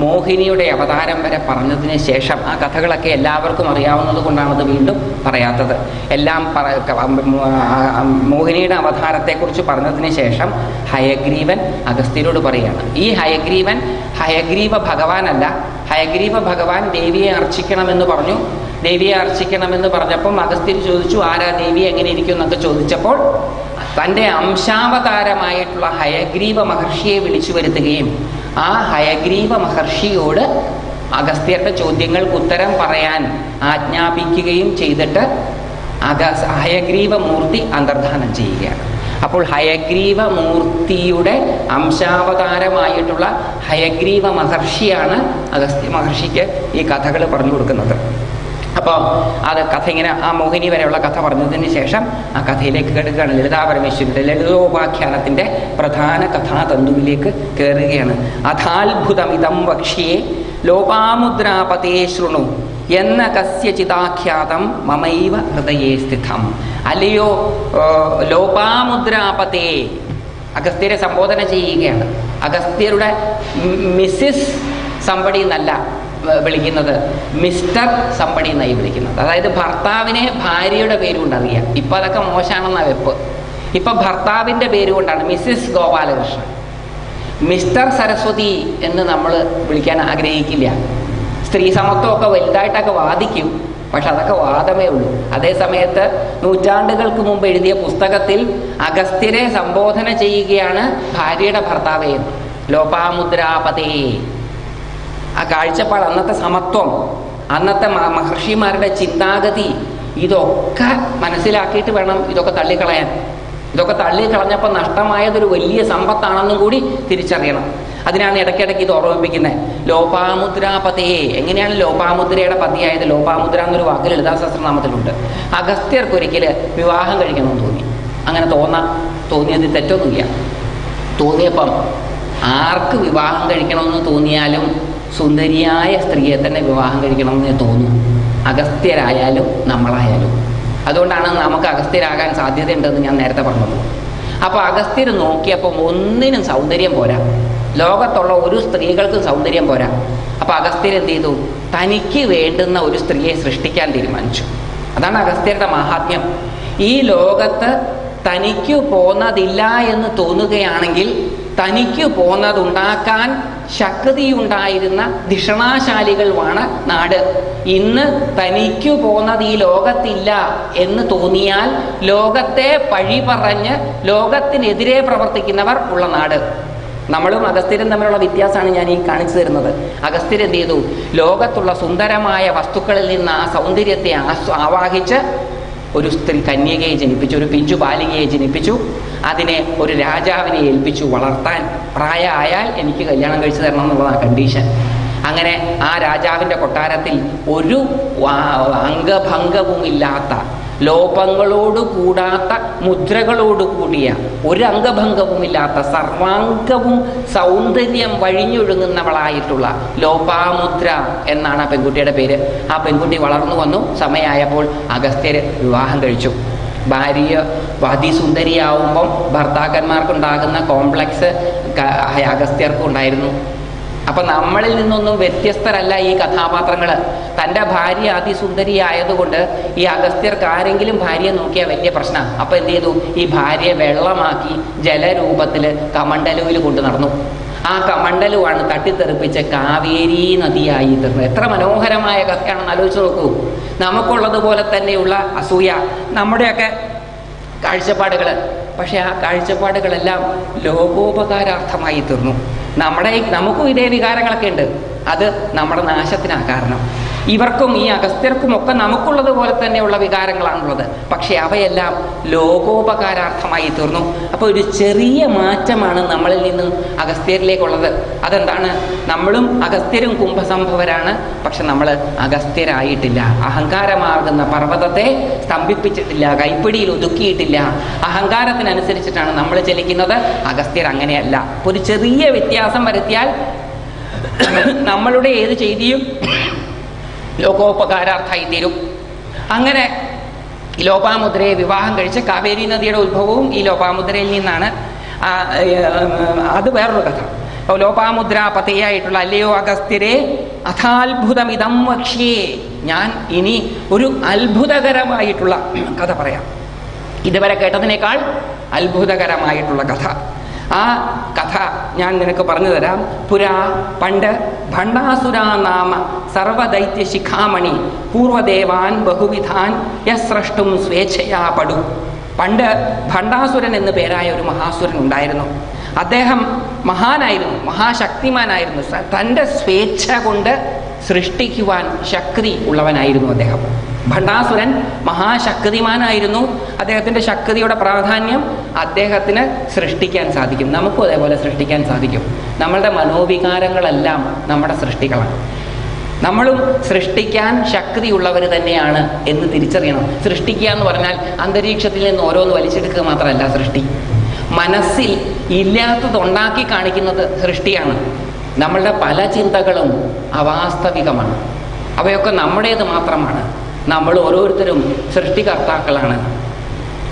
മോഹിനിയുടെ അവതാരം വരെ പറഞ്ഞതിന് ശേഷം, ആ കഥകളൊക്കെ എല്ലാവർക്കും അറിയാവുന്നത് കൊണ്ടാണ് അത് വീണ്ടും പറയാത്തത്. എല്ലാം മോഹിനിയുടെ അവതാരത്തെക്കുറിച്ച് പറഞ്ഞതിന് ശേഷം ഹയഗ്രീവൻ അഗസ്ത്യരോട് പറയുകയാണ്. ഈ ഹയഗ്രീവ ഭഗവാനല്ല. ഹയഗ്രീവ ഭഗവാൻ ദേവിയെ അർച്ചിക്കണമെന്ന് പറഞ്ഞു. ദേവിയെ അർച്ചിക്കണമെന്ന് പറഞ്ഞപ്പം അഗസ്ത്യർ ചോദിച്ചു, ആരാ ദേവി, എങ്ങനെ ഇരിക്കും എന്നൊക്കെ ചോദിച്ചപ്പോൾ തൻ്റെ അംശാവതാരമായിട്ടുള്ള ഹയഗ്രീവ മഹർഷിയെ വിളിച്ചു വരുത്തുകയും ആ ഹയഗ്രീവ മഹർഷിയോട് അഗസ്ത്യരുടെ ചോദ്യങ്ങൾക്ക് ഉത്തരം പറയാൻ ആജ്ഞാപിക്കുകയും ചെയ്തിട്ട് ഹയഗ്രീവ മൂർത്തി അന്തർധാനം ചെയ്യുകയാണ്. അപ്പോൾ ഹയഗ്രീവ മൂർത്തിയുടെ അംശാവതാരമായിട്ടുള്ള ഹയഗ്രീവ മഹർഷിയാണ് അഗസ്ത്യ മഹർഷിക്ക് ഈ കഥകൾ പറഞ്ഞു കൊടുക്കുന്നത്. അപ്പോൾ അത് കഥ ഇങ്ങനെ ആ മോഹിനി വരെയുള്ള കഥ പറഞ്ഞതിന് ശേഷം ആ കഥയിലേക്ക് കേടുകയാണ്. ലളിതാ പരമേശ്വരിയുടെ ലളിതോപാഖ്യാനത്തിൻ്റെ പ്രധാന കഥാതന്തുവിലേക്ക് കയറുകയാണ്. അഥാത്ഭുതമിതം വക്ഷ്യേ ലോപാമുദ്രാപതേ ശൃണു എന്ന കസ്യചിതാഖ്യാതം മമൈവ ഹൃദയേ സ്ഥിതം. അല്ലയോ ലോപാമുദ്രാപതേ, അഗസ്ത്യരെ സംബോധന ചെയ്യുകയാണ്. അഗസ്ത്യരുടെ മിസ്സിസ് സമ്പടി എന്നല്ല വിളിക്കുന്നത്, മിസ്റ്റർ സമ്പടി എന്നായി വിളിക്കുന്നത്. അതായത് ഭർത്താവിനെ ഭാര്യയുടെ പേരുകൊണ്ട് അറിയാം. ഇപ്പം അതൊക്കെ മോശമാണെന്നാണ് വെപ്പ്. ഇപ്പം ഭർത്താവിൻ്റെ പേരുകൊണ്ടാണ് മിസ്സിസ് ഗോപാലകൃഷ്ണൻ. മിസ്റ്റർ സരസ്വതി എന്ന് നമ്മൾ വിളിക്കാൻ ആഗ്രഹിക്കില്ല. സ്ത്രീ സമത്വമൊക്കെ വലുതായിട്ടൊക്കെ വാദിക്കും, പക്ഷെ അതൊക്കെ വാദമേ ഉള്ളൂ. അതേ സമയത്ത് നൂറ്റാണ്ടുകൾക്ക് മുമ്പ് എഴുതിയ പുസ്തകത്തിൽ അഗസ്ത്യരെ സംബോധന ചെയ്യുകയാണ് ഭാര്യയുടെ ഭർത്താവേ, ലോപാമുദ്രാപതേ. ആ കാഴ്ചപ്പാട്, അന്നത്തെ സമത്വം, അന്നത്തെ മഹർഷിമാരുടെ ചിന്താഗതി, ഇതൊക്കെ മനസ്സിലാക്കിയിട്ട് വേണം ഇതൊക്കെ തള്ളിക്കളയാൻ. ഇതൊക്കെ തള്ളിക്കളഞ്ഞപ്പോൾ നഷ്ടമായതൊരു വലിയ സമ്പത്താണെന്നും കൂടി തിരിച്ചറിയണം. അതിനാണ് ഇടയ്ക്കിടയ്ക്ക് ഇത് ഓർമ്മിപ്പിക്കുന്നത്. ലോപാമുദ്രാപതയെ. എങ്ങനെയാണ് ലോപാമുദ്രയുടെ പതിയായത്? ലോപാമുദ്ര എന്നൊരു വാക്ക് ലളിതാ സഹസ്രനാമത്തിലുണ്ട്. അഗസ്ത്യർക്കൊരിക്കൽ വിവാഹം കഴിക്കണമെന്ന് തോന്നി. അങ്ങനെ തോന്നിയത് തെറ്റൊന്നുമില്ല. തോന്നിയപ്പം ആർക്ക് വിവാഹം കഴിക്കണമെന്ന് തോന്നിയാലും സുന്ദരിയായ സ്ത്രീയെ തന്നെ വിവാഹം കഴിക്കണമെന്ന് തോന്നും, അഗസ്ത്യരായാലും നമ്മളായാലും. അതുകൊണ്ടാണ് നമുക്ക് അഗസ്ത്യരാകാൻ സാധ്യതയുണ്ടെന്ന് ഞാൻ നേരത്തെ പറഞ്ഞത്. അപ്പോൾ അഗസ്ത്യർ നോക്കിയപ്പം ഒന്നിനും സൗന്ദര്യം പോരാ, ലോകത്തുള്ള ഒരു സ്ത്രീകൾക്കും സൗന്ദര്യം പോരാ. അപ്പോൾ അഗസ്ത്യർ എന്ത് ചെയ്തു? തനിക്ക് വേണ്ടുന്ന ഒരു സ്ത്രീയെ സൃഷ്ടിക്കാൻ തീരുമാനിച്ചു. അതാണ് അഗസ്ത്യരുടെ മഹാത്മ്യം. ഈ ലോകത്ത് തനിക്ക് പോന്നതില്ല എന്ന് തോന്നുകയാണെങ്കിൽ തനിക്ക് പോന്നതുണ്ടാക്കാൻ ശക്തിയുണ്ടായിരുന്ന ധിഷണാശാലികളുമാണ് നാട്. ഇന്ന് തനിക്കു പോന്നത് ഈ ലോകത്തില്ല എന്ന് തോന്നിയാൽ ലോകത്തെ പഴി പറഞ്ഞ് ലോകത്തിനെതിരെ പ്രവർത്തിക്കുന്നവർ ഉള്ള നാട്. നമ്മളും അഗസ്ത്യരും തമ്മിലുള്ള വ്യത്യാസമാണ് ഞാൻ ഈ കാണിച്ചു തരുന്നത്. അഗസ്ത്യർ എന്ത് ചെയ്തു? ലോകത്തുള്ള സുന്ദരമായ വസ്തുക്കളിൽ നിന്ന് ആ സൗന്ദര്യത്തെ ആവാഹിച്ച് ഒരു സ്ത്രീ കന്യകയെ ജനിപ്പിച്ചു, ഒരു പിഞ്ചു ബാലികയെ ജനിപ്പിച്ചു. അതിനെ ഒരു രാജാവിനെ ഏൽപ്പിച്ചു വളർത്താൻ. പ്രായമായാൽ എനിക്ക് കല്യാണം കഴിച്ചു തരണം എന്നുള്ളതാണ് കണ്ടീഷൻ. അങ്ങനെ ആ രാജാവിൻ്റെ കൊട്ടാരത്തിൽ ഒരു അംഗഭംഗവുമില്ലാത്ത, ലോപങ്ങളോട് കൂടാത്ത, മുദ്രകളോട് കൂടിയ, ഒരു അംഗഭംഗവുമില്ലാത്ത, സർവാംഗവും സൗന്ദര്യം വഴിഞ്ഞൊഴുങ്ങുന്നവളായിട്ടുള്ള ലോപാമുദ്ര എന്നാണ് ആ പെൺകുട്ടിയുടെ പേര്. ആ പെൺകുട്ടി വളർന്നു വന്നു. സമയമായപ്പോൾ അഗസ്ത്യർ വിവാഹം കഴിച്ചു. ഭാര്യ അതിസുന്ദരിയാവുമ്പം ഭർത്താക്കന്മാർക്കുണ്ടാകുന്ന കോംപ്ലക്സ് അഗസ്ത്യർക്കും ഉണ്ടായിരുന്നു. അപ്പൊ നമ്മളിൽ നിന്നൊന്നും വ്യത്യസ്തരല്ല ഈ കഥാപാത്രങ്ങൾ. തൻ്റെ ഭാര്യ അതിസുന്ദരിയായതുകൊണ്ട് ഈ അഗസ്ത്യർക്ക് ആരെങ്കിലും ഭാര്യയെ നോക്കിയാൽ വലിയ പ്രശ്നമാണ്. അപ്പൊ എന്ത് ചെയ്തു? ഈ ഭാര്യയെ വെള്ളമാക്കി ജലരൂപത്തിൽ കമണ്ഡലുവിൽ കൊണ്ടു നടന്നു. ആ കമണ്ഡലുവാണ് തട്ടിത്തെറിപ്പിച്ച് കാവേരി നദിയായി തീർന്നത്. എത്ര മനോഹരമായ കഥയാണെന്ന് ആലോചിച്ച് നോക്കൂ. നമുക്കുള്ളതുപോലെ തന്നെയുള്ള അസൂയ, നമ്മുടെയൊക്കെ കാഴ്ചപ്പാടുകൾ, പക്ഷെ ആ കാഴ്ചപ്പാടുകളെല്ലാം ലോകോപകാരാർത്ഥമായി തീർന്നു. നമുക്കും ഇതേ വികാരങ്ങളൊക്കെ ഉണ്ട്. അത് നമ്മുടെ നാശത്തിനാണ് കാരണം. ഇവർക്കും ഈ അഗസ്ത്യർക്കും ഒക്കെ നമുക്കുള്ളതുപോലെ തന്നെയുള്ള വികാരങ്ങളാണുള്ളത്. പക്ഷെ അവയെല്ലാം ലോകോപകാരാർത്ഥമായി തീർന്നു. അപ്പോൾ ഒരു ചെറിയ മാറ്റമാണ് നമ്മളിൽ നിന്ന് അഗസ്ത്യരിലേക്കുള്ളത്. അതെന്താണ്? നമ്മളും അഗസ്ത്യരും കുംഭസംഭവരാണ്, പക്ഷെ നമ്മൾ അഗസ്ത്യരായിട്ടില്ല. അഹങ്കാരമാകുന്ന പർവ്വതത്തെ സ്തംഭിപ്പിച്ചിട്ടില്ല, കൈപ്പിടിയിൽ ഒതുക്കിയിട്ടില്ല. അഹങ്കാരത്തിനനുസരിച്ചിട്ടാണ് നമ്മൾ ചലിക്കുന്നത്. അഗസ്ത്യർ അങ്ങനെയല്ല. അപ്പോൾ ഒരു ചെറിയ വ്യത്യാസം വരുത്തിയാൽ നമ്മളുടെ ഏത് ചെയ്തിയും ലോകോപകാരാർത്ഥമായി തീരും. അങ്ങനെ ലോപാമുദ്രയെ വിവാഹം കഴിച്ച് കാവേരി നദിയുടെ ഉത്ഭവവും ഈ ലോപാമുദ്രയിൽ നിന്നാണ്. അത് വേറൊരു കഥ. ലോപാമുദ്ര പതയായിട്ടുള്ള അല്ലയോ അഗസ്ത്യരെ അഥാത്ഭുതമിതം വക്ഷ്യേ, ഞാൻ ഇനി ഒരു അത്ഭുതകരമായിട്ടുള്ള കഥ പറയാം. ഇതുവരെ കേട്ടതിനേക്കാൾ അത്ഭുതകരമായിട്ടുള്ള കഥ. ആ കഥ ഞാൻ നിനക്ക് പറഞ്ഞു തരാം. പുരാ പണ്ട് ഭണ്ഡാസുരാ നാമ സർവദൈത്യ ശിഖാമണി പൂർവദേവാൻ ബഹുവിധാൻ യസ്രഷ്ടും സ്വേച്ഛയാ പടു. പണ്ട് ഭണ്ഡാസുരൻ എന്ന് പേരായ ഒരു മഹാസുരൻ ഉണ്ടായിരുന്നു. അദ്ദേഹം മഹാനായിരുന്നു, മഹാശക്തിമാനായിരുന്നു. തൻ്റെ സ്വേച്ഛ കൊണ്ട് സൃഷ്ടിക്കുവാൻ ശക്തി ഉള്ളവനായിരുന്നു അദ്ദേഹം. ഭണ്ഡാസുരൻ മഹാശക്തിമാനായിരുന്നു. അദ്ദേഹത്തിൻ്റെ ശക്തിയുടെ പ്രാധാന്യം അദ്ദേഹത്തിന് സൃഷ്ടിക്കാൻ സാധിക്കും. നമുക്കും അതേപോലെ സൃഷ്ടിക്കാൻ സാധിക്കും. നമ്മളുടെ മനോവികാരങ്ങളെല്ലാം നമ്മുടെ സൃഷ്ടികളാണ്. നമ്മളും സൃഷ്ടിക്കാൻ ശക്തിയുള്ളവർ തന്നെയാണ് എന്ന് തിരിച്ചറിയണം. സൃഷ്ടിക്കുക എന്ന് പറഞ്ഞാൽ അന്തരീക്ഷത്തിൽ നിന്ന് ഓരോന്ന് വലിച്ചെടുക്കുക മാത്രമല്ല സൃഷ്ടി. മനസ്സിൽ ഇല്ലാത്തതുണ്ടാക്കി കാണിക്കുന്നത് സൃഷ്ടിയാണ്. നമ്മളുടെ പല ചിന്തകളും അവാസ്തവികമാണ്. അവയൊക്കെ നമ്മുടേത് മാത്രമാണ്. നമ്മൾ ഓരോരുത്തരും സൃഷ്ടികർത്താക്കളാണ്.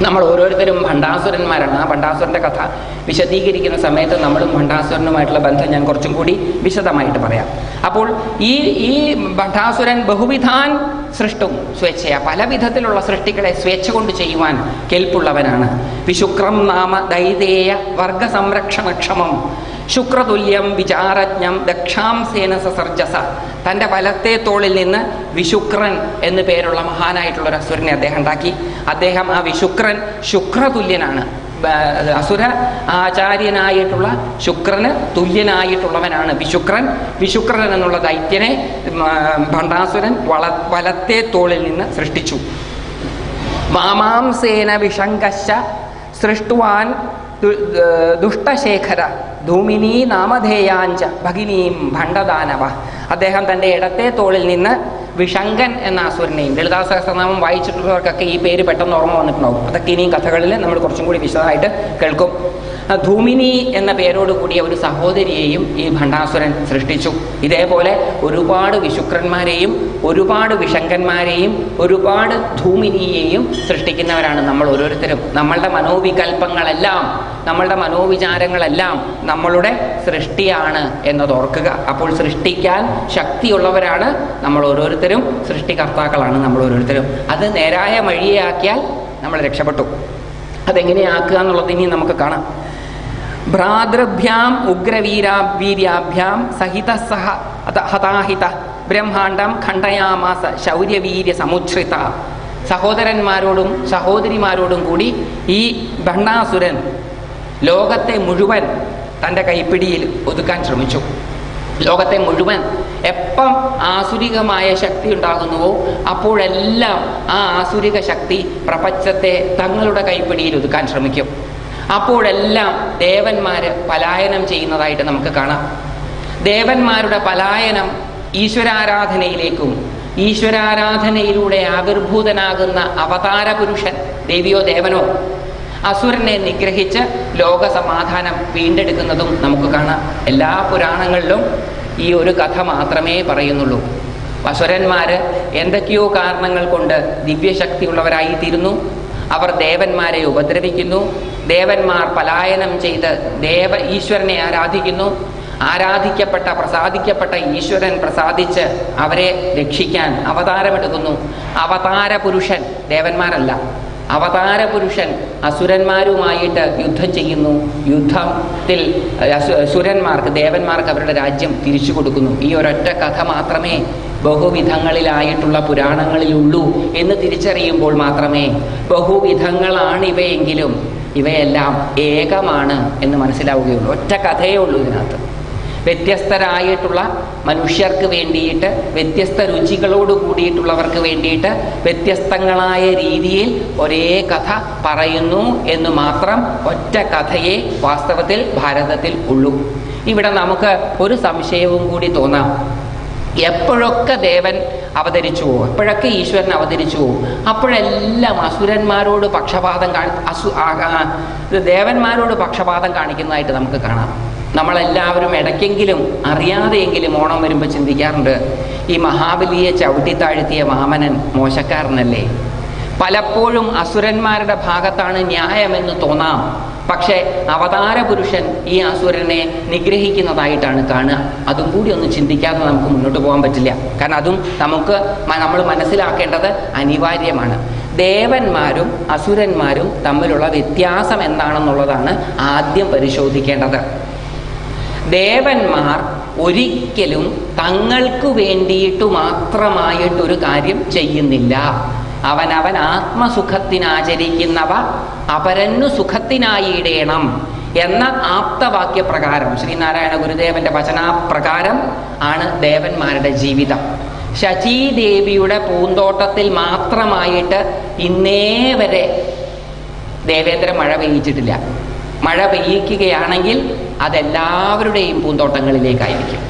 നമ്മൾ ഓരോരുത്തരും ഭണ്ഡാസുരന്മാരാണ്. ആ ഭണ്ഡാസുരൻ്റെ കഥ വിശദീകരിക്കുന്ന സമയത്ത് നമ്മളും ഭണ്ഡാസുരനുമായിട്ടുള്ള ബന്ധം ഞാൻ കുറച്ചും കൂടി വിശദമായിട്ട് പറയാം. അപ്പോൾ ഈ ഭണ്ഡാസുരൻ ബഹുവിധാൻ സൃഷ്ടും സ്വേച്ഛയ, പല വിധത്തിലുള്ള സൃഷ്ടികളെ സ്വേച്ഛ കൊണ്ട് ചെയ്യുവാൻ കെൽപ്പുള്ളവനാണ്. വിശുക്രം നാമ ദൈതേയ വർഗ സംരക്ഷണക്ഷമം ശുക്രതുല്യം വിചാരജ്ഞം ദക്ഷാംസേന സസർജസ. തൻ്റെ വലത്തെ തോളിൽ നിന്ന് വിശുക്രൻ എന്ന് പേരുള്ള മഹാനായിട്ടുള്ള ഒരു അസുരനെ അദ്ദേഹം ഉണ്ടാക്കി. അദ്ദേഹം ആ വിശുക്രൻ ശുക്രതുല്യനാണ്. അസുര ആചാര്യനായിട്ടുള്ള ശുക്രന് തുല്യനായിട്ടുള്ളവനാണ് വിശുക്രൻ. വിശുക്രൻ എന്നുള്ള ദൈത്യനെ ഭണ്ഡാസുരൻ വലത്തെ തോളിൽ നിന്ന് സൃഷ്ടിച്ചു. വാമാംസേന വിഷങ്കശ്ച സൃഷ്ടുവാൻ ദുഷ്ടശേഖര ധൂമിനീ നാമധേയാഞ്ച ഭഗിനീം ഭണ്ഡദാനവ. അദ്ദേഹം തൻ്റെ ഇടത്തെ തോളിൽ നിന്ന് വിഷങ്കൻ എന്ന അസുരനെയും, ലളിതാ സഹസ്രനാമം വായിച്ചിട്ടുള്ളവർക്കൊക്കെ ഈ പേര് പെട്ടെന്ന് ഓർമ്മ വന്നിട്ടുണ്ടാവും. അതൊക്കെ ഇനിയും കഥകളിൽ നമ്മൾ കുറച്ചും കൂടി വിശദമായിട്ട് കേൾക്കും. ധൂമിനി എന്ന പേരോട് കൂടിയ ഒരു സഹോദരിയെയും ഈ ഭണ്ഡാസുരൻ സൃഷ്ടിച്ചു. ഇതേപോലെ ഒരുപാട് വിശുക്രന്മാരെയും ഒരുപാട് വിഷങ്കന്മാരെയും ഒരുപാട് ധൂമിനിയെയും സൃഷ്ടിക്കുന്നവരാണ് നമ്മൾ ഓരോരുത്തരും. നമ്മളുടെ മനോവികൽപ്പങ്ങളെല്ലാം, നമ്മളുടെ മനോവിചാരങ്ങളെല്ലാം നമ്മളുടെ സൃഷ്ടിയാണ് എന്നത് ഓർക്കുക. അപ്പോൾ സൃഷ്ടിക്കാൻ ശക്തിയുള്ളവരാണ് നമ്മൾ ഓരോരുത്തരും, സൃഷ്ടികർത്താക്കളാണ് നമ്മൾ ഓരോരുത്തരും. അത് നേരായ വഴിയാക്കിയാൽ നമ്മൾ രക്ഷപ്പെട്ടു. അതെങ്ങനെയാക്കുക എന്നുള്ളത് ഇനി നമുക്ക് കാണാം. ഭ്രാതൃഭ്യാം ഉഗ്രവീരാഭ്യാം സഹിത സഹ ഹതാഹിത ബ്രഹ്മാണ്ഡം ഖണ്ഡയാമാസ ശൗര്യവീര്യ സമുച്ഛ്രിത. സഹോദരന്മാരോടും സഹോദരിമാരോടും കൂടി ഈ ഭണ്ഡാസുരൻ ലോകത്തെ മുഴുവൻ തൻ്റെ കൈപ്പിടിയിൽ ഒതുക്കാൻ ശ്രമിച്ചു. ലോകത്തെ മുഴുവൻ എപ്പം ആസുരികമായ ശക്തി ഉണ്ടാകുന്നുവോ അപ്പോഴെല്ലാം ആ ആസുരിക ശക്തി പ്രപഞ്ചത്തെ തങ്ങളുടെ കൈപ്പിടിയിൽ ഒതുക്കാൻ ശ്രമിക്കും. അപ്പോഴെല്ലാം ദേവന്മാർ പലായനം ചെയ്യുന്നതായിട്ട് നമുക്ക് കാണാം. ദേവന്മാരുടെ പലായനം ഈശ്വരാരാധനയിലേക്കും ഈശ്വരാരാധനയിലൂടെ ആവിർഭൂതനാകുന്ന അവതാര പുരുഷൻ, ദേവിയോ ദേവനോ, അസുരനെ നിഗ്രഹിച്ച് ലോകസമാധാനം വീണ്ടെടുക്കുന്നതും നമുക്ക് കാണാം. എല്ലാ പുരാണങ്ങളിലും ഈ ഒരു കഥ മാത്രമേ പറയുന്നുള്ളൂ. അസുരന്മാർ എന്തൊക്കെയോ കാരണങ്ങൾ കൊണ്ട് ദിവ്യശക്തിയുള്ളവരായിത്തീരുന്നു. അവർ ദേവന്മാരെ ഉപദ്രവിക്കുന്നു. ദേവന്മാർ പലായനം ചെയ്ത് ഈശ്വരനെ ആരാധിക്കുന്നു. പ്രസാദിക്കപ്പെട്ട ഈശ്വരൻ പ്രസാദിച്ച് അവരെ രക്ഷിക്കാൻ അവതാരമെടുക്കുന്നു. അവതാര പുരുഷൻ, ദേവന്മാരല്ല, അവതാര പുരുഷൻ അസുരന്മാരുമായിട്ട് യുദ്ധം ചെയ്യുന്നു. യുദ്ധത്തിൽ ദേവന്മാർക്ക് അവരുടെ രാജ്യം തിരിച്ചു കൊടുക്കുന്നു. ഈ ഒരൊറ്റ കഥ മാത്രമേ ബഹുവിധങ്ങളിലായിട്ടുള്ള പുരാണങ്ങളിലുള്ളൂ എന്ന് തിരിച്ചറിയുമ്പോൾ മാത്രമേ ബഹുവിധങ്ങളാണിവയെങ്കിലും ഇവയെല്ലാം ഏകമാണ് എന്ന് മനസ്സിലാവുകയുള്ളൂ. ഒറ്റ കഥയേ ഉള്ളൂ ഇതിനകത്ത്. വ്യത്യസ്തരായിട്ടുള്ള മനുഷ്യർക്ക് വേണ്ടിയിട്ട്, വ്യത്യസ്ത രുചികളോട് കൂടിയിട്ടുള്ളവർക്ക് വേണ്ടിയിട്ട് വ്യത്യസ്തങ്ങളായ രീതിയിൽ ഒരേ കഥ പറയുന്നു എന്ന് മാത്രം ഒറ്റ കഥയെ വാസ്തവത്തിൽ ഭാരതത്തിൽ ഉള്ളൂ. ഇവിടെ നമുക്ക് ഒരു സംശയവും കൂടി തോന്നാം. എപ്പോഴൊക്കെ ദേവൻ അവതരിച്ചുവോ, എപ്പോഴൊക്കെ ഈശ്വരൻ അവതരിച്ചുവോ, അപ്പോഴെല്ലാം അസുരന്മാരോട് ദേവന്മാരോട് പക്ഷപാതം കാണിക്കുന്നതായിട്ട് നമുക്ക് കാണാം. നമ്മളെല്ലാവരും ഇടയ്ക്കെങ്കിലും അറിയാതെയെങ്കിലും ഓണം വരുമ്പോൾ ചിന്തിക്കാറുണ്ട്, ഈ മഹാബലിയെ ചവിട്ടിത്താഴ്ത്തിയ വാമനൻ മോശക്കാരനല്ലേ? പലപ്പോഴും അസുരന്മാരുടെ ഭാഗത്താണ് ന്യായമെന്ന് തോന്നാം. പക്ഷേ അവതാര പുരുഷൻ ഈ അസുരനെ നിഗ്രഹിക്കുന്നതായിട്ടാണ് കാണുക. അതും കൂടി ഒന്ന് ചിന്തിക്കാതെ നമുക്ക് മുന്നോട്ട് പോകാൻ പറ്റില്ല. കാരണം അതും നമ്മൾ മനസ്സിലാക്കേണ്ടത് അനിവാര്യമാണ്. ദേവന്മാരും അസുരന്മാരും തമ്മിലുള്ള വ്യത്യാസം എന്താണെന്നുള്ളതാണ് ആദ്യം പരിശോധിക്കേണ്ടത്. ദേവന്മാർ ഒരിക്കലും തങ്ങൾക്ക് വേണ്ടിയിട്ട് മാത്രമായിട്ടൊരു കാര്യം ചെയ്യുന്നില്ല. അവനവൻ ആത്മസുഖത്തിനാചരിക്കുന്നവ അപരന്നു സുഖത്തിനായിടേണം എന്ന ആപ്തവാക്യപ്രകാരം, ശ്രീനാരായണ ഗുരുദേവന്റെ വചനാപ്രകാരം ആണ് ദേവന്മാരുടെ ജീവിതം. ശചീദേവിയുടെ പൂന്തോട്ടത്തിൽ മാത്രമായിട്ട് ഇന്നേ വരെ ദേവേന്ദ്രൻ മഴ പെയ്യിച്ചിട്ടില്ല. മഴ പെയ്യിക്കുകയാണെങ്കിൽ അതെല്ലാവരുടെയും പൂന്തോട്ടങ്ങളിലേക്കായിരിക്കും.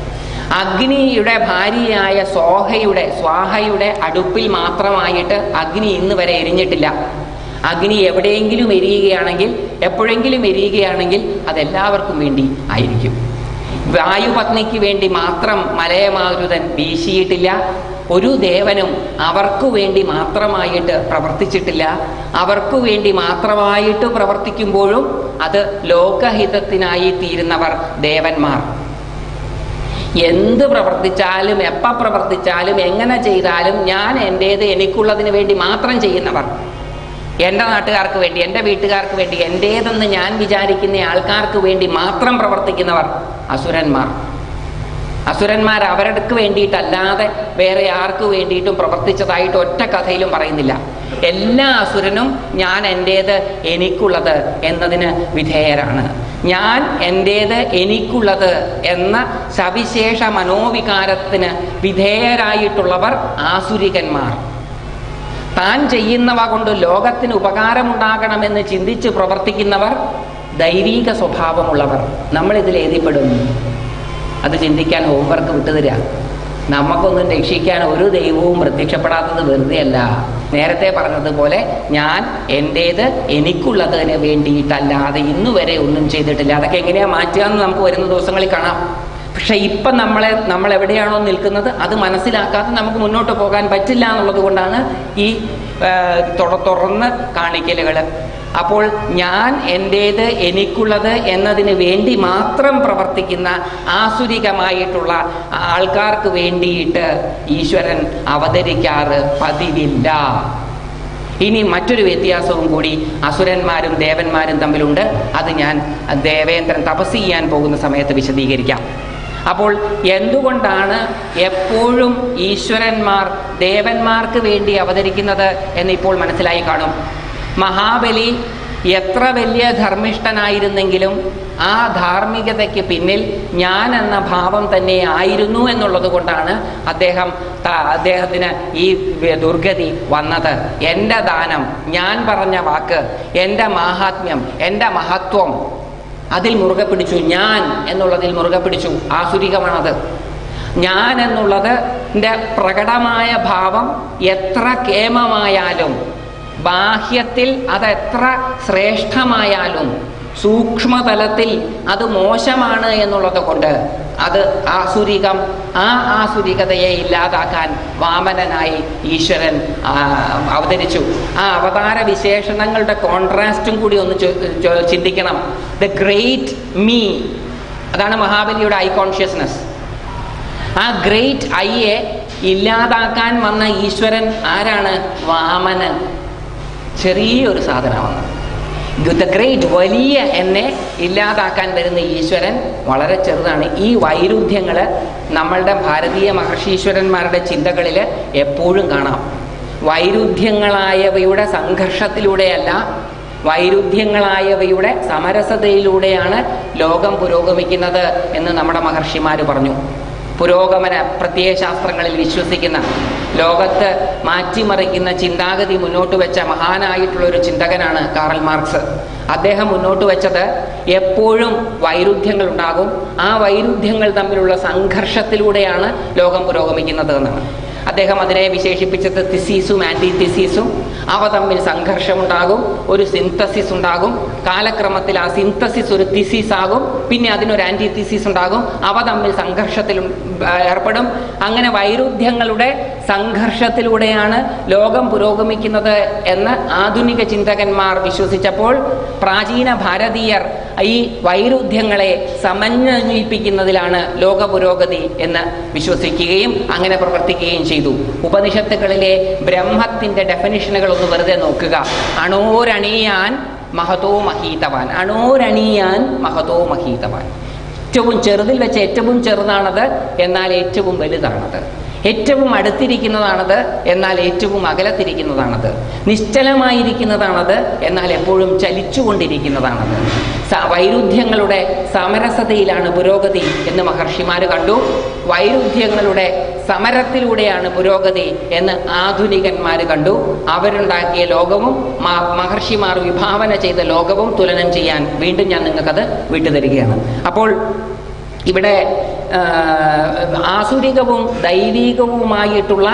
അഗ്നിയുടെ ഭാര്യയായ സ്വാഹയുടെ അടുപ്പിൽ മാത്രമായിട്ട് അഗ്നി ഇന്ന് വരെ എരിഞ്ഞിട്ടില്ല. അഗ്നി എവിടെയെങ്കിലും എരിയുകയാണെങ്കിൽ, എപ്പോഴെങ്കിലും എരിയുകയാണെങ്കിൽ അതെല്ലാവർക്കും വേണ്ടി ആയിരിക്കും. വായുപത്നിക്ക് വേണ്ടി മാത്രം മലയമാരുതൻ വീശിയിട്ടില്ല. ഒരു ദേവനും അവർക്കു വേണ്ടി മാത്രമായിട്ട് പ്രവർത്തിച്ചിട്ടില്ല. അവർക്കു വേണ്ടി മാത്രമായിട്ട് പ്രവർത്തിക്കുമ്പോഴും അത് ലോകഹിതത്തിനായി തീരുന്നവർ ദേവന്മാർ. എന്ത് പ്രവർത്തിച്ചാലും, എപ്പോൾ പ്രവർത്തിച്ചാലും, എങ്ങനെ ചെയ്താലും ഞാൻ എൻ്റേത് എനിക്കുള്ളതിന് വേണ്ടി മാത്രം ചെയ്യുന്നവർ, എൻ്റെ നാട്ടുകാർക്ക് വേണ്ടി, എൻ്റെ വീട്ടുകാർക്ക് വേണ്ടി, എൻ്റേതെന്ന് ഞാൻ വിചാരിക്കുന്ന ആൾക്കാർക്ക് വേണ്ടി മാത്രം പ്രവർത്തിക്കുന്നവർ അസുരന്മാർ അവർക്ക് വേണ്ടിയിട്ടല്ലാതെ വേറെ ആർക്ക് വേണ്ടിയിട്ടും പ്രവർത്തിച്ചതായിട്ട് ഒറ്റ കഥയിലും പറയുന്നില്ല. എല്ലാ അസുരനും ഞാൻ എൻ്റേത് എനിക്കുള്ളത് എന്നതിന് വിധേയരാണ്. ഞാൻ എൻ്റേത് എനിക്കുള്ളത് എന്ന സവിശേഷ മനോവികാരത്തിന് വിധേയരായിട്ടുള്ളവർ ആസുരികന്മാർ. താൻ ചെയ്യുന്നവ കൊണ്ട് ലോകത്തിന് ഉപകാരമുണ്ടാകണമെന്ന് ചിന്തിച്ച് പ്രവർത്തിക്കുന്നവർ ദൈവീക സ്വഭാവമുള്ളവർ. നമ്മളിതിൽ എഴുതിപ്പെടുന്നു. അത് ചിന്തിക്കാൻ ഹോംവർക്ക് വിട്ടുതരിക. നമുക്കൊന്നും രക്ഷിക്കാൻ ഒരു ദൈവവും പ്രത്യക്ഷപ്പെടാത്തത് വെറുതെയല്ല. നേരത്തെ പറഞ്ഞതുപോലെ ഞാൻ എൻ്റേത് എനിക്കുള്ളതിന് വേണ്ടിയിട്ടല്ലാതെ ഇന്നുവരെ ഒന്നും ചെയ്തിട്ടില്ല. അതൊക്കെ എങ്ങനെയാ മാറ്റുക എന്ന് നമുക്ക് വരുന്ന ദിവസങ്ങളിൽ കാണാം. പക്ഷെ ഇപ്പം നമ്മൾ എവിടെയാണോ നിൽക്കുന്നത് അത് മനസ്സിലാക്കാതെ നമുക്ക് മുന്നോട്ട് പോകാൻ പറ്റില്ല എന്നുള്ളത് കൊണ്ടാണ് ഈ തുറന്ന് കാണിക്കലുകൾ. അപ്പോൾ ഞാൻ എൻ്റേത് എനിക്കുള്ളത് എന്നതിന് വേണ്ടി മാത്രം പ്രവർത്തിക്കുന്ന ആസുരികമായിട്ടുള്ള ആൾക്കാർക്ക് വേണ്ടിയിട്ട് ഈശ്വരൻ അവതരിക്കാറ് പതിവില്ല. ഇനി മറ്റൊരു വ്യത്യാസവും കൂടി അസുരന്മാരും ദേവന്മാരും തമ്മിലുണ്ട്. അത് ഞാൻ ദേവേന്ദ്രൻ തപസ് ചെയ്യാൻ പോകുന്ന സമയത്ത് വിശദീകരിക്കാം. അപ്പോൾ എന്തുകൊണ്ടാണ് എപ്പോഴും ഈശ്വരന്മാർ ദേവന്മാർക്ക് വേണ്ടി അവതരിക്കുന്നത് എന്നിപ്പോൾ മനസ്സിലായി കാണും. മഹാബലി എത്ര വലിയ ധർമ്മിഷ്ഠനായിരുന്നെങ്കിലും ആ ധാർമ്മികതയ്ക്ക് പിന്നിൽ ഞാൻ എന്ന ഭാവം തന്നെ ആയിരുന്നു എന്നുള്ളത് കൊണ്ടാണ് അദ്ദേഹത്തിന് ഈ ദുർഗതി വന്നത്. എൻ്റെ ദാനം, ഞാൻ പറഞ്ഞ വാക്ക്, എൻ്റെ മാഹാത്മ്യം, എൻ്റെ മഹത്വം, അതിൽ മുറുകെ പിടിച്ചു. ഞാൻ എന്നുള്ളതിൽ മുറുകെ പിടിച്ചു. ആസുരികമാണത്. ഞാൻ എന്നുള്ളതിൻ്റെ പ്രകടമായ ഭാവം എത്ര കേമമായാലും, ബാഹ്യത്തിൽ അതെത്ര ശ്രേഷ്ഠമായാലും, സൂക്ഷ്മതലത്തിൽ അത് മോശമാണ് എന്നുള്ളത് കൊണ്ട് അത് ആസുരികം. ആ ആസുരികതയെ ഇല്ലാതാക്കാൻ വാമനനായി ഈശ്വരൻ അവതരിച്ചു. ആ അവതാര വിശേഷണങ്ങളുടെ കോൺട്രാസ്റ്റും കൂടി ഒന്ന് ചിന്തിക്കണം. ദ ഗ്രേറ്റ് മീ അതാണ് മഹാബലിയുടെ ഐ കോൺഷ്യസ്നസ്. ആ ഗ്രേറ്റ് ഐയെ ഇല്ലാതാക്കാൻ വന്ന ഈശ്വരൻ ആരാണ്? വാമനൻ. ചെറിയൊരു സാധനമാണ്. ദ ഗ്രേറ്റ്, വലിയ എന്നെ ഇല്ലാതാക്കാൻ വരുന്ന ഈശ്വരൻ വളരെ ചെറുതാണ്. ഈ വൈരുദ്ധ്യങ്ങൾ നമ്മളുടെ ഭാരതീയ മഹർഷീശ്വരന്മാരുടെ ചിന്തകളിൽ എപ്പോഴും കാണാം. വൈരുദ്ധ്യങ്ങളായവയുടെ സംഘർഷത്തിലൂടെയല്ല, വൈരുദ്ധ്യങ്ങളായവയുടെ സമരസതയിലൂടെയാണ് ലോകം പുരോഗമിക്കുന്നത് എന്ന് നമ്മുടെ മഹർഷിമാർ പറഞ്ഞു. പുരോഗമന പ്രത്യയശാസ്ത്രങ്ങളിൽ വിശ്വസിക്കുന്ന, ലോകത്ത് മാറ്റിമറിക്കുന്ന ചിന്താഗതി മുന്നോട്ട് വെച്ച മഹാനായിട്ടുള്ളൊരു ചിന്തകനാണ് കാറൽ മാർക്സ്. അദ്ദേഹം മുന്നോട്ട് വെച്ചത് എപ്പോഴും വൈരുദ്ധ്യങ്ങൾ ഉണ്ടാകും, ആ വൈരുദ്ധ്യങ്ങൾ തമ്മിലുള്ള സംഘർഷത്തിലൂടെയാണ് ലോകം പുരോഗമിക്കുന്നത് എന്നാണ്. അദ്ദേഹം അതിനെ വിശേഷിപ്പിച്ചത് തിസീസും ആൻറ്റി തിസീസും. അവ തമ്മിൽ സംഘർഷമുണ്ടാകും, ഒരു സിന്തസിസ് ഉണ്ടാകും, കാലക്രമത്തിൽ ആ സിന്തസിസ് ഒരു തിസീസ് ആകും, പിന്നെ അതിനൊരു ആൻറ്റി തിസീസ് ഉണ്ടാകും, അവ തമ്മിൽ സംഘർഷത്തിൽ ഏർപ്പെടും. അങ്ങനെ വൈരുദ്ധ്യങ്ങളുടെ സംഘർഷത്തിലൂടെയാണ് ലോകം പുരോഗമിക്കുന്നത് എന്ന് ആധുനിക ചിന്തകന്മാർ വിശ്വസിച്ചപ്പോൾ, പ്രാചീന ഭാരതീയർ ഈ വൈരുദ്ധ്യങ്ങളെ സമന്വയിപ്പിക്കുന്നതിലാണ് ലോക പുരോഗതി എന്ന് വിശ്വസിക്കുകയും അങ്ങനെ പ്രവർത്തിക്കുകയും ചെയ്തു. ഉപനിഷത്തുകളിലെ ബ്രഹ്മത്തിന്റെ ഡെഫിനിഷനുകൾ ഒന്ന് വെറുതെ നോക്കുക. അണോരണീയാൻ മഹതോ മഹീതവാൻ, അണോരണീയാൻ മഹതോ മഹീതവാൻ. ഏറ്റവും ചെറുതിൽ വെച്ച് ഏറ്റവും ചെറുതാണത്, എന്നാൽ ഏറ്റവും വലുതാണത്. ഏറ്റവും അടുത്തിരിക്കുന്നതാണത്, എന്നാൽ ഏറ്റവും അകലത്തിരിക്കുന്നതാണത്. നിശ്ചലമായിരിക്കുന്നതാണത്, എന്നാൽ എപ്പോഴും ചലിച്ചുകൊണ്ടിരിക്കുന്നതാണത്. വൈരുദ്ധ്യങ്ങളുടെ സമരസതയിലാണ് പുരോഗതി എന്ന് മഹർഷിമാർ കണ്ടു. വൈരുദ്ധ്യങ്ങളുടെ സമരത്തിലൂടെയാണ് പുരോഗതി എന്ന് ആധുനികന്മാർ കണ്ടു. അവരുണ്ടാക്കിയ ലോകവും മഹർഷിമാർ വിഭാവന ചെയ്ത ലോകവും തുലനം ചെയ്യാൻ വീണ്ടും ഞാൻ നിങ്ങൾക്കത് വിട്ടുതരികയാണ്. അപ്പോൾ ഇവിടെ ആസുരികവും ദൈവികവുമായിട്ടുള്ള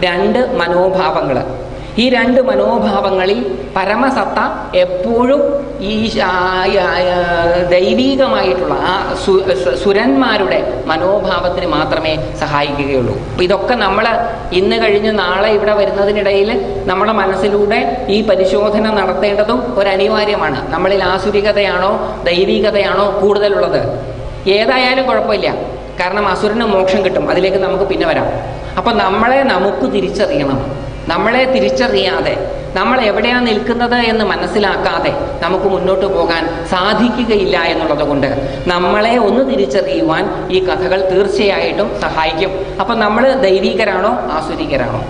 രണ്ട് മനോഭാവങ്ങൾ. ഈ രണ്ട് മനോഭാവങ്ങളിൽ പരമസത്ത എപ്പോഴും ഈ ദൈവികമായിട്ടുള്ള ആ സുരന്മാരുടെ മനോഭാവത്തിന് മാത്രമേ സഹായിക്കുകയുള്ളൂ. അപ്പം ഇതൊക്കെ നമ്മൾ ഇന്ന് കഴിഞ്ഞ് നാളെ ഇവിടെ വരുന്നതിനിടയിൽ നമ്മുടെ മനസ്സിലൂടെ ഈ പരിശോധന നടത്തേണ്ടതും ഒരനിവാര്യമാണ്. നമ്മളിൽ ആസുരികതയാണോ ദൈവികതയാണോ കൂടുതലുള്ളത്? ഏതായാലും കുഴപ്പമില്ല, കാരണം അസുരന് മോക്ഷം കിട്ടും, അതിലേക്ക് നമുക്ക് പിന്നെ വരാം. അപ്പം നമുക്ക് തിരിച്ചറിയണം. നമ്മളെ തിരിച്ചറിയാതെ, നമ്മൾ എവിടെയാണ് നിൽക്കുന്നത് എന്ന് മനസ്സിലാക്കാതെ നമുക്ക് മുന്നോട്ട് പോകാൻ സാധിക്കുകയില്ല എന്നുള്ളത് കൊണ്ട് നമ്മളെ ഒന്ന് തിരിച്ചറിയുവാൻ ഈ കഥകൾ തീർച്ചയായിട്ടും സഹായിക്കും. അപ്പം നമ്മൾ ദൈവികരാണോ ആസുരികരാണോ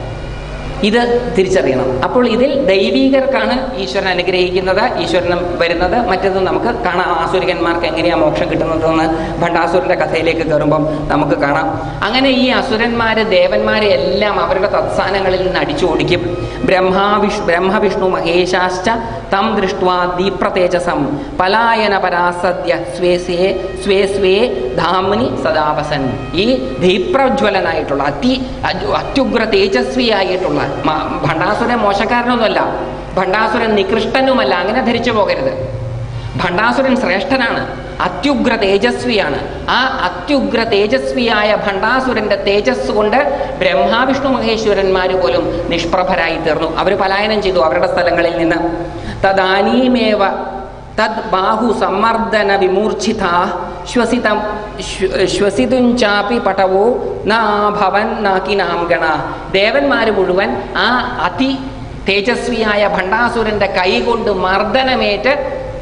ഇത് തിരിച്ചറിയണം. അപ്പോൾ ഇതിൽ ദൈവീകർക്കാണ് ഈശ്വരൻ അനുഗ്രഹിക്കുന്നത്, ഈശ്വരൻ വരുന്നത്. മറ്റത് നമുക്ക് കാണാം, ആസുരികന്മാർക്ക് എങ്ങനെയാണ് മോക്ഷം കിട്ടുന്നതെന്ന് ഭണ്ഡാസുരന്റെ കഥയിലേക്ക് കയറുമ്പം നമുക്ക് കാണാം. അങ്ങനെ ഈ അസുരന്മാര് ദേവന്മാരെ എല്ലാം അവരുടെ തത്സ്ഥാനങ്ങളിൽ നിന്ന് അടിച്ചു ഓടിക്കും. ബ്രഹ്മവിഷ്ണു മഹേശാശ്ച തം ദൃഷ്ട്വാ ദീപ്രതേജസം പലായന പരാസദ്യ സ്വേ സ്വേ ധാമ്നി സദാവസൻ. ഈ ദീപ്രജ്വലനായിട്ടുള്ള അത്യുഗ്ര തേജസ്വിയായിട്ടുള്ള ഭണ്ഡാസുരൻ മോശക്കാരനൊന്നുമല്ല, ഭണ്ഡാസുരൻ നികൃഷ്ടനുമല്ല, അങ്ങനെ ധരിച്ചു പോകരുത്. ഭണ്ഡാസുരൻ ശ്രേഷ്ഠനാണ്, അത്യുഗ്ര തേജസ്വിയാണ്. ആ അത്യുഗ്ര തേജസ്വിയായ ഭണ്ഡാസുരന്റെ തേജസ് കൊണ്ട് ബ്രഹ്മാവിഷ്ണു മഹേശ്വരന്മാർ പോലും നിഷ്പ്രഭരായി തീർന്നു. അവർ പലായനം ചെയ്തു അവരുടെ സ്ഥലങ്ങളിൽ നിന്ന്. തദാനീമേവ തദ് ബാഹു സമ്മർദ്ദന വിമൂർച്ഛിത ശ്വസിതുഞ്ചാപി പടവോ നാഭവൻ നാക്കിനാം ഗണ. ദേവന്മാർ മുഴുവൻ ആ അതി തേജസ്വിയായ ഭണ്ഡാസുരന്റെ കൈകൊണ്ട് മർദ്ദനമേറ്റ്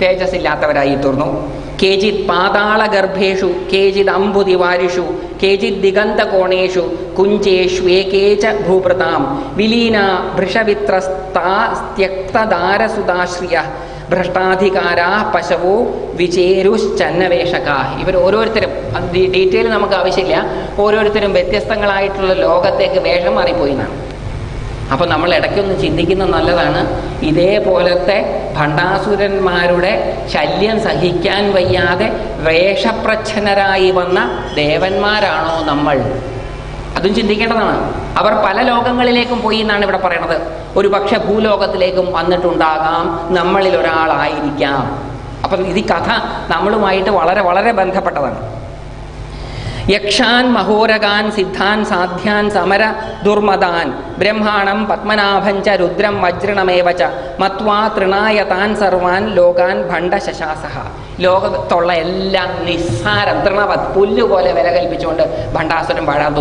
തേജസ്സില്ലാത്തവരായി തീർന്നു. കേചിത് പാതാളഗർഭേഷു കേചിത് അംബുദിവാരിഷു കേചിത് ദിഗന്തകോണേഷു കുഞ്ചേഷ്വേകേച ഭൂഭൃതാം വിലീന ഭൃഷവിത്രസ്താസ്ത്യക്തദാരസുതാശ്രിയ ഭ്രഷ്ടാധികാരാ പശവോ വിചേരുശ്ചന്നവേഷക. ഇവർ ഓരോരുത്തരും, ഡീറ്റെയിൽ നമുക്ക് ആവശ്യമില്ല, ഓരോരുത്തരും വ്യത്യസ്തങ്ങളായിട്ടുള്ള ലോകത്തേക്ക് വേഷം മാറിപ്പോയി എന്നാണ്. അപ്പം നമ്മൾ ഇടയ്ക്കൊന്ന് ചിന്തിക്കുന്നത് നല്ലതാണ്. ഇതേപോലത്തെ ഭണ്ഡാസുരന്മാരുടെ ശല്യം സഹിക്കാൻ വയ്യാതെ വേഷപ്രച്ഛന്നരായി വന്ന ദേവന്മാരാണോ നമ്മൾ? അതും ചിന്തിക്കേണ്ടതാണ്. അവർ പല ലോകങ്ങളിലേക്കും പോയി എന്നാണ് ഇവിടെ പറയുന്നത്. ഒരു പക്ഷെ ഭൂലോകത്തിലേക്കും വന്നിട്ടുണ്ടാകാം, നമ്മളിൽ ഒരാളായിരിക്കാം. അപ്പം ഇത് കഥ നമ്മളുമായിട്ട് വളരെ വളരെ ബന്ധപ്പെട്ടതാണ്. യക്ഷാൻ മഹോരകാൻ സിദ്ധാൻ സാധ്യാൻ സമര ദുർമദാൻ ബ്രഹ്മാണം പത്മനാഭഞ്ച രുദ്രം വജ്രണമേവ ച മത്വാ തൃണായ താൻ സർവാൻ ലോകാൻ ഭണ്ഡശശാസഹ. ലോകത്തുള്ള എല്ലാം നിസ്സാരം തൃണവത് പുല്ലുപോലെ വില കൽപ്പിച്ചുകൊണ്ട് ഭണ്ഡാസുരൻ വാഴാൻ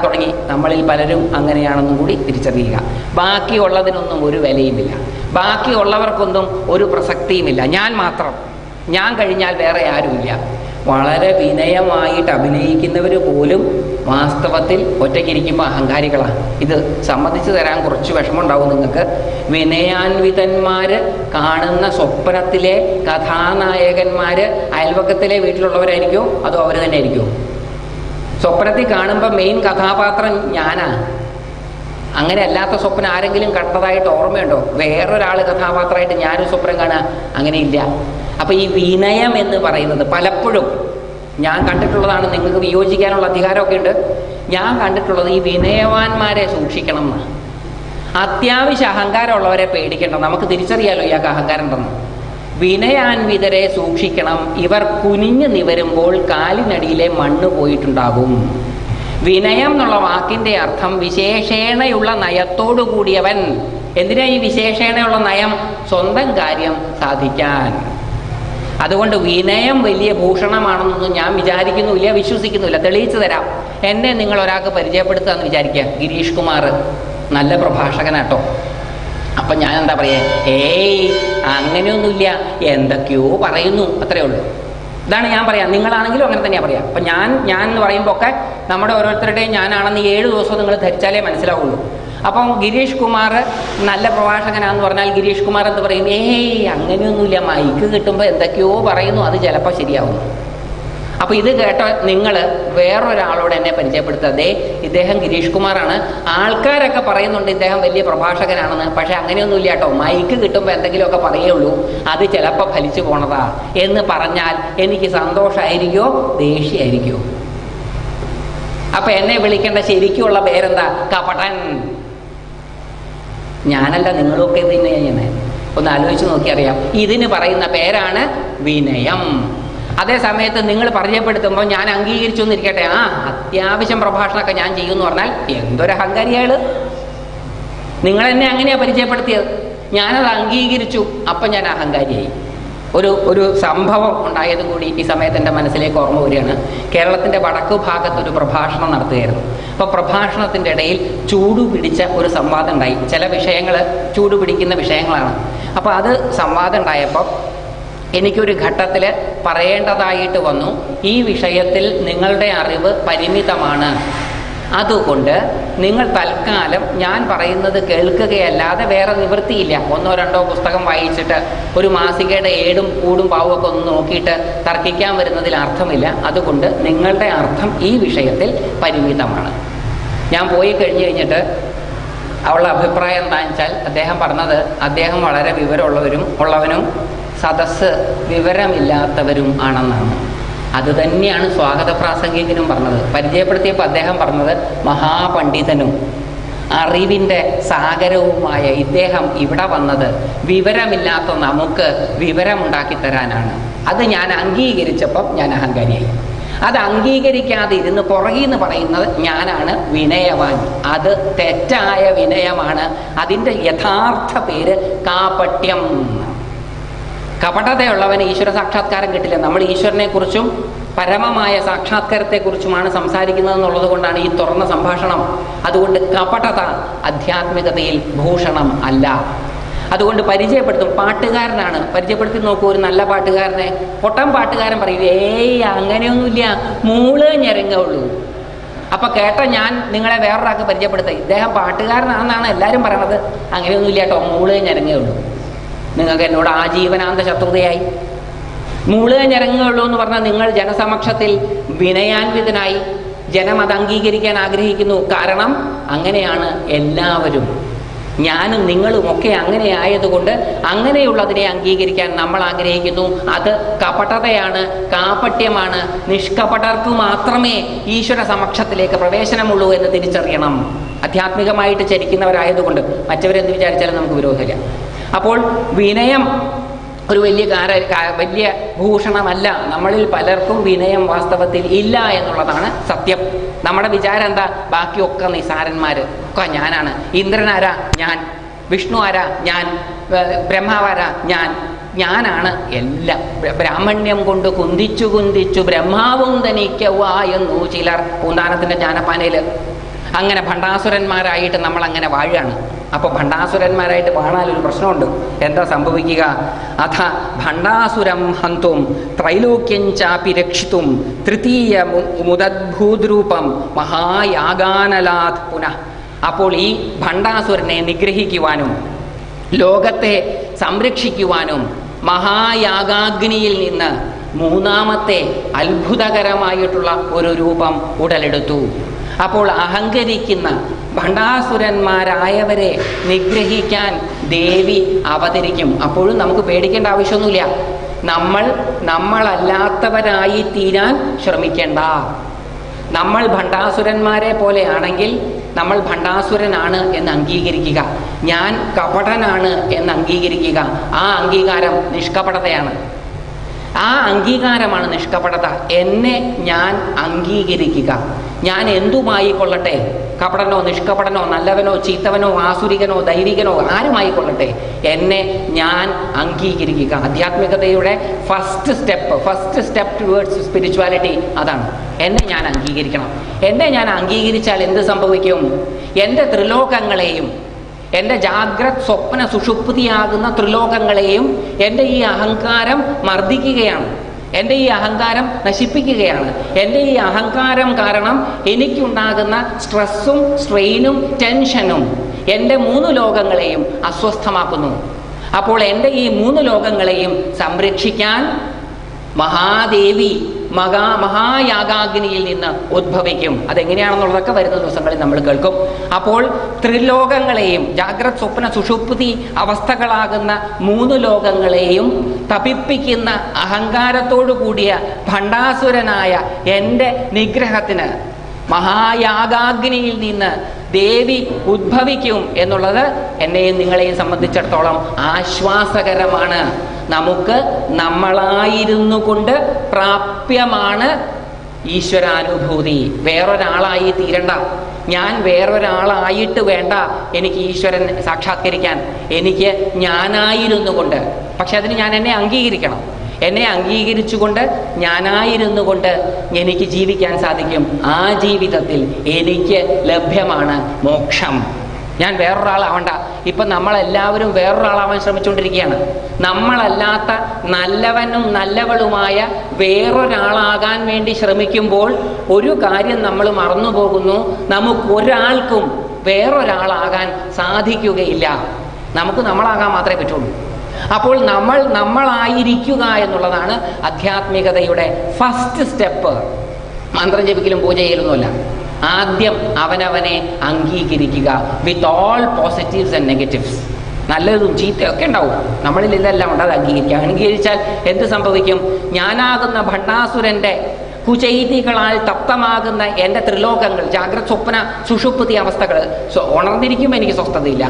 തുടങ്ങി. നമ്മളിൽ പലരും അങ്ങനെയാണെന്നും കൂടി തിരിച്ചറിയുക. ബാക്കിയുള്ളതിനൊന്നും ഒരു വിലയുമില്ല, ബാക്കിയുള്ളവർക്കൊന്നും ഒരു പ്രസക്തിയുമില്ല. ഞാൻ മാത്രം, ഞാൻ കഴിഞ്ഞാൽ വേറെ ആരുമില്ല. വളരെ വിനയമായിട്ട് അഭിനയിക്കുന്നവർ പോലും വാസ്തവത്തിൽ ഒറ്റയ്ക്കിരിക്കുമ്പോൾ അഹങ്കാരികളാണ്. ഇത് സമ്മതിച്ചു തരാൻ കുറച്ച് വിഷമമുണ്ടാവും നിങ്ങൾക്ക്. വിനയാൻവിതന്മാർ കാണുന്ന സ്വപ്നത്തിലെ കഥാനായകന്മാർ അയൽവക്കത്തിലെ വീട്ടിലുള്ളവരായിരിക്കുമോ അതോ അവർ തന്നെ ആയിരിക്കുമോ? സ്വപ്നത്തിൽ കാണുമ്പോൾ മെയിൻ കഥാപാത്രം ഞാനാണ്. അങ്ങനെ അല്ലാത്ത സ്വപ്നം ആരെങ്കിലും കണ്ടതായിട്ട് ഓർമ്മയുണ്ടോ? വേറൊരാൾ കഥാപാത്രമായിട്ട് ഞാനൊരു സ്വപ്നം കാണുക? അങ്ങനെയില്ല. അപ്പം ഈ വിനയം എന്ന് പറയുന്നത് പലപ്പോഴും ഞാൻ കണ്ടിട്ടുള്ളതാണ്. നിങ്ങൾക്ക് വിയോജിക്കാനുള്ള അധികാരമൊക്കെ ഉണ്ട്. ഞാൻ കണ്ടിട്ടുള്ളത് ഈ വിനയവാന്മാരെ സൂക്ഷിക്കണം എന്നാണ്. അത്യാവശ്യം അഹങ്കാരമുള്ളവരെ പേടിക്കണം. നമുക്ക് തിരിച്ചറിയാലോ ഇയാൾക്ക് അഹങ്കാരം ഉണ്ടെന്ന്. വിനയാൻവിതരെ സൂക്ഷിക്കണം. ഇവർ കുനിഞ്ഞു നിവരുമ്പോൾ കാലിനടിയിലെ മണ്ണ് പോയിട്ടുണ്ടാകും. വിനയം എന്നുള്ള വാക്കിൻ്റെ അർത്ഥം വിശേഷേണയുള്ള നയത്തോടു കൂടിയവൻ. എന്തിനാ ഈ വിശേഷേണയുള്ള നയം? സ്വന്തം കാര്യം സാധിക്കാൻ. അതുകൊണ്ട് വിനയം വലിയ ഭൂഷണമാണെന്നൊന്നും ഞാൻ വിചാരിക്കുന്നുമില്ല, വിശ്വസിക്കുന്നുമില്ല. തെളിയിച്ചു തരാം. എന്നെ നിങ്ങൾ ഒരാൾക്ക് പരിചയപ്പെടുത്തുക എന്ന് വിചാരിക്കുക. ഗിരീഷ് കുമാർ നല്ല പ്രഭാഷകനാട്ടോ. അപ്പം ഞാൻ എന്താ പറയുക? ഏയ് അങ്ങനെയൊന്നുമില്ല, എന്തൊക്കെയോ പറയുന്നു, അത്രയേ ഉള്ളൂ. ഇതാണ് ഞാൻ പറയാം. നിങ്ങളാണെങ്കിലും അങ്ങനെ തന്നെയാണ് പറയാം. അപ്പം ഞാൻ എന്ന് പറയുമ്പോൾ ഒക്കെ നമ്മുടെ ഓരോരുത്തരുടെയും ഞാനാണെന്ന് 7 ദിവസം നിങ്ങൾ ധരിച്ചാലേ മനസ്സിലാവുള്ളൂ. അപ്പം ഗിരീഷ് കുമാർ നല്ല പ്രഭാഷകനാന്ന് പറഞ്ഞാൽ ഗിരീഷ് കുമാർ എന്ന് പറയും, ഏയ് അങ്ങനെയൊന്നുമില്ല, മൈക്ക് കിട്ടുമ്പോൾ എന്തൊക്കെയോ പറയുന്നു, അത് ചിലപ്പോൾ ശരിയാവുന്നു. അപ്പോൾ ഇത് കേട്ട നിങ്ങൾ വേറൊരാളോട് എന്നെ പരിചയപ്പെടുത്താതെ ഇദ്ദേഹം ഗിരീഷ് കുമാറാണ്, ആൾക്കാരൊക്കെ പറയുന്നുണ്ട് ഇദ്ദേഹം വലിയ പ്രഭാഷകനാണെന്ന്, പക്ഷെ അങ്ങനെയൊന്നുമില്ല കേട്ടോ, മൈക്ക് കിട്ടുമ്പോൾ എന്തെങ്കിലുമൊക്കെ പറയുള്ളൂ, അത് ചിലപ്പോൾ ഫലിച്ചു പോണതാ എന്ന് പറഞ്ഞാൽ എനിക്ക് സന്തോഷമായിരിക്കുമോ ദേഷ്യമായിരിക്കുമോ? അപ്പം എന്നെ വിളിക്കേണ്ട ശരിക്കുള്ള പേരെന്താ? കപടൻ. ഞാനല്ല, നിങ്ങളൊക്കെ ഇത് തന്നെ. ഒന്ന് ആലോചിച്ച് നോക്കിയറിയാം. ഇതിന് പറയുന്ന പേരാണ് വിനയം. അതേ സമയത്ത് നിങ്ങൾ പരിചയപ്പെടുത്തുമ്പോൾ ഞാൻ അംഗീകരിച്ചു എന്നിരിക്കട്ടെ, അത്യാവശ്യം പ്രഭാഷണമൊക്കെ ഞാൻ ചെയ്യുമെന്ന് പറഞ്ഞാൽ എന്തൊരു അഹങ്കാരിയാള്. നിങ്ങളെന്നെ അങ്ങനെയാണ് പരിചയപ്പെടുത്തിയത്, ഞാനത് അംഗീകരിച്ചു, അപ്പം ഞാൻ അഹങ്കാരിയായി. ഒരു സംഭവം ഉണ്ടായതും കൂടി ഈ സമയത്ത് എൻ്റെ മനസ്സിലേക്ക് ഓർമ്മ വരികയാണ്. കേരളത്തിൻ്റെ വടക്കു ഭാഗത്തൊരു പ്രഭാഷണം നടത്തുകയായിരുന്നു. അപ്പോൾ പ്രഭാഷണത്തിൻ്റെ ഇടയിൽ ചൂടുപിടിച്ച ഒരു സംവാദം ഉണ്ടായി. ചില വിഷയങ്ങൾ ചൂടുപിടിക്കുന്ന വിഷയങ്ങളാണ്. അപ്പോൾ അത് സംവാദം ഉണ്ടായപ്പോൾ എനിക്കൊരു ഘട്ടത്തിൽ പറയേണ്ടതായിട്ട് വന്നു, ഈ വിഷയത്തിൽ നിങ്ങളുടെ അറിവ് പരിമിതമാണ്, അതുകൊണ്ട് നിങ്ങൾ തൽക്കാലം ഞാൻ പറയുന്നത് കേൾക്കുകയല്ലാതെ വേറെ നിവൃത്തിയില്ല. 1-2 പുസ്തകം വായിച്ചിട്ട് ഒരു മാസികയുടെ ഏടും കൂടും പാവമൊക്കെ ഒന്ന് നോക്കിയിട്ട് തർക്കിക്കാൻ വരുന്നതിൽ അർത്ഥമില്ല. അതുകൊണ്ട് നിങ്ങളുടെ അർത്ഥം ഈ വിഷയത്തിൽ പരിമിതമാണ്. ഞാൻ പോയി കഴിഞ്ഞിട്ട് അവളുടെ അഭിപ്രായം എന്താണെന്ന് വെച്ചാൽ അദ്ദേഹം പറഞ്ഞത്, അദ്ദേഹം വളരെ വിവരമുള്ളവനും സദസ്സ് വിവരമില്ലാത്തവരും ആണെന്നാണ്. അതുതന്നെയാണ് സ്വാഗത പ്രാസംഗികനും പറഞ്ഞത്. പരിചയപ്പെടുത്തിയപ്പോൾ അദ്ദേഹം പറഞ്ഞത് മഹാപണ്ഡിതനും അറിവിൻ്റെ സാഗരവുമായ ഇദ്ദേഹം ഇവിടെ വന്നത് വിവരമില്ലാത്ത നമുക്ക് വിവരമുണ്ടാക്കി തരാനാണ്. അത് ഞാൻ അംഗീകരിച്ചപ്പം ഞാൻ അഹങ്കാരിയായി. അത് അംഗീകരിക്കാതെ ഇരുന്ന് പുറകിന്ന് പറയുന്നത് ഞാനാണ് വിനയവാൻ. അത് തെറ്റായ വിനയമാണ്. അതിൻ്റെ യഥാർത്ഥ പേര് കാപട്യം. കപടതയുള്ളവന് ഈശ്വര സാക്ഷാത്കാരം കിട്ടില്ല. നമ്മൾ ഈശ്വരനെ കുറിച്ചും പരമമായ സാക്ഷാത്കാരത്തെക്കുറിച്ചുമാണ് സംസാരിക്കുന്നതെന്നുള്ളത് കൊണ്ടാണ് ഈ തുറന്ന സംഭാഷണം. അതുകൊണ്ട് കപടത ആധ്യാത്മികതയിൽ ഭൂഷണം അല്ല. അതുകൊണ്ട് പരിചയപ്പെടുത്തും. പാട്ടുകാരനാണ്, പരിചയപ്പെടുത്തി നോക്കൂ ഒരു നല്ല പാട്ടുകാരനെ. പൊട്ടം പാട്ടുകാരൻ പറയും, ഏയ് അങ്ങനെയൊന്നുമില്ല, മൂള് ഞെരങ്ങുള്ളൂ. അപ്പം കേട്ട ഞാൻ നിങ്ങളെ വേറൊരാൾക്ക് പരിചയപ്പെടുത്താം, ഇദ്ദേഹം പാട്ടുകാരനാണെന്നാണ് എല്ലാവരും പറയണത്, അങ്ങനെയൊന്നുമില്ല കേട്ടോ, മൂള് ഞെരങ്ങേ ഉള്ളൂ. നിങ്ങൾക്ക് എന്നോട് ആജീവനാന്ത ശത്രുതയായി. മൂള് ഞെരങ്ങുള്ളൂ എന്ന് പറഞ്ഞാൽ നിങ്ങൾ ജനസമക്ഷത്തിൽ വിനയാൻവിതനായി. ജനം അത് അംഗീകരിക്കാൻ ആഗ്രഹിക്കുന്നു. കാരണം അങ്ങനെയാണ് എല്ലാവരും. ഞാനും നിങ്ങളും ഒക്കെ അങ്ങനെ ആയതുകൊണ്ട് അങ്ങനെയുള്ളതിനെ അംഗീകരിക്കാൻ നമ്മൾ ആഗ്രഹിക്കുന്നു. അത് കപടതയാണ്, കാപട്യമാണ്. നിഷ്കപടർക്ക് മാത്രമേ ഈശ്വര സമക്ഷത്തിലേക്ക് പ്രവേശനമുള്ളൂ എന്ന് തിരിച്ചറിയണം. ആധ്യാത്മികമായിട്ട് ചരിക്കുന്നവരായതുകൊണ്ട് മറ്റവരെന്ത് വിചാരിച്ചാലും നമുക്ക് വിരോധമില്ല. അപ്പോൾ വിനയം ഒരു വലിയ ഭൂഷണമല്ല. നമ്മളിൽ പലർക്കും വിനയം വാസ്തവത്തിൽ ഇല്ല എന്നുള്ളതാണ് സത്യം. നമ്മുടെ വിചാരം എന്താ? ബാക്കിയൊക്കെ നിസാരന്മാര്, ഒക്കെ ഞാനാണ്. ഇന്ദ്രനാരാ? ഞാൻ. വിഷ്ണു ആരാ? ഞാൻ. ബ്രഹ്മാവാരാ? ഞാനാണ് എല്ലാം. ബ്രാഹ്മണ്യം കൊണ്ട് കുന്തിച്ചു ബ്രഹ്മാവും തനിക്കവാ എന്നു ചിലർ പൂന്താനത്തിന്റെ ജ്ഞാനപ്പാനയില്. അങ്ങനെ ഭണ്ഡാസുരന്മാരായിട്ട് നമ്മൾ അങ്ങനെ വാഴുകയാണ്. അപ്പോൾ ഭണ്ഡാസുരന്മാരായിട്ട് വാഴാനൊരു പ്രശ്നമുണ്ട്. എന്താ സംഭവിക്കുക? അഥ ഭണ്ഡാസുരം ഹന്തും ത്രൈലോക്യം ചാപി രക്ഷിതും തൃതീയ മുദദ്ഭൂദ്രൂപം മഹായാഗാനലാത് പുനഃ. അപ്പോൾ ഈ ഭണ്ഡാസുരനെ നിഗ്രഹിക്കുവാനും ലോകത്തെ സംരക്ഷിക്കുവാനും മഹായാഗാഗ്നിയിൽ നിന്ന് മൂന്നാമത്തെ അത്ഭുതകരമായിട്ടുള്ള ഒരു രൂപം ഉടലെടുത്തു. അപ്പോൾ അഹങ്കരിക്കുന്ന ഭണ്ഡാസുരന്മാരായവരെ നിഗ്രഹിക്കാൻ ദേവി അവതരിക്കും. അപ്പോഴും നമുക്ക് പേടിക്കേണ്ട ആവശ്യമൊന്നുമില്ല. നമ്മളല്ലാത്തവരായി തീരാൻ ശ്രമിക്കേണ്ട. നമ്മൾ ഭണ്ഡാസുരന്മാരെ പോലെയാണെങ്കിൽ നമ്മൾ ഭണ്ഡാസുരനാണ് എന്ന് അംഗീകരിക്കുക. ഞാൻ കപടനാണ് എന്ന് അംഗീകരിക്കുക. ആ അംഗീകാരം നിഷ്കപടതയാണ്. ആ അംഗീകാരമാണ് നിഷ്കപടത. എന്നെ ഞാൻ അംഗീകരിക്കുക. ഞാൻ എന്തുമായിക്കൊള്ളട്ടെ, കപടനോ നിഷ്കപടനോ നല്ലവനോ ചീത്തവനോ ആസുരികനോ ദൈവികനോ ആരുമായിക്കൊള്ളട്ടെ, എന്നെ ഞാൻ അംഗീകരിക്കുക. ആധ്യാത്മികതയുടെ ഫസ്റ്റ് സ്റ്റെപ്പ് ടുവേർഡ്സ് സ്പിരിച്വാലിറ്റി അതാണ്. എന്നെ ഞാൻ അംഗീകരിക്കണം. എന്നെ ഞാൻ അംഗീകരിച്ചാൽ എന്ത് സംഭവിക്കും? എൻ്റെ ത്രിലോകങ്ങളെയും, എൻ്റെ ജാഗ്രത് സ്വപ്ന സുഷുപ്തിയാകുന്ന ത്രിലോകങ്ങളെയും എൻ്റെ ഈ അഹങ്കാരം മർദ്ദിക്കുകയാണ്. എൻ്റെ ഈ അഹങ്കാരം നശിപ്പിക്കുകയാണ്. എൻ്റെ ഈ അഹങ്കാരം കാരണം എനിക്കുണ്ടാകുന്ന സ്ട്രെസ്സും സ്ട്രെയിനും ടെൻഷനും എൻ്റെ 3 ലോകങ്ങളെയും അസ്വസ്ഥമാക്കുന്നു. അപ്പോൾ എൻ്റെ ഈ 3 ലോകങ്ങളെയും സംരക്ഷിക്കാൻ മഹാദേവി മഹായാഗാഗ്നിയിൽ നിന്ന് ഉദ്ഭവിക്കും. അതെങ്ങനെയാണെന്നുള്ളതൊക്കെ വരുന്ന ദിവസങ്ങളിൽ നമ്മൾ കേൾക്കും. അപ്പോൾ ത്രിലോകങ്ങളെയും, ജാഗ്രത് സ്വപ്ന സുഷുപ്തി അവസ്ഥകളാകുന്ന 3 ലോകങ്ങളെയും തപിപ്പിക്കുന്ന അഹങ്കാരത്തോടു കൂടിയ ഭണ്ഡാസുരനായ എൻ്റെ നിഗ്രഹത്തിന് മഹായാഗാഗ്നിയിൽ നിന്ന് ദേവി ഉദ്ഭവിക്കും എന്നുള്ളത് എന്നെയും നിങ്ങളെയും സംബന്ധിച്ചിടത്തോളം ആശ്വാസകരമാണ്. നമുക്ക് നമ്മളായിരുന്നു കൊണ്ട് പ്രാപ്യമാണ് ഈശ്വരാനുഭൂതി. വേറൊരാളായി തീരണ്ട. ഞാൻ വേറൊരാളായിട്ട് വേണ്ട എനിക്ക് ഈശ്വരൻ സാക്ഷാത്കരിക്കാൻ. എനിക്ക് ഞാനായിരുന്നു കൊണ്ട്. പക്ഷെ അതിന് ഞാൻ എന്നെ അംഗീകരിക്കണം. എന്നെ അംഗീകരിച്ചുകൊണ്ട് ഞാനായിരുന്നു കൊണ്ട് എനിക്ക് ജീവിക്കാൻ സാധിക്കും. ആ ജീവിതത്തിൽ എനിക്ക് ലഭ്യമാണ് മോക്ഷം. ഞാൻ വേറൊരാളാവണ്ട. ഇപ്പം നമ്മളെല്ലാവരും വേറൊരാളാവാൻ ശ്രമിച്ചുകൊണ്ടിരിക്കുകയാണ്. നമ്മളല്ലാത്ത നല്ലവനും നല്ലവളുമായ വേറൊരാളാകാൻ വേണ്ടി ശ്രമിക്കുമ്പോൾ ഒരു കാര്യം നമ്മൾ മറന്നുപോകുന്നു. നമുക്കൊരാൾക്കും വേറൊരാളാകാൻ സാധിക്കുകയില്ല. നമുക്ക് നമ്മളാകാൻ മാത്രമേ പറ്റുള്ളൂ. അപ്പോൾ നമ്മളായിരിക്കുക എന്നുള്ളതാണ് ആധ്യാത്മികതയുടെ ഫസ്റ്റ് സ്റ്റെപ്പ്. മന്ത്രം ജപിക്കലും പൂജ ചെയ്യലൊന്നുമല്ല. ആദ്യം അവനവനെ അംഗീകരിക്കുക with all positives and negatives. നല്ലതും ചീത്തയൊക്കെ ഉണ്ടാവും. നമ്മളിൽ ഇതെല്ലാം ഉണ്ട്. അത് അംഗീകരിക്കുക. അംഗീകരിച്ചാൽ എന്ത് സംഭവിക്കും? ഞാനാകുന്ന ഭണ്ഡാസുരൻ്റെ കുചൈതികളാൽ തപ്തമാകുന്ന എൻ്റെ ത്രിലോകങ്ങൾ, ജാഗ്രത് സ്വപ്ന സുഷുപ്തി അവസ്ഥകൾ, ഉണർന്നിരിക്കുമ്പോൾ എനിക്ക് സ്വസ്ഥതയില്ല,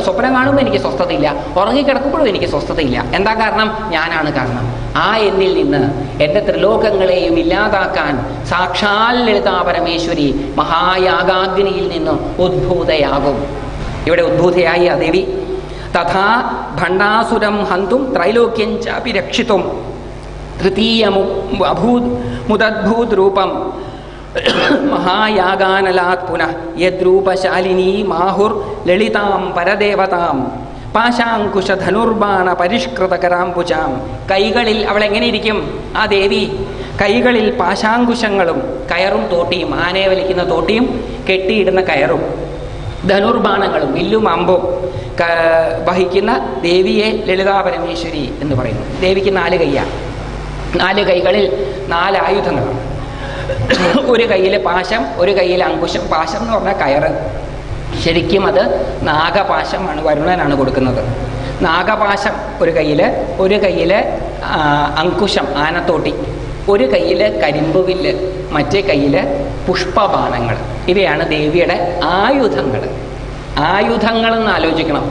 സ്വപ്നം കാണുമ്പോൾ എനിക്ക് സ്വസ്ഥതയില്ല, ഉറങ്ങിക്കിടക്കുമ്പോഴും എനിക്ക് സ്വസ്ഥതയില്ല. എന്താ കാരണം? ഞാനാണ് കാരണം. ആ എന്നിൽ നിന്ന് എൻ്റെ ത്രിലോകങ്ങളെയും ഇല്ലാതാക്കാൻ സാക്ഷാൽ ലളിതാ പരമേശ്വരി മഹായാഗാഗ്നിയിൽ നിന്ന് ഉദ്ഭൂതയാകും. ഇവിടെ ഉദ്ഭൂതയായി ആ ദേവി. തഥാ ഭണ്ഡാസുരം ഹന്തും ത്രൈലോക്യം ചാപി രക്ഷിതും തൃതീയ മുദദ്ഭൂത് രൂപം മഹായാഗാനലാത് പുനഃ യദ്രൂപശാലിനീ മാഹുർ ലളിതാം പരദേവതാം പാശാങ്കുശ ധനുർബാണ പരിഷ്കൃതകരാംബുജാം. കൈകളിൽ അവൾ എങ്ങനെ ഇരിക്കും? ആ ദേവി കൈകളിൽ പാശാങ്കുശങ്ങളും കയറും തോട്ടിയും, ആനയെ വലിക്കുന്ന തോട്ടിയും കെട്ടിയിടുന്ന കയറും ധനുർബാണങ്ങളും വില്ലും അമ്പും വഹിക്കുന്ന ദേവിയെ ലളിതാ പരമേശ്വരി എന്ന് പറയുന്നു. ദേവിക്ക് 4 കൈയാണ്. 4 കൈകളിൽ 4 ആയുധങ്ങളാണ്. ഒരു കയ്യിൽ പാശം, ഒരു കയ്യിൽ അങ്കുശം. പാശം എന്ന് പറഞ്ഞാൽ കയറ്. ശരിക്കും അത് നാഗപാശമാണ്, വരുണനാണ് കൊടുക്കുന്നത്. നാഗപാശം ഒരു കയ്യിൽ അങ്കുശം അനത്തോട്ടി, ഒരു കയ്യിൽ കരിമ്പുവില്ല്, മറ്റേ കയ്യിൽ പുഷ്പബാണങ്ങൾ. ഇവയാണ് ദേവിയുടെ ആയുധങ്ങൾ. ആയുധങ്ങളെന്ന് ആലോചിക്കണം.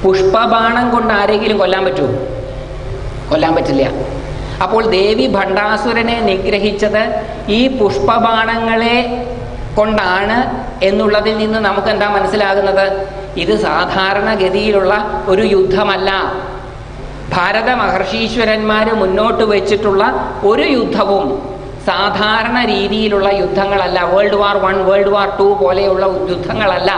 പുഷ്പബാണം കൊണ്ട് ആരെങ്കിലും കൊല്ലാൻ പറ്റുമോ? കൊല്ലാൻ പറ്റില്ല. അപ്പോൾ ദേവി ഭണ്ഡാസുരനെ നിഗ്രഹിച്ചത് ഈ പുഷ്പബാണങ്ങളെ കൊണ്ടാണ് എന്നുള്ളതിൽ നിന്ന് നമുക്ക് എന്താ മനസ്സിലാകുന്നത്? ഇത് സാധാരണഗതിയിലുള്ള ഒരു യുദ്ധമല്ല. ഭാരത മഹർഷീശ്വരന്മാർ മുന്നോട്ട് വെച്ചിട്ടുള്ള ഒരു യുദ്ധവും സാധാരണ രീതിയിലുള്ള യുദ്ധങ്ങളല്ല. വേൾഡ് വാർ 1, വേൾഡ് വാർ 2 പോലെയുള്ള യുദ്ധങ്ങളല്ല.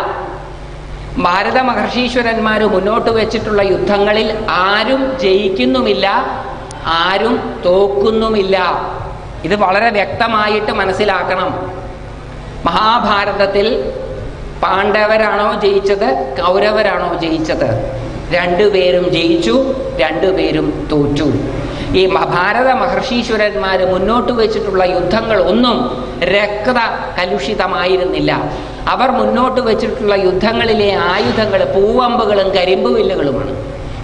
ഭാരത മഹർഷീശ്വരന്മാർ മുന്നോട്ട് വെച്ചിട്ടുള്ള യുദ്ധങ്ങളിൽ ആരും ജയിക്കുന്നുമില്ല, ആരും തോക്കുന്നുമില്ല. ഇത് വളരെ വ്യക്തമായിട്ട് മനസ്സിലാക്കണം. മഹാഭാരതത്തിൽ പാണ്ഡവരാണോ ജയിച്ചത്, കൗരവരാണോ ജയിച്ചത്? രണ്ടുപേരും ജയിച്ചു, രണ്ടുപേരും തോറ്റു. ഈ ഭാരത മഹർഷീശ്വരന്മാർ മുന്നോട്ട് വെച്ചിട്ടുള്ള യുദ്ധങ്ങൾ ഒന്നും രക്ത കലുഷിതമായിരുന്നില്ല. അവർ മുന്നോട്ട് വെച്ചിട്ടുള്ള യുദ്ധങ്ങളിലെ ആയുധങ്ങൾ പൂവമ്പുകളും കരിമ്പ് വില്ലുകളുമാണ്.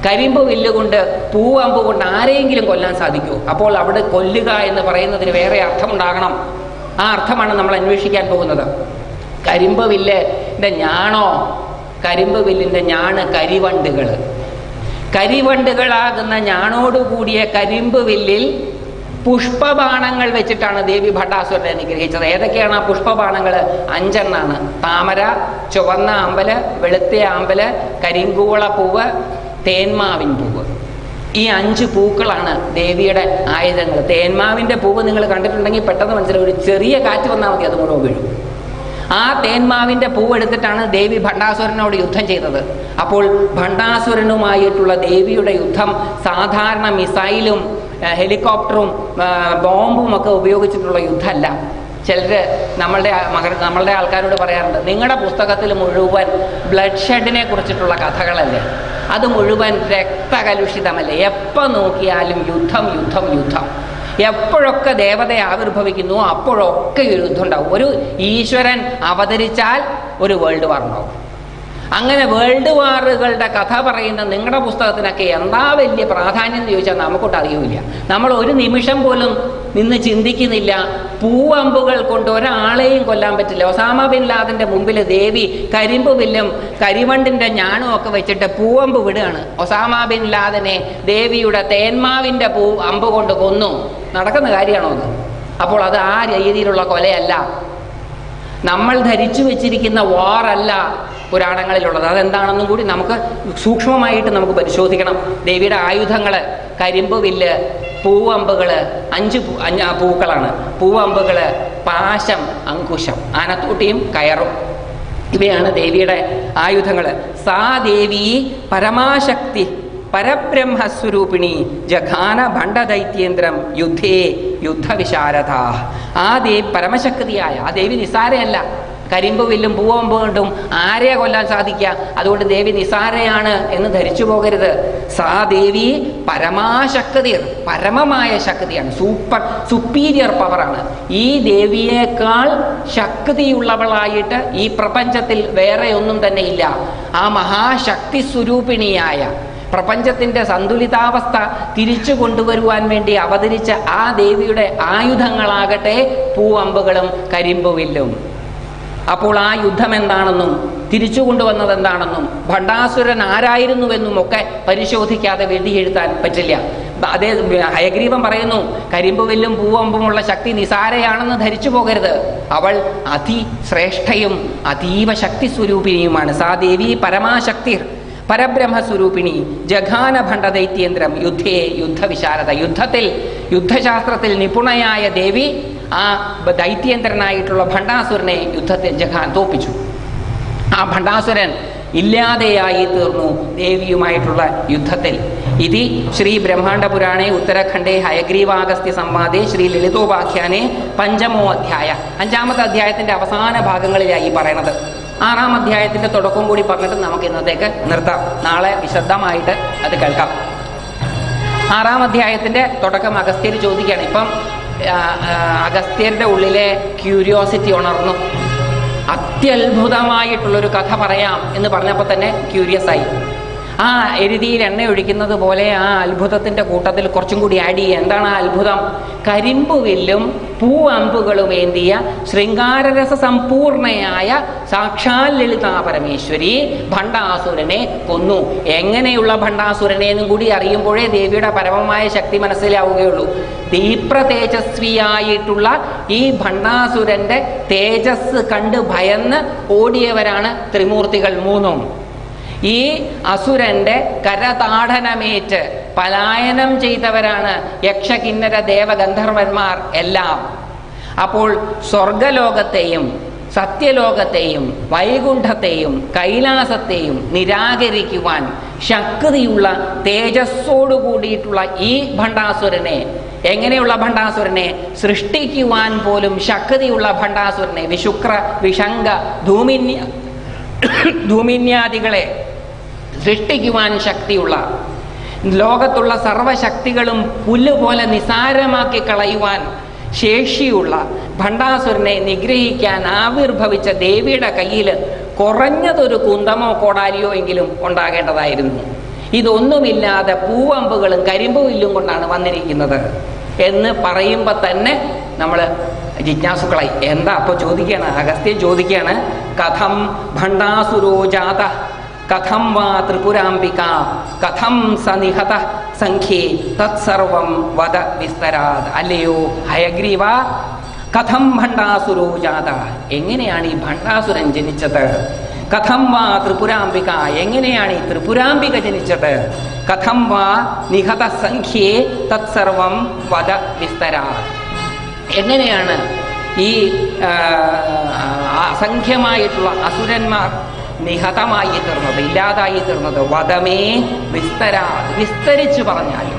കരിമ്പ് വില്ലുകൊണ്ട് പൂവമ്പ് കൊണ്ട് ആരെയെങ്കിലും കൊല്ലാൻ സാധിക്കൂ. അപ്പോൾ അവിടെ കൊല്ലുക എന്ന് പറയുന്നതിന് വേറെ അർത്ഥമുണ്ടാകണം. ആ അർത്ഥമാണ് നമ്മൾ അന്വേഷിക്കാൻ പോകുന്നത്. കരിമ്പ് വില്ലിൻ്റെ ഞാണോ? കരിമ്പ് വില്ലിൻ്റെ ഞാണ് കരിവണ്ടുകൾ. കരിവണ്ടുകളാകുന്ന ഞാണോടുകൂടിയ കരിമ്പ് വില്ലിൽ പുഷ്പബാണങ്ങൾ വെച്ചിട്ടാണ് ദേവി ഭണ്ഡാസുരനെ നിഗ്രഹിച്ചത്. ഏതൊക്കെയാണ് ആ പുഷ്പബാണങ്ങൾ? 5 എണ്ണാണ്. താമര, ചുവന്ന ആമ്പല്, വെളുത്ത ആമ്പല്, കരിങ്കൂള പൂവ്, തേന്മാവിൻ പൂവ്. ഈ 5 പൂക്കളാണ് ദേവിയുടെ ആയുധങ്ങൾ. തേന്മാവിൻ്റെ പൂവ് നിങ്ങൾ കണ്ടിട്ടുണ്ടെങ്കിൽ പെട്ടെന്ന് മനസ്സിലാവും. ഒരു ചെറിയ കാറ്റ് വന്നാൽ മതി, അത് മുഴുവൻ വീഴും. ആ തേന്മാവിൻ്റെ പൂവെടുത്തിട്ടാണ് ദേവി ഭണ്ഡാസുരനോട് യുദ്ധം ചെയ്തത്. അപ്പോൾ ഭണ്ഡാസുരനുമായിട്ടുള്ള ദേവിയുടെ യുദ്ധം സാധാരണ മിസൈലും ഹെലികോപ്റ്ററും ബോംബും ഒക്കെ ഉപയോഗിച്ചിട്ടുള്ള യുദ്ധമല്ല. ചിലർ നമ്മളുടെ ആൾക്കാരോട് പറയാറുണ്ട്, നിങ്ങളുടെ പുസ്തകത്തിൽ മുഴുവൻ ബ്ലഡ് ഷെഡിനെ കുറിച്ചിട്ടുള്ള കഥകളല്ലേ, അത് മുഴുവൻ രക്തകലുഷിതമല്ലേ, എപ്പോൾ നോക്കിയാലും യുദ്ധം യുദ്ധം യുദ്ധം. എപ്പോഴൊക്കെ ദേവതയെ ആവിർഭവിക്കുന്നു അപ്പോഴൊക്കെ ഒരു യുദ്ധം ഉണ്ടാവും. ഒരു ഈശ്വരൻ അവതരിച്ചാൽ ഒരു വേൾഡ് വാർ ഉണ്ടാവും. അങ്ങനെ വേൾഡ് വാറുകളുടെ കഥ പറയുന്ന നിങ്ങളുടെ പുസ്തകത്തിനൊക്കെ എന്താ വലിയ പ്രാധാന്യം എന്ന് ചോദിച്ചാൽ നമുക്കൊട്ട് അറിയില്ല. നമ്മൾ ഒരു നിമിഷം പോലും നിന്ന് ചിന്തിക്കുന്നില്ല. പൂവമ്പുകൾ കൊണ്ട് ഒരാളെയും കൊല്ലാൻ പറ്റില്ല. ഒസാമ ബിൻ ലാദന്റെ മുമ്പിൽ ദേവി കരിമ്പ് വില്ലും കരിവണ്ടിൻ്റെ ഞാണും ഒക്കെ വെച്ചിട്ട് പൂവമ്പ് വിടുകയാണ്. ഒസാമ ബിൻ ലാദനെ ദേവിയുടെ തേന്മാവിൻ്റെ അമ്പ് കൊണ്ട് കൊന്നു. നടക്കുന്ന കാര്യമാണോ അത്? അപ്പോൾ അത് ആ രീതിയിലുള്ള കൊലയല്ല. നമ്മൾ ധരിച്ചു വെച്ചിരിക്കുന്ന വാറല്ല പുരാണങ്ങളിലുള്ളത്. അതെന്താണെന്നും കൂടി നമുക്ക് സൂക്ഷ്മമായിട്ട് നമുക്ക് പരിശോധിക്കണം. ദേവിയുടെ ആയുധങ്ങൾ കരിമ്പ് വില്ല്, പൂവമ്പുകൾ, 5 പൂക്കളാണ്. പൂവമ്പുകൾ, പാശം, അങ്കുശം, ആനത്തൂട്ടിയും കയറും. ഇവയാണ് ദേവിയുടെ ആയുധങ്ങൾ. സാ ദേവി പരമാശക്തി പരബ്രഹ്മസ്വരൂപിണി ജഘാന ഭണ്ഡദൈത്യേന്ദ്രം യുദ്ധേ യുദ്ധവിശാരദ. ആ ദേവി പരമശക്തിയായ ആ ദേവി നിസാരയല്ല. കരിമ്പ് വില്ലും പൂവമ്പ് കൊണ്ടും ആരെയാ കൊല്ലാൻ സാധിക്കുക? അതുകൊണ്ട് ദേവി നിസാരയാണ് എന്ന് ധരിച്ചു പോകരുത്. സാ ദേവി പരമാശക്തി, പരമമായ ശക്തിയാണ്, സുപ്പീരിയർ പവറാണ്. ഈ ദേവിയേക്കാൾ ശക്തിയുള്ളവളായിട്ട് ഈ പ്രപഞ്ചത്തിൽ വേറെ ഒന്നും തന്നെ ഇല്ല. ആ മഹാശക്തി സ്വരൂപിണിയായ പ്രപഞ്ചത്തിൻ്റെ സന്തുലിതാവസ്ഥ തിരിച്ചു കൊണ്ടുവരുവാൻ വേണ്ടി അവതരിച്ച ആ ദേവിയുടെ ആയുധങ്ങളാകട്ടെ പൂവമ്പുകളും കരിമ്പുവില്ലും. അപ്പോൾ ആ യുദ്ധം എന്താണെന്നും തിരിച്ചു കൊണ്ടുവന്നത് എന്താണെന്നും ഭണ്ഡാസുരൻ ആരായിരുന്നുവെന്നും ഒക്കെ പരിശോധിക്കാതെ എഴുതാൻ പറ്റില്ല. അതേ ഹയഗ്രീവൻ പറയുന്നു, കരിമ്പുവില്ലും പൂവമ്പുമുള്ള ശക്തി നിസാരയാണെന്ന് ധരിച്ചു പോകരുത്. അവൾ അതിശ്രേഷ്ഠയും അതീവ ശക്തി സ്വരൂപിണിയുമാണ്. സാ ദേവി പരമാശക്തി പരബ്രഹ്മസ്വരൂപിണി ജഘാന ഭണ്ഡദൈത്യേന്ദ്രം യുദ്ധേ യുദ്ധവിശാരദ. യുദ്ധശാസ്ത്രത്തിൽ നിപുണയായ ദേവി ആ ദൈത്യേന്ദ്രനായിട്ടുള്ള ഭണ്ഡാസുരനെ യുദ്ധത്തിൽ തോപ്പിച്ചു. ആ ഭണ്ഡാസുരൻ ഇല്ലാതെയായി തീർന്നു ദേവിയുമായിട്ടുള്ള യുദ്ധത്തിൽ. ഇതി ശ്രീ ബ്രഹ്മാണ്ഡപുരാണേ ഉത്തരാഖണ്ഡേ ഹയഗ്രീവാഗസ്ത്യ സംവാദേ ശ്രീ ലളിതോപാഖ്യാനേ 5ാമോ അധ്യായ. 5ാമത്തെ അധ്യായത്തിൻ്റെ അവസാന ഭാഗങ്ങളിലായി പറയണത്. 6ാം അധ്യായത്തിൻ്റെ തുടക്കം കൂടി പറഞ്ഞിട്ട് നമുക്ക് ഇന്നത്തേക്ക് നിർത്താം. നാളെ വിശദമായിട്ട് അത് കേൾക്കാം. 6ാം അധ്യായത്തിൻ്റെ തുടക്കം അഗസ്ത്യർ ചോദിക്കുകയാണ്. ഇപ്പം അഗസ്ത്യരുടെ ഉള്ളിലെ ക്യൂരിയോസിറ്റി ഉണർന്നു. അത്യത്ഭുതമായിട്ടുള്ളൊരു കഥ പറയാം എന്ന് പറഞ്ഞപ്പോൾ തന്നെ ക്യൂരിയസ് ആയി. ആ എരുതിയിൽ എണ്ണ ഒഴിക്കുന്നത് പോലെ ആ അത്ഭുതത്തിൻ്റെ കൂട്ടത്തിൽ കുറച്ചും കൂടി ആഡ് ചെയ്യുക. എന്താണ് ആ അത്ഭുതം? കരിമ്പുവില്ലും പൂവമ്പുകളും ഏന്തിയ ശൃംഗാരരസ സമ്പൂർണയായ സാക്ഷാൽ ലളിതാ പരമേശ്വരി ഭണ്ഡാസുരനെ കൊന്നു. എങ്ങനെയുള്ള ഭണ്ഡാസുരനെ എന്നും കൂടി അറിയുമ്പോഴേ ദേവിയുടെ പരമമായ ശക്തി മനസ്സിലാവുകയുള്ളൂ. തീപ്ര തേജസ്വിയായിട്ടുള്ള ഈ ഭണ്ഡാസുരന്റെ തേജസ് കണ്ട് ഭയന്ന് ഓടിയവരാണ് ത്രിമൂർത്തികൾ മൂന്നും. ഈ അസുരന്റെ കരതാടനമേറ്റ് പലായനം ചെയ്തവരാണ് യക്ഷകിന്നര ദേവഗന്ധർവന്മാർ എല്ലാം. അപ്പോൾ സ്വർഗലോകത്തെയും സത്യലോകത്തെയും വൈകുണ്ഠത്തെയും കൈലാസത്തെയും നിരാകരിക്കുവാൻ ശക്തിയുള്ള തേജസ്സോടു കൂടിയിട്ടുള്ള ഈ ഭണ്ഡാസുരനെ, എങ്ങനെയുള്ള ഭണ്ഡാസുരനെ? സൃഷ്ടിക്കുവാൻ പോലും ശക്തിയുള്ള ഭണ്ഡാസുരനെ, വിശുക്ര വിഷംഗ ധൂമിന്യാദികളെ സൃഷ്ടിക്കുവാൻ ശക്തിയുള്ള, ലോകത്തുള്ള സർവശക്തികളും പുല്ലുപോലെ നിസാരമാക്കി കളയുവാൻ ശേഷിയുള്ള ഭണ്ഡാസുരനെ നിഗ്രഹിക്കാൻ ആവിർഭവിച്ച ദേവിയുടെ കയ്യിൽ കുറഞ്ഞതൊരു കുന്തമോ കോടാലിയോ എങ്കിലും ഉണ്ടാകേണ്ടതായിരുന്നു. ഇതൊന്നുമില്ലാതെ പൂവമ്പുകളും കരിമ്പുവില്ലും കൊണ്ടാണ് വന്നിരിക്കുന്നത് എന്ന് പറയുമ്പോൾ തന്നെ നമ്മൾ ജിജ്ഞാസുക്കളായി. എന്താ അപ്പോൾ ചോദിക്കുകയാണ്, അഗസ്ത്യൻ ചോദിക്കുകയാണ്, കഥം ഭണ്ഡാസുരോ ജാത കഥം വാ ത്രിപുരാംബിക കഥം സനിഹത സംഖ്യേ തത്സർവം വദ വിസ്തരാത്. അല്ലയോ ഹയഗ്രീവ, കഥം ഭണ്ഡാസുരോ ജാത, എങ്ങനെയാണ് ഈ ഭണ്ഡാസുരൻ ജനിച്ചത്? കഥം വാ ത്രിപുരാംബിക, എങ്ങനെയാണ് ഈ ത്രിപുരാംബിക ജനിച്ചത്? കഥം വാ നിഹത സംഖ്യേ തത്സർവം വദ വിസ്തരാത്, എങ്ങനെയാണ് ഈ അസംഖ്യമായിട്ടുള്ള അസുരന്മാർ നിഹതമായി തീർന്നത്, ഇല്ലാതായി തീർന്നത്? വദമേ വിസ്തരാ, വിസ്തരിച്ച് പറഞ്ഞാലും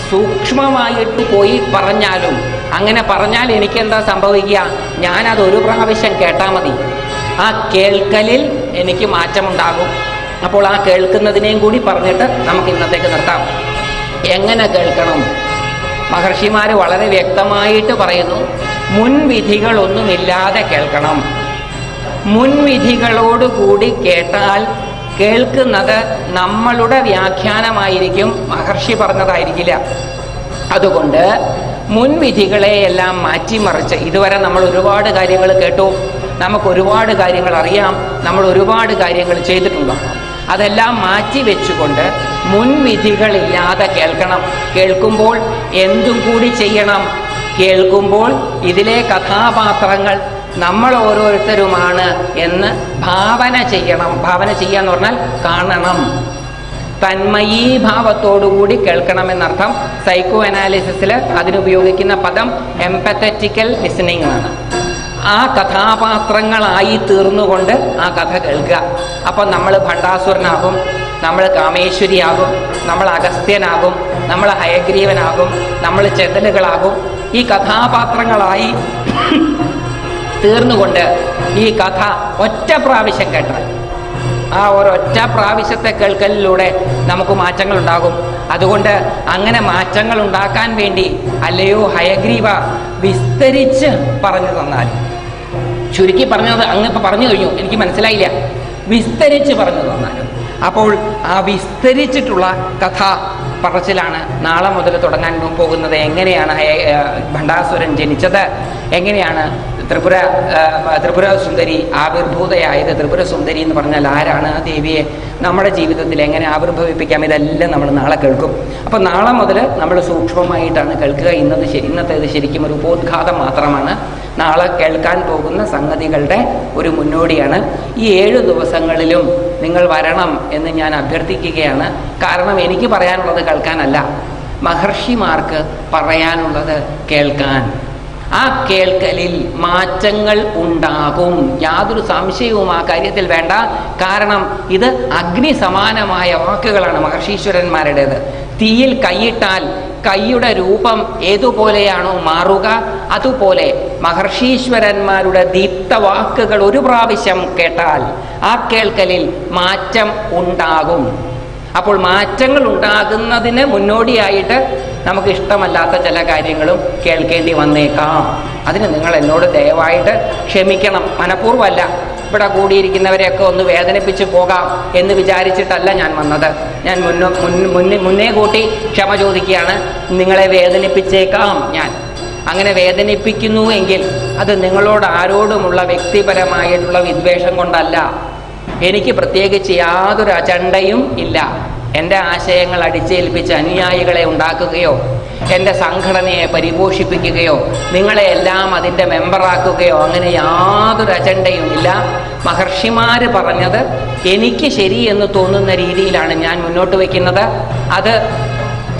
സൂക്ഷ്മമായിട്ട് പോയി പറഞ്ഞാലും, അങ്ങനെ പറഞ്ഞാൽ എനിക്കെന്താ സംഭവിക്കുക? ഞാനതൊരു പ്രാവശ്യം കേട്ടാൽ മതി, ആ കേൾക്കലിൽ എനിക്ക് മാറ്റമുണ്ടാകും. അപ്പോൾ ആ കേൾക്കുന്നതിനെയും കൂടി പറഞ്ഞിട്ട് നമുക്ക് ഇന്നത്തേക്ക് നിർത്താം. എങ്ങനെ കേൾക്കണം? മഹർഷിമാർ വളരെ വ്യക്തമായിട്ട് പറയുന്നു, മുൻവിധികളൊന്നുമില്ലാതെ കേൾക്കണം. മുൻവിധികളോടുകൂടി കേട്ടാൽ കേൾക്കുന്നത് നമ്മളുടെ വ്യാഖ്യാനമായിരിക്കും, മഹർഷി പറഞ്ഞതായിരിക്കില്ല. അതുകൊണ്ട് മുൻവിധികളെയെല്ലാം മാറ്റിമറിച്ച്, ഇതുവരെ നമ്മൾ ഒരുപാട് കാര്യങ്ങൾ കേട്ടു, നമുക്ക് ഒരുപാട് കാര്യങ്ങൾ അറിയാം, നമ്മൾ ഒരുപാട് കാര്യങ്ങൾ ചെയ്തിട്ടുണ്ടാകും. അതെല്ലാം മാറ്റി വെച്ചുകൊണ്ട് മുൻവിധികളില്ലാതെ കേൾക്കണം. കേൾക്കുമ്പോൾ എന്തും കൂടി ചെയ്യണം? കേൾക്കുമ്പോൾ ഇതിലെ കഥാപാത്രങ്ങൾ നമ്മൾ ഓരോരുത്തരുമാണ് എന്ന് ഭാവന ചെയ്യണം. ഭാവന ചെയ്യാന്ന് പറഞ്ഞാൽ കാണണം. തന്മയീഭാവത്തോടുകൂടി കേൾക്കണമെന്നർത്ഥം. സൈക്കോ അനാലിസിസിൽ അതിനുപയോഗിക്കുന്ന പദം എംപത്തറ്റിക്കൽ ലിസണിങ് ആണ്. ആ കഥാപാത്രങ്ങളായി തീർന്നുകൊണ്ട് ആ കഥ കേൾക്കുക. അപ്പം നമ്മൾ ഭണ്ഡാസുരനാകും, നമ്മൾ കാമേശ്വരിയാകും, നമ്മൾ അഗസ്ത്യനാകും, നമ്മൾ ഹയഗ്രീവനാകും, നമ്മൾ ചെതലുകളാകും. ഈ കഥാപാത്രങ്ങളായി തീർന്നുകൊണ്ട് ഈ കഥ ഒറ്റ പ്രാവശ്യം കേട്ടാൽ, ആ ഒരൊറ്റ പ്രാവശ്യത്തെ കേൾക്കലിലൂടെ നമുക്ക് മാറ്റങ്ങൾ ഉണ്ടാകും. അതുകൊണ്ട് അങ്ങനെ മാറ്റങ്ങൾ ഉണ്ടാക്കാൻ വേണ്ടി അല്ലയോ ഹയഗ്രീവ വിസ്തരിച്ച് പറഞ്ഞു തന്നാൽ. ചുരുക്കി പറഞ്ഞത് അങ്ങ് ഇപ്പം പറഞ്ഞു കഴിഞ്ഞു, എനിക്ക് മനസ്സിലായില്ല. വിസ്തരിച്ച് പറഞ്ഞു തന്നാലും. അപ്പോൾ ആ വിസ്തരിച്ചിട്ടുള്ള കഥ പറച്ചിലാണ് നാളെ മുതൽ തുടങ്ങാൻ പോകുന്നത്. എങ്ങനെയാണ് ഭണ്ഡാസുരൻ ജനിച്ചത്, എങ്ങനെയാണ് ത്രിപുര സുന്ദരി ആവിർഭൂതയായത്. ത്രിപുര സുന്ദരി എന്ന് പറഞ്ഞാൽ ആരാണ്? ആ ദേവിയെ നമ്മുടെ ജീവിതത്തിൽ എങ്ങനെ ആവിർഭവിപ്പിക്കാം, ഇതെല്ലാം നമ്മൾ നാളെ കേൾക്കും. അപ്പം നാളെ മുതൽ നമ്മൾ സൂക്ഷ്മമായിട്ടാണ് കേൾക്കുക. ഇന്നത്തേത് ശരിക്കും ഒരു ഉപോദ്ഘാതം മാത്രമാണ്. നാളെ കേൾക്കാൻ പോകുന്ന സംഗതികളുടെ ഒരു മുന്നോടിയാണ്. ഈ 7 ദിവസങ്ങളിലും നിങ്ങൾ വരണം എന്ന് ഞാൻ അഭ്യർത്ഥിക്കുകയാണ്. കാരണം എനിക്ക് പറയാനുള്ളത് കേൾക്കാനല്ല, മഹർഷിമാർക്ക് പറയാനുള്ളത് കേൾക്കാൻ. ആ കേൾക്കലിൽ മാറ്റങ്ങൾ ഉണ്ടാകും, യാതൊരു സംശയവും ആ കാര്യത്തിൽ വേണ്ട. കാരണം ഇത് അഗ്നി സമാനമായ വാക്കുകളാണ് മഹർഷീശ്വരന്മാരുടേത്. തീയിൽ കൈയിട്ടാൽ കൈയുടെ രൂപം ഏതുപോലെയാണോ മാറുക, അതുപോലെ മഹർഷീശ്വരന്മാരുടെ ദീപ്ത വാക്കുകൾ ഒരു പ്രാവശ്യം കേട്ടാൽ ആ കേൾക്കലിൽ മാറ്റം ഉണ്ടാകും. അപ്പോൾ മാറ്റങ്ങൾ ഉണ്ടാകുന്നതിന് മുന്നോടിയായിട്ട് നമുക്ക് ഇഷ്ടമല്ലാത്ത ചില കാര്യങ്ങളും കേൾക്കേണ്ടി വന്നേക്കാം. അതിന് നിങ്ങൾ എന്നോട് ദയവായിട്ട് ക്ഷമിക്കണം. മനഃപൂർവ്വമല്ല, ഇവിടെ കൂടിയിരിക്കുന്നവരെയൊക്കെ ഒന്ന് വേദനിപ്പിച്ച് പോകാം എന്ന് വിചാരിച്ചിട്ടല്ല ഞാൻ വന്നത്. ഞാൻ മുന്നേ കൂട്ടി ക്ഷമ ചോദിക്കുകയാണ്. നിങ്ങളെ വേദനിപ്പിച്ചേക്കാം ഞാൻ. അങ്ങനെ വേദനിപ്പിക്കുന്നു എങ്കിൽ അത് നിങ്ങളോട് ആരോടുമുള്ള വ്യക്തിപരമായിട്ടുള്ള വിദ്വേഷം കൊണ്ടല്ല. എനിക്ക് പ്രത്യേകിച്ച് യാതൊരു അജണ്ടയും ഇല്ല. എൻ്റെ ആശയങ്ങൾ അടിച്ചേൽപ്പിച്ച് അനുയായികളെ ഉണ്ടാക്കുകയോ എൻ്റെ സംഘടനയെ പരിപോഷിപ്പിക്കുകയോ നിങ്ങളെ എല്ലാം അതിൻ്റെ മെമ്പറാക്കുകയോ അങ്ങനെ യാതൊരു അജണ്ടയും ഇല്ല. മഹർഷിമാർ പറഞ്ഞത് എനിക്ക് ശരി എന്ന് തോന്നുന്ന രീതിയിലാണ് ഞാൻ മുന്നോട്ട് വയ്ക്കുന്നത്. അത്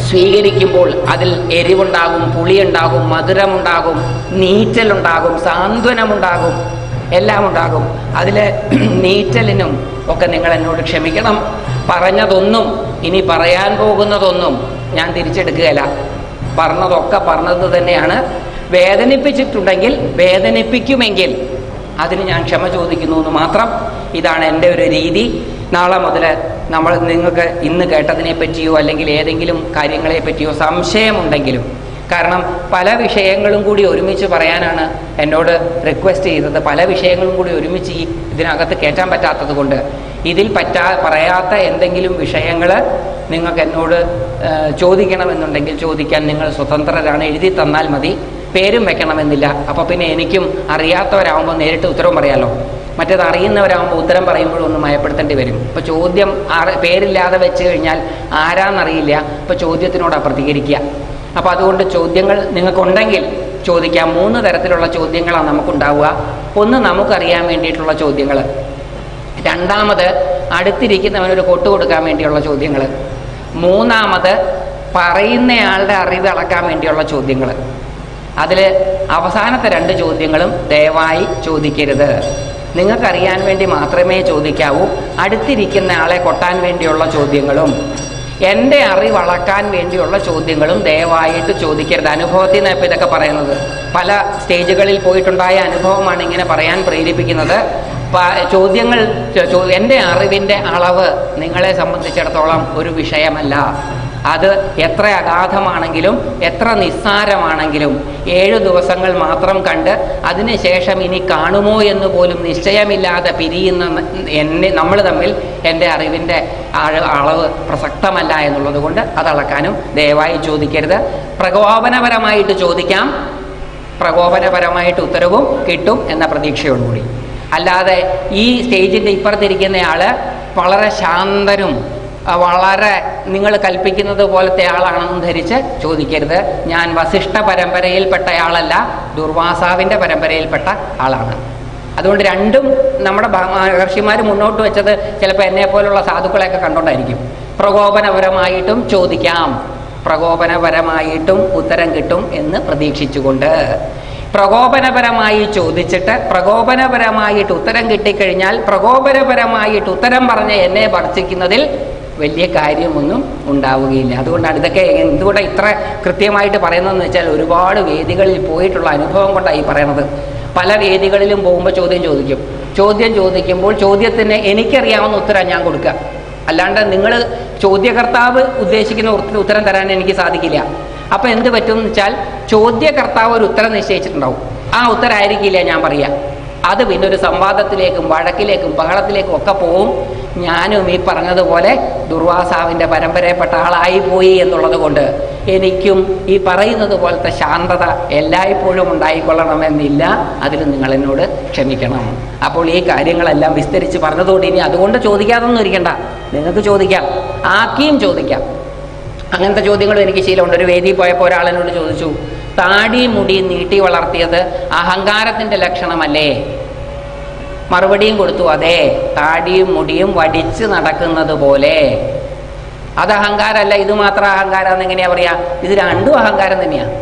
സ്വീകരിക്കുമ്പോൾ അതിൽ എരിവുണ്ടാകും, പുളിയുണ്ടാകും, മധുരമുണ്ടാകും, നീറ്റലുണ്ടാകും, സാന്ത്വനമുണ്ടാകും, എല്ലാം ഉണ്ടാകും. അതിൽ നീറ്റലിനും ഒക്കെ നിങ്ങൾ എന്നോട് ക്ഷമിക്കണം. പറഞ്ഞതൊന്നും ഇനി പറയാൻ പോകുന്നതൊന്നും ഞാൻ തിരിച്ചെടുക്കുകയില്ല. പറഞ്ഞതൊക്കെ പറഞ്ഞത് തന്നെയാണ്. വേദനിപ്പിച്ചിട്ടുണ്ടെങ്കിൽ വേദനിപ്പിക്കുമെങ്കിൽ അതിന് ഞാൻ ക്ഷമ ചോദിക്കുന്നു എന്ന് മാത്രം. ഇതാണ് എൻ്റെ ഒരു രീതി. നാളെ മുതൽ നിങ്ങൾക്ക് ഇന്ന് കേട്ടതിനെ പറ്റിയോ അല്ലെങ്കിൽ ഏതെങ്കിലും കാര്യങ്ങളെ പറ്റിയോ സംശയമുണ്ടെങ്കിലും, കാരണം പല വിഷയങ്ങളും കൂടി ഒരുമിച്ച് പറയാനാണ് എന്നോട് റിക്വസ്റ്റ് ചെയ്തത്. പല വിഷയങ്ങളും കൂടി ഒരുമിച്ച് ഇതിനകത്ത് കയറ്റാൻ പറ്റാത്തത് കൊണ്ട് ഇതിൽ പറയാത്ത എന്തെങ്കിലും വിഷയങ്ങൾ നിങ്ങൾക്ക് എന്നോട് ചോദിക്കണമെന്നുണ്ടെങ്കിൽ ചോദിക്കാൻ നിങ്ങൾ സ്വതന്ത്രരാണ്. എഴുതി തന്നാൽ മതി. പേരും വെക്കണമെന്നില്ല. അപ്പോൾ പിന്നെ എനിക്കും അറിയാത്തവരാകുമ്പോൾ നേരിട്ട് ഉത്തരവും പറയാമല്ലോ. മറ്റേത് അറിയുന്നവരാകുമ്പോൾ ഉത്തരം പറയുമ്പോഴും ഒന്ന് മയപ്പെടുത്തേണ്ടി വരും. ഇപ്പോൾ ചോദ്യം പേരില്ലാതെ വെച്ച് കഴിഞ്ഞാൽ ആരാന്നറിയില്ല. അപ്പോൾ ചോദ്യത്തിനോടാണ് പ്രതികരിക്കുക. അപ്പോൾ അതുകൊണ്ട് ചോദ്യങ്ങൾ നിങ്ങൾക്കുണ്ടെങ്കിൽ ചോദിക്കാം. 3 തരത്തിലുള്ള ചോദ്യങ്ങളാണ് നമുക്കുണ്ടാവുക. ഒന്ന്, നമുക്കറിയാൻ വേണ്ടിയിട്ടുള്ള ചോദ്യങ്ങൾ. രണ്ടാമത്, അടുത്തിരിക്കുന്നവനൊരു കൊട്ടു കൊടുക്കാൻ വേണ്ടിയുള്ള ചോദ്യങ്ങൾ. മൂന്നാമത്, പറയുന്നയാളുടെ അറിവ് അളക്കാൻ വേണ്ടിയുള്ള ചോദ്യങ്ങൾ. അതിൽ അവസാനത്തെ 2 ചോദ്യങ്ങളും ദയവായി ചോദിക്കരുത്. നിങ്ങൾക്കറിയാൻ വേണ്ടി മാത്രമേ ചോദിക്കാവൂ. അടുത്തിരിക്കുന്ന ആളെ കൊട്ടാൻ വേണ്ടിയുള്ള ചോദ്യങ്ങളും എൻ്റെ അറിവ് അളക്കാൻ വേണ്ടിയുള്ള ചോദ്യങ്ങളും ദയവായിട്ട് ചോദിക്കരുത്. അനുഭവത്തിൽ നിന്ന് ഇപ്പോൾ ഇതൊക്കെ പറയുന്നത്. പല സ്റ്റേജുകളിൽ പോയിട്ടുണ്ടായ അനുഭവമാണ് ഇങ്ങനെ പറയാൻ പ്രേരിപ്പിക്കുന്നത്. ചോദ്യങ്ങൾ എൻ്റെ അറിവിൻ്റെ അളവ് നിങ്ങളെ സംബന്ധിച്ചിടത്തോളം ഒരു വിഷയമല്ല. അത് എത്ര അഗാധമാണെങ്കിലും എത്ര നിസ്സാരമാണെങ്കിലും 7 ദിവസങ്ങൾ മാത്രം കണ്ട് അതിനുശേഷം ഇനി കാണുമോ എന്ന് പോലും നിശ്ചയമില്ലാതെ പിരിയുന്ന നമ്മൾ തമ്മിൽ എൻ്റെ അറിവിൻ്റെ അളവ് പ്രസക്തമല്ല എന്നുള്ളത് കൊണ്ട് അതളക്കാനും ദയവായി ചോദിക്കരുത്. പ്രകോപനപരമായിട്ട് ചോദിക്കാം, പ്രകോപനപരമായിട്ട് ഉത്തരവും കിട്ടും എന്ന പ്രതീക്ഷയോടുകൂടി. അല്ലാതെ ഈ സ്റ്റേജിൻ്റെ ഇപ്പുറത്തിരിക്കുന്നയാൾ വളരെ ശാന്തനും വളരെ നിങ്ങൾ കൽപ്പിക്കുന്നത് പോലത്തെ ആളാണെന്ന് ധരിച്ച് ചോദിക്കരുത്. ഞാൻ വസിഷ്ഠ പരമ്പരയിൽപ്പെട്ടയാളല്ല, ദുർവാസാവിൻ്റെ പരമ്പരയിൽപ്പെട്ട ആളാണ്. അതുകൊണ്ട് രണ്ടും നമ്മുടെ മഹർഷിമാർ മുന്നോട്ട് വെച്ചത് ചിലപ്പോൾ എന്നെപ്പോലുള്ള സാധുക്കളെയൊക്കെ കണ്ടുകൊണ്ടായിരിക്കും. പ്രകോപനപരമായിട്ടും ചോദിക്കാം, പ്രകോപനപരമായിട്ടും ഉത്തരം കിട്ടും എന്ന് പ്രതീക്ഷിച്ചുകൊണ്ട്. പ്രകോപനപരമായി ചോദിച്ചിട്ട് പ്രകോപനപരമായിട്ട് ഉത്തരം കിട്ടിക്കഴിഞ്ഞാൽ പ്രകോപനപരമായിട്ട് ഉത്തരം പറഞ്ഞ് എന്നെ ഭർഷിക്കുന്നതിൽ വലിയ കാര്യമൊന്നും ഉണ്ടാവുകയില്ല. അതുകൊണ്ടാണ് ഇതൊക്കെ എന്തുകൊണ്ട് ഇത്ര കൃത്യമായിട്ട് പറയുന്നതെന്ന് വെച്ചാൽ ഒരുപാട് വേദികളിൽ പോയിട്ടുള്ള അനുഭവം കൊണ്ടാണ് ഈ പറയണത്. പല വേദികളിലും പോകുമ്പോൾ ചോദ്യം ചോദിക്കുമ്പോൾ ചോദ്യത്തിന് എനിക്കറിയാവുന്ന ഉത്തരം ഞാൻ കൊടുക്കുക. അല്ലാണ്ട് നിങ്ങൾ ചോദ്യകർത്താവ് ഉദ്ദേശിക്കുന്ന ഉത്തരം തരാൻ എനിക്ക് സാധിക്കില്ല. അപ്പം എന്ത് പറ്റും എന്ന് വെച്ചാൽ ചോദ്യകർത്താവ് ഒരു ഉത്തരം നിശ്ചയിച്ചിട്ടുണ്ടാവും. ആ ഉത്തരമായിരിക്കില്ല ഞാൻ പറയാം. അത് പിന്നെ ഒരു സംവാദത്തിലേക്കും വഴക്കിലേക്കും ബഹളത്തിലേക്കും ഒക്കെ പോവും. ഞാനും ഈ പറഞ്ഞതുപോലെ ദുർവാസാവിൻ്റെ പരമ്പരയിൽപ്പെട്ട ആളായിപ്പോയി എന്നുള്ളത് കൊണ്ട് എനിക്കും ഈ പറയുന്നത് പോലത്തെ ശാന്തത എല്ലായ്പ്പോഴും ഉണ്ടായിക്കൊള്ളണമെന്നില്ല. അതിൽ നിങ്ങൾ എന്നോട് ക്ഷമിക്കണം. അപ്പോൾ ഈ കാര്യങ്ങളെല്ലാം വിസ്തരിച്ച് പറഞ്ഞതുകൊണ്ട് ഇനി അതുകൊണ്ട് ചോദിക്കാതൊന്നും ഇരിക്കണ്ട. നിങ്ങൾക്ക് ചോദിക്കാം, ആക്കിയും ചോദിക്കാം. അങ്ങനത്തെ ചോദ്യങ്ങളും എനിക്ക് ശീലമുണ്ട്. ഒരു വേദിയിൽ പോയപ്പോൾ ഒരാളെന്നോട് ചോദിച്ചു, താടി മുടി നീട്ടി വളർത്തിയത് അഹങ്കാരത്തിൻ്റെ ലക്ഷണമല്ലേ? മറുപടിയും കൊടുത്തു, അതെ, താടിയും മുടിയും വടിച്ച് നടക്കുന്നത് പോലെ. അത് അഹങ്കാരമല്ല, ഇത് മാത്രം അഹങ്കാരമെന്ന് എങ്ങനെയാ പറയാ? ഇത് രണ്ടും അഹങ്കാരം തന്നെയാണ്.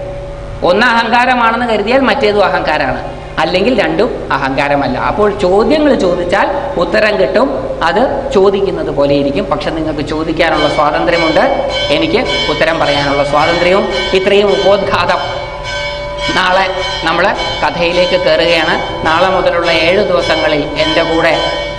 ഒന്ന് അഹങ്കാരമാണെന്ന് കരുതിയാൽ മറ്റേതും അഹങ്കാരമാണ്, അല്ലെങ്കിൽ രണ്ടും അഹങ്കാരമല്ല. അപ്പോൾ ചോദ്യങ്ങൾ ചോദിച്ചാൽ ഉത്തരം കിട്ടും. അത് ചോദിക്കുന്നത് പോലെ ഇരിക്കും. പക്ഷെ നിങ്ങൾക്ക് ചോദിക്കാനുള്ള സ്വാതന്ത്ര്യമുണ്ട്, എനിക്ക് ഉത്തരം പറയാനുള്ള സ്വാതന്ത്ര്യവും. ഇത്രയും ഉപോദ്ഘാതം. നാളെ നമ്മൾ കഥയിലേക്ക് കയറുകയാണ്. നാളെ മുതലുള്ള 7 ദിവസങ്ങളിൽ എൻ്റെ കൂടെ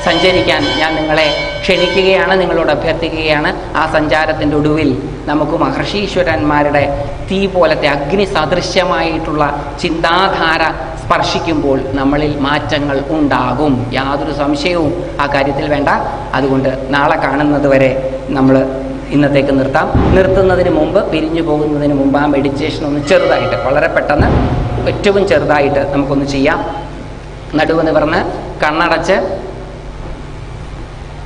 സഞ്ചരിക്കാൻ ഞാൻ നിങ്ങളെ ക്ഷണിക്കുകയാണ്, നിങ്ങളോട് അഭ്യർത്ഥിക്കുകയാണ്. ആ സഞ്ചാരത്തിൻ്റെ ഒടുവിൽ നമുക്ക് മഹർഷീശ്വരന്മാരുടെ തീ പോലത്തെ അഗ്നി സദൃശ്യമായിട്ടുള്ള ചിന്താധാര സ്പർശിക്കുമ്പോൾ നമ്മളിൽ മാറ്റങ്ങൾ ഉണ്ടാകും. യാതൊരു സംശയവും ആ കാര്യത്തിൽ വേണ്ട. അതുകൊണ്ട് നാളെ കാണുന്നത് വരെ നമ്മൾ ഇന്നത്തേക്ക് നിർത്തുന്നതിന് മുമ്പ്, പിരിഞ്ഞു പോകുന്നതിന് മുമ്പ് ആ മെഡിറ്റേഷൻ ഒന്ന് ചെറുതായിട്ട്, വളരെ പെട്ടെന്ന് ഏറ്റവും ചെറുതായിട്ട് നമുക്കൊന്ന് ചെയ്യാം. നടുവ് നിവർന്ന് കണ്ണടച്ച്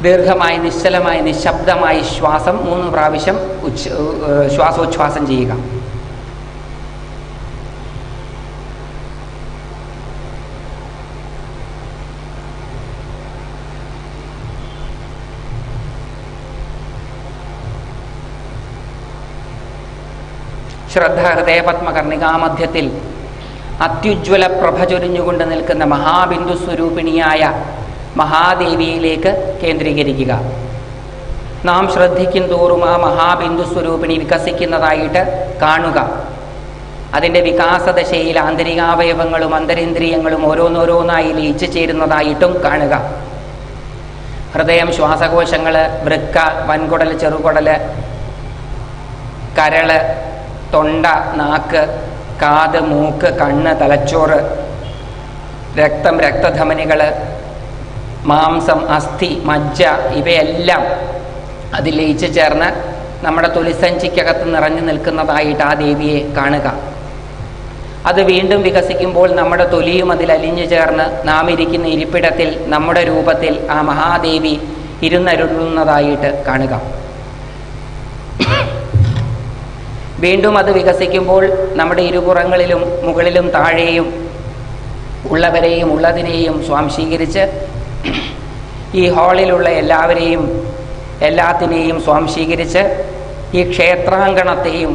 ദീർഘമായി നിശ്ചലമായി നിശബ്ദമായി ശ്വാസം 3 പ്രാവശ്യം ശ്വാസോച്ഛ്വാസം ചെയ്യുക. ശ്രദ്ധ ഹൃദയപത്മകർണികാമധ്യത്തിൽ അത്യുജ്വല പ്രഭ ചൊരിഞ്ഞുകൊണ്ട് നിൽക്കുന്ന മഹാബിന്ദു സ്വരൂപിണിയായ മഹാദേവിയിലേക്ക് കേന്ദ്രീകരിക്കുക. നാം ശ്രദ്ധിക്കും തോറും ആ മഹാബിന്ദു സ്വരൂപിണി വികസിക്കുന്നതായിട്ട് കാണുക. അതിൻ്റെ വികാസദശയിൽ ആന്തരികാവയവങ്ങളും അന്തരേന്ദ്രിയങ്ങളും ഓരോന്നോരോന്നായി ലയിച്ചു ചേരുന്നതായിട്ടും കാണുക. ഹൃദയം, ശ്വാസകോശങ്ങൾ, വൃക്ക, വൻകുടൽ, ചെറുകുടൽ, കരള്, തൊണ്ട, നാക്ക്, കാത്, മൂക്ക്, കണ്ണ്, തലച്ചോറ്, രക്തം, രക്തധമനികൾ, മാംസം, അസ്ഥി, മജ്ജ ഇവയെല്ലാം അതിൽ ലയിച്ചു ചേർന്ന് നമ്മുടെ തൊലിസഞ്ചിക്കകത്ത് നിറഞ്ഞു നിൽക്കുന്നതായിട്ട് ആ ദേവിയെ കാണുക. അത് വീണ്ടും വികസിക്കുമ്പോൾ നമ്മുടെ തൊലിയും അതിൽ അലിഞ്ഞു ചേർന്ന് നാം ഇരിക്കുന്ന ഇരിപ്പിടത്തിൽ നമ്മുടെ രൂപത്തിൽ ആ മഹാദേവി ഇരുന്നരുളുന്നതായിട്ട് കാണുക. വീണ്ടും അത് വികസിക്കുമ്പോൾ നമ്മുടെ ഇരുപുറങ്ങളിലും മുകളിലും താഴെയും ഉള്ളവരെയും ഉള്ളതിനെയും സ്വാംശീകരിച്ച് ഈ ഹാളിലുള്ള എല്ലാത്തിനെയും സ്വാംശീകരിച്ച് ഈ ക്ഷേത്രാങ്കണത്തെയും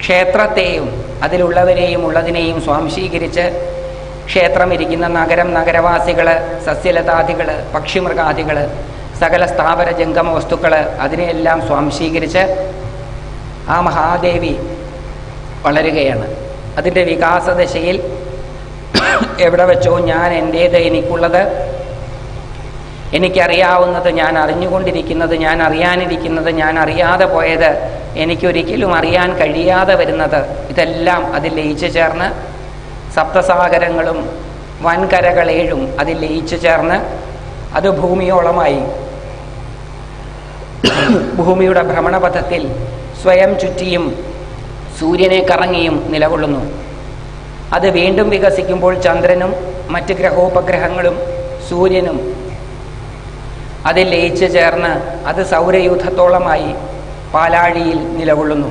ക്ഷേത്രത്തെയും അതിലുള്ളവരെയും ഉള്ളതിനെയും സ്വാംശീകരിച്ച് ക്ഷേത്രമിരിക്കുന്ന നഗരം, നഗരവാസികൾ, സസ്യലതാദികൾ, പക്ഷിമൃഗാദികൾ, സകല സ്ഥാവര ജംഗമ വസ്തുക്കൾ അതിനെയെല്ലാം സ്വാംശീകരിച്ച് ആ മഹാദേവി വളരുകയാണ്. അതിൻ്റെ വികാസദശയിൽ എവിടെ വെച്ചോ ഞാൻ എൻ്റേത്, എനിക്കുള്ളത്, എനിക്കറിയാവുന്നത്, ഞാൻ അറിഞ്ഞുകൊണ്ടിരിക്കുന്നത്, ഞാൻ അറിയാനിരിക്കുന്നത്, ഞാൻ അറിയാതെ പോയത്, എനിക്കൊരിക്കലും അറിയാൻ കഴിയാതെ വരുന്നത്, ഇതെല്ലാം അതിൽ ലയിച്ചു ചേർന്ന് സപ്തസാഗരങ്ങളും വൻകരകളേഴും അതിൽ ലയിച്ചു ചേർന്ന് അത് ഭൂമിയോളമായി ഭൂമിയുടെ ഭ്രമണപഥത്തിൽ സ്വയം ചുറ്റിയും സൂര്യനെ കറങ്ങിയും നിലകൊള്ളുന്നു. അത് വീണ്ടും വികസിക്കുമ്പോൾ ചന്ദ്രനും മറ്റ് ഗ്രഹോപഗ്രഹങ്ങളും സൂര്യനും അതിൽ ലയിച്ചു ചേർന്ന് അത് സൗരയൂഥത്തോളമായി പാലാഴിയിൽ നിലകൊള്ളുന്നു.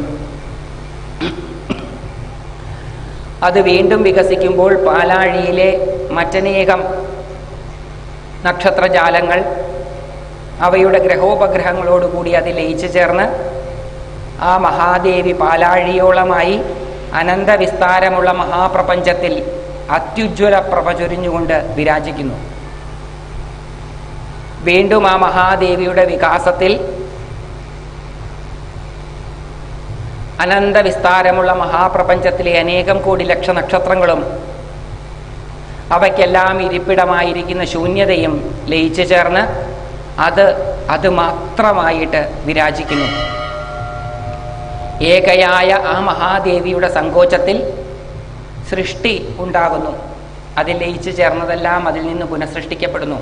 അത് വീണ്ടും വികസിക്കുമ്പോൾ പാലാഴിയിലെ മറ്റനേകം നക്ഷത്രജാലങ്ങൾ അവയുടെ ഗ്രഹോപഗ്രഹങ്ങളോടുകൂടി അത് ലയിച്ചു ചേർന്ന് ആ മഹാദേവി പാലാഴിയോളമായി അനന്തവിസ്താരമുള്ള മഹാപ്രപഞ്ചത്തിൽ അത്യുജ്വല പ്രഭ ചൊരിഞ്ഞുകൊണ്ട് വിരാജിക്കുന്നു. വീണ്ടും ആ മഹാദേവിയുടെ വികാസത്തിൽ അനന്തവിസ്താരമുള്ള മഹാപ്രപഞ്ചത്തിലെ അനേകം കോടി ലക്ഷ നക്ഷത്രങ്ങളും അവയ്ക്കെല്ലാം ഇരിപ്പിടമായിരിക്കുന്ന ശൂന്യതയും ലയിച്ചു ചേർന്ന് അത് മാത്രമായിട്ട് വിരാജിക്കുന്നു. ഏകയായ ആ മഹാദേവിയുടെ സങ്കോചത്തിൽ സൃഷ്ടി ഉണ്ടാകുന്നു. അതിൽ ലയിച്ചു ചേർന്നതെല്ലാം അതിൽ നിന്ന് പുനഃസൃഷ്ടിക്കപ്പെടുന്നു.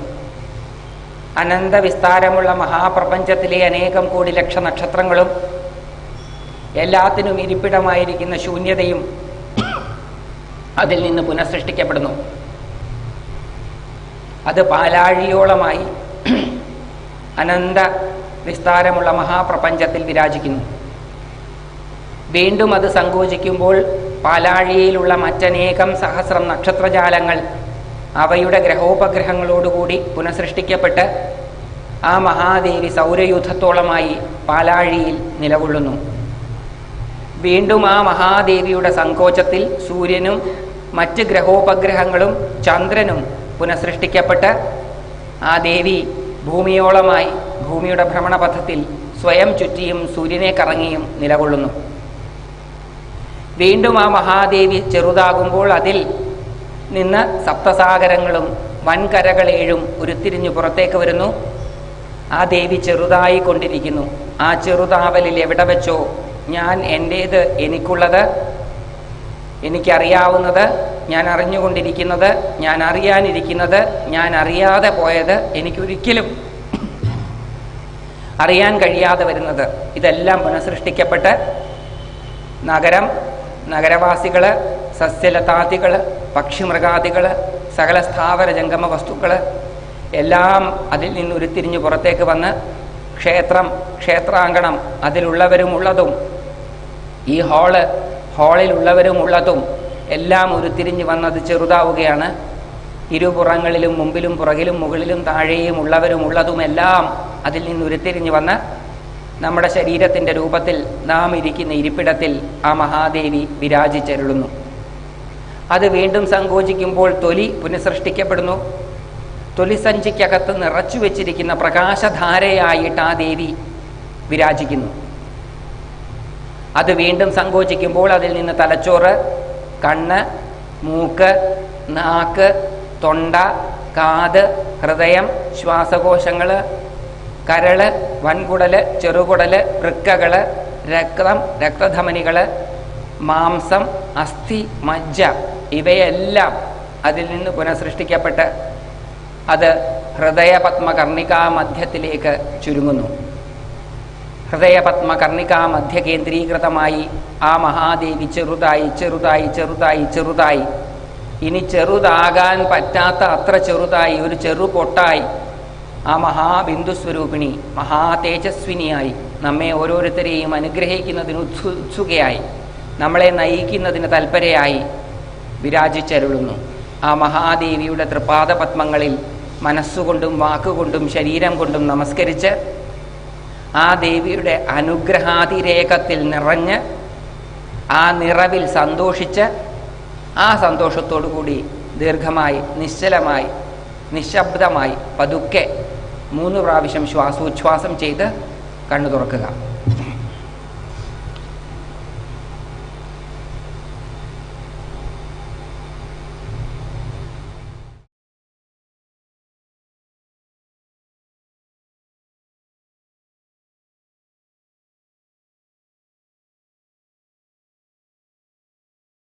അനന്തവിസ്താരമുള്ള മഹാപ്രപഞ്ചത്തിലെ അനേകം കോടി ലക്ഷ നക്ഷത്രങ്ങളും എല്ലാത്തിനും ഇരിപ്പിടമായിരിക്കുന്ന ശൂന്യതയും അതിൽ നിന്ന് പുനഃസൃഷ്ടിക്കപ്പെടുന്നു. അത് പാലാഴിയോളമായി അനന്ത വിസ്താരമുള്ള മഹാപ്രപഞ്ചത്തിൽ വിരാജിക്കുന്നു. വീണ്ടും അത് സങ്കോചിക്കുമ്പോൾ പാലാഴിയിലുള്ള മറ്റനേകം സഹസ്രം നക്ഷത്രജാലങ്ങൾ അവയുടെ ഗ്രഹോപഗ്രഹങ്ങളോടുകൂടി പുനഃസൃഷ്ടിക്കപ്പെട്ട് ആ മഹാദേവി സൗരയൂഥത്തോളമായി പാലാഴിയിൽ നിലകൊള്ളുന്നു. വീണ്ടും ആ മഹാദേവിയുടെ സങ്കോചത്തിൽ സൂര്യനും മറ്റ് ഗ്രഹോപഗ്രഹങ്ങളും ചന്ദ്രനും പുനഃസൃഷ്ടിക്കപ്പെട്ട് ആ ദേവി ഭൂമിയോളമായി ഭൂമിയുടെ ഭ്രമണപഥത്തിൽ സ്വയം ചുറ്റിയും സൂര്യനെ കറങ്ങിയും നിലകൊള്ളുന്നു. വീണ്ടും ആ മഹാദേവി ചെറുതാകുമ്പോൾ അതിൽ നിന്ന് സപ്തസാഗരങ്ങളും വൻകരകളേഴും ഉരുത്തിരിഞ്ഞു പുറത്തേക്ക് വരുന്നു. ആ ദേവി ചെറുതായി കൊണ്ടിരിക്കുന്നു. ആ ചെറുതാവലിൽ എവിടെ വെച്ചോ ഞാൻ എൻ്റേത്, എനിക്കുള്ളത്, എനിക്കറിയാവുന്നത്, ഞാൻ അറിഞ്ഞുകൊണ്ടിരിക്കുന്നത്, ഞാൻ അറിയാനിരിക്കുന്നത്, ഞാൻ അറിയാതെ പോയത്, എനിക്കൊരിക്കലും അറിയാൻ കഴിയാതെ വരുന്നത്, ഇതെല്ലാം പുനഃസൃഷ്ടിക്കപ്പെട്ട് നഗരം, നഗരവാസികൾ, സസ്യലതാദികൾ, പക്ഷിമൃഗാദികൾ, സകല സ്ഥാവര ജംഗമ വസ്തുക്കൾ എല്ലാം അതിൽ നിന്ന് ഉരുത്തിരിഞ്ഞ് പുറത്തേക്ക് വന്ന് ക്ഷേത്രം, ക്ഷേത്രാങ്കണം, അതിലുള്ളവരും ഉള്ളതും ഈ ഹാളിലുള്ളവരും ഉള്ളതും എല്ലാം ഉരുത്തിരിഞ്ഞ് വന്നത് ചെറുതാവുകയാണ്. ഇരുപുറങ്ങളിലും മുമ്പിലും പുറകിലും മുകളിലും താഴെയും ഉള്ളവരും ഉള്ളതുമെല്ലാം അതിൽ നിന്ന് ഉരുത്തിരിഞ്ഞ് വന്ന് നമ്മുടെ ശരീരത്തിൻ്റെ രൂപത്തിൽ നാം ഇരിക്കുന്ന ഇരിപ്പിടത്തിൽ ആ മഹാദേവി വിരാജിച്ചരുളുന്നു. അത് വീണ്ടും സങ്കോചിക്കുമ്പോൾ തൊലി പുനഃസൃഷ്ടിക്കപ്പെടുന്നു. തൊലിസഞ്ചിക്കകത്ത് നിറച്ചു വെച്ചിരിക്കുന്ന പ്രകാശധാരയായിട്ട് ആ ദേവി വിരാജിക്കുന്നു. അത് വീണ്ടും സങ്കോചിക്കുമ്പോൾ അതിൽ നിന്ന് തലച്ചോറ്, കണ്ണ്, മൂക്ക്, നാക്ക്, തൊണ്ട, കാത്, ഹൃദയം, ശ്വാസകോശങ്ങൾ, കരള്, വൻകുടല്, ചെറുകുടല്, വൃക്കകള്, രക്തം, രക്തധമനികൾ, മാംസം, അസ്ഥി, മജ്ജ ഇവയെല്ലാം അതിൽ നിന്ന് പുനഃസൃഷ്ടിക്കപ്പെട്ട് അത് ഹൃദയപത്മകർണികാ മധ്യത്തിലേക്ക് ചുരുങ്ങുന്നു. ഹൃദയപത്മകർണികാ മധ്യ കേന്ദ്രീകൃതമായി ആ മഹാദേവി ചെറുതായി ചെറുതായി ചെറുതായി ചെറുതായി, ഇനി ചെറുതാകാൻ പറ്റാത്ത അത്ര ചെറുതായി, ഒരു ചെറുപൊട്ടായി ആ മഹാബിന്ദുസ്വരൂപിണി മഹാതേജസ്വിനിയായി നമ്മെ ഓരോരുത്തരെയും അനുഗ്രഹിക്കുന്നതിന് ഉത്സുകയായി, നമ്മളെ നയിക്കുന്നതിന് തൽപരയായി വിരാജിച്ചരുളുന്നു. ആ മഹാദേവിയുടെ തൃപാദപത്മങ്ങളിൽ മനസ്സുകൊണ്ടും വാക്കുകൊണ്ടും ശരീരം കൊണ്ടും നമസ്കരിച്ച് ആ ദേവിയുടെ അനുഗ്രഹാതിരേകത്തിൽ നിറഞ്ഞ് ആ നിറവിൽ സന്തോഷിച്ച് ആ സന്തോഷത്തോടു കൂടി ദീർഘമായി, നിശ്ചലമായി, നിശബ്ദമായി പതുക്കെ 3 പ്രാവശ്യം ശ്വാസോച്ഛ്വാസം ചെയ്ത് കണ്ണു തുറക്കുക.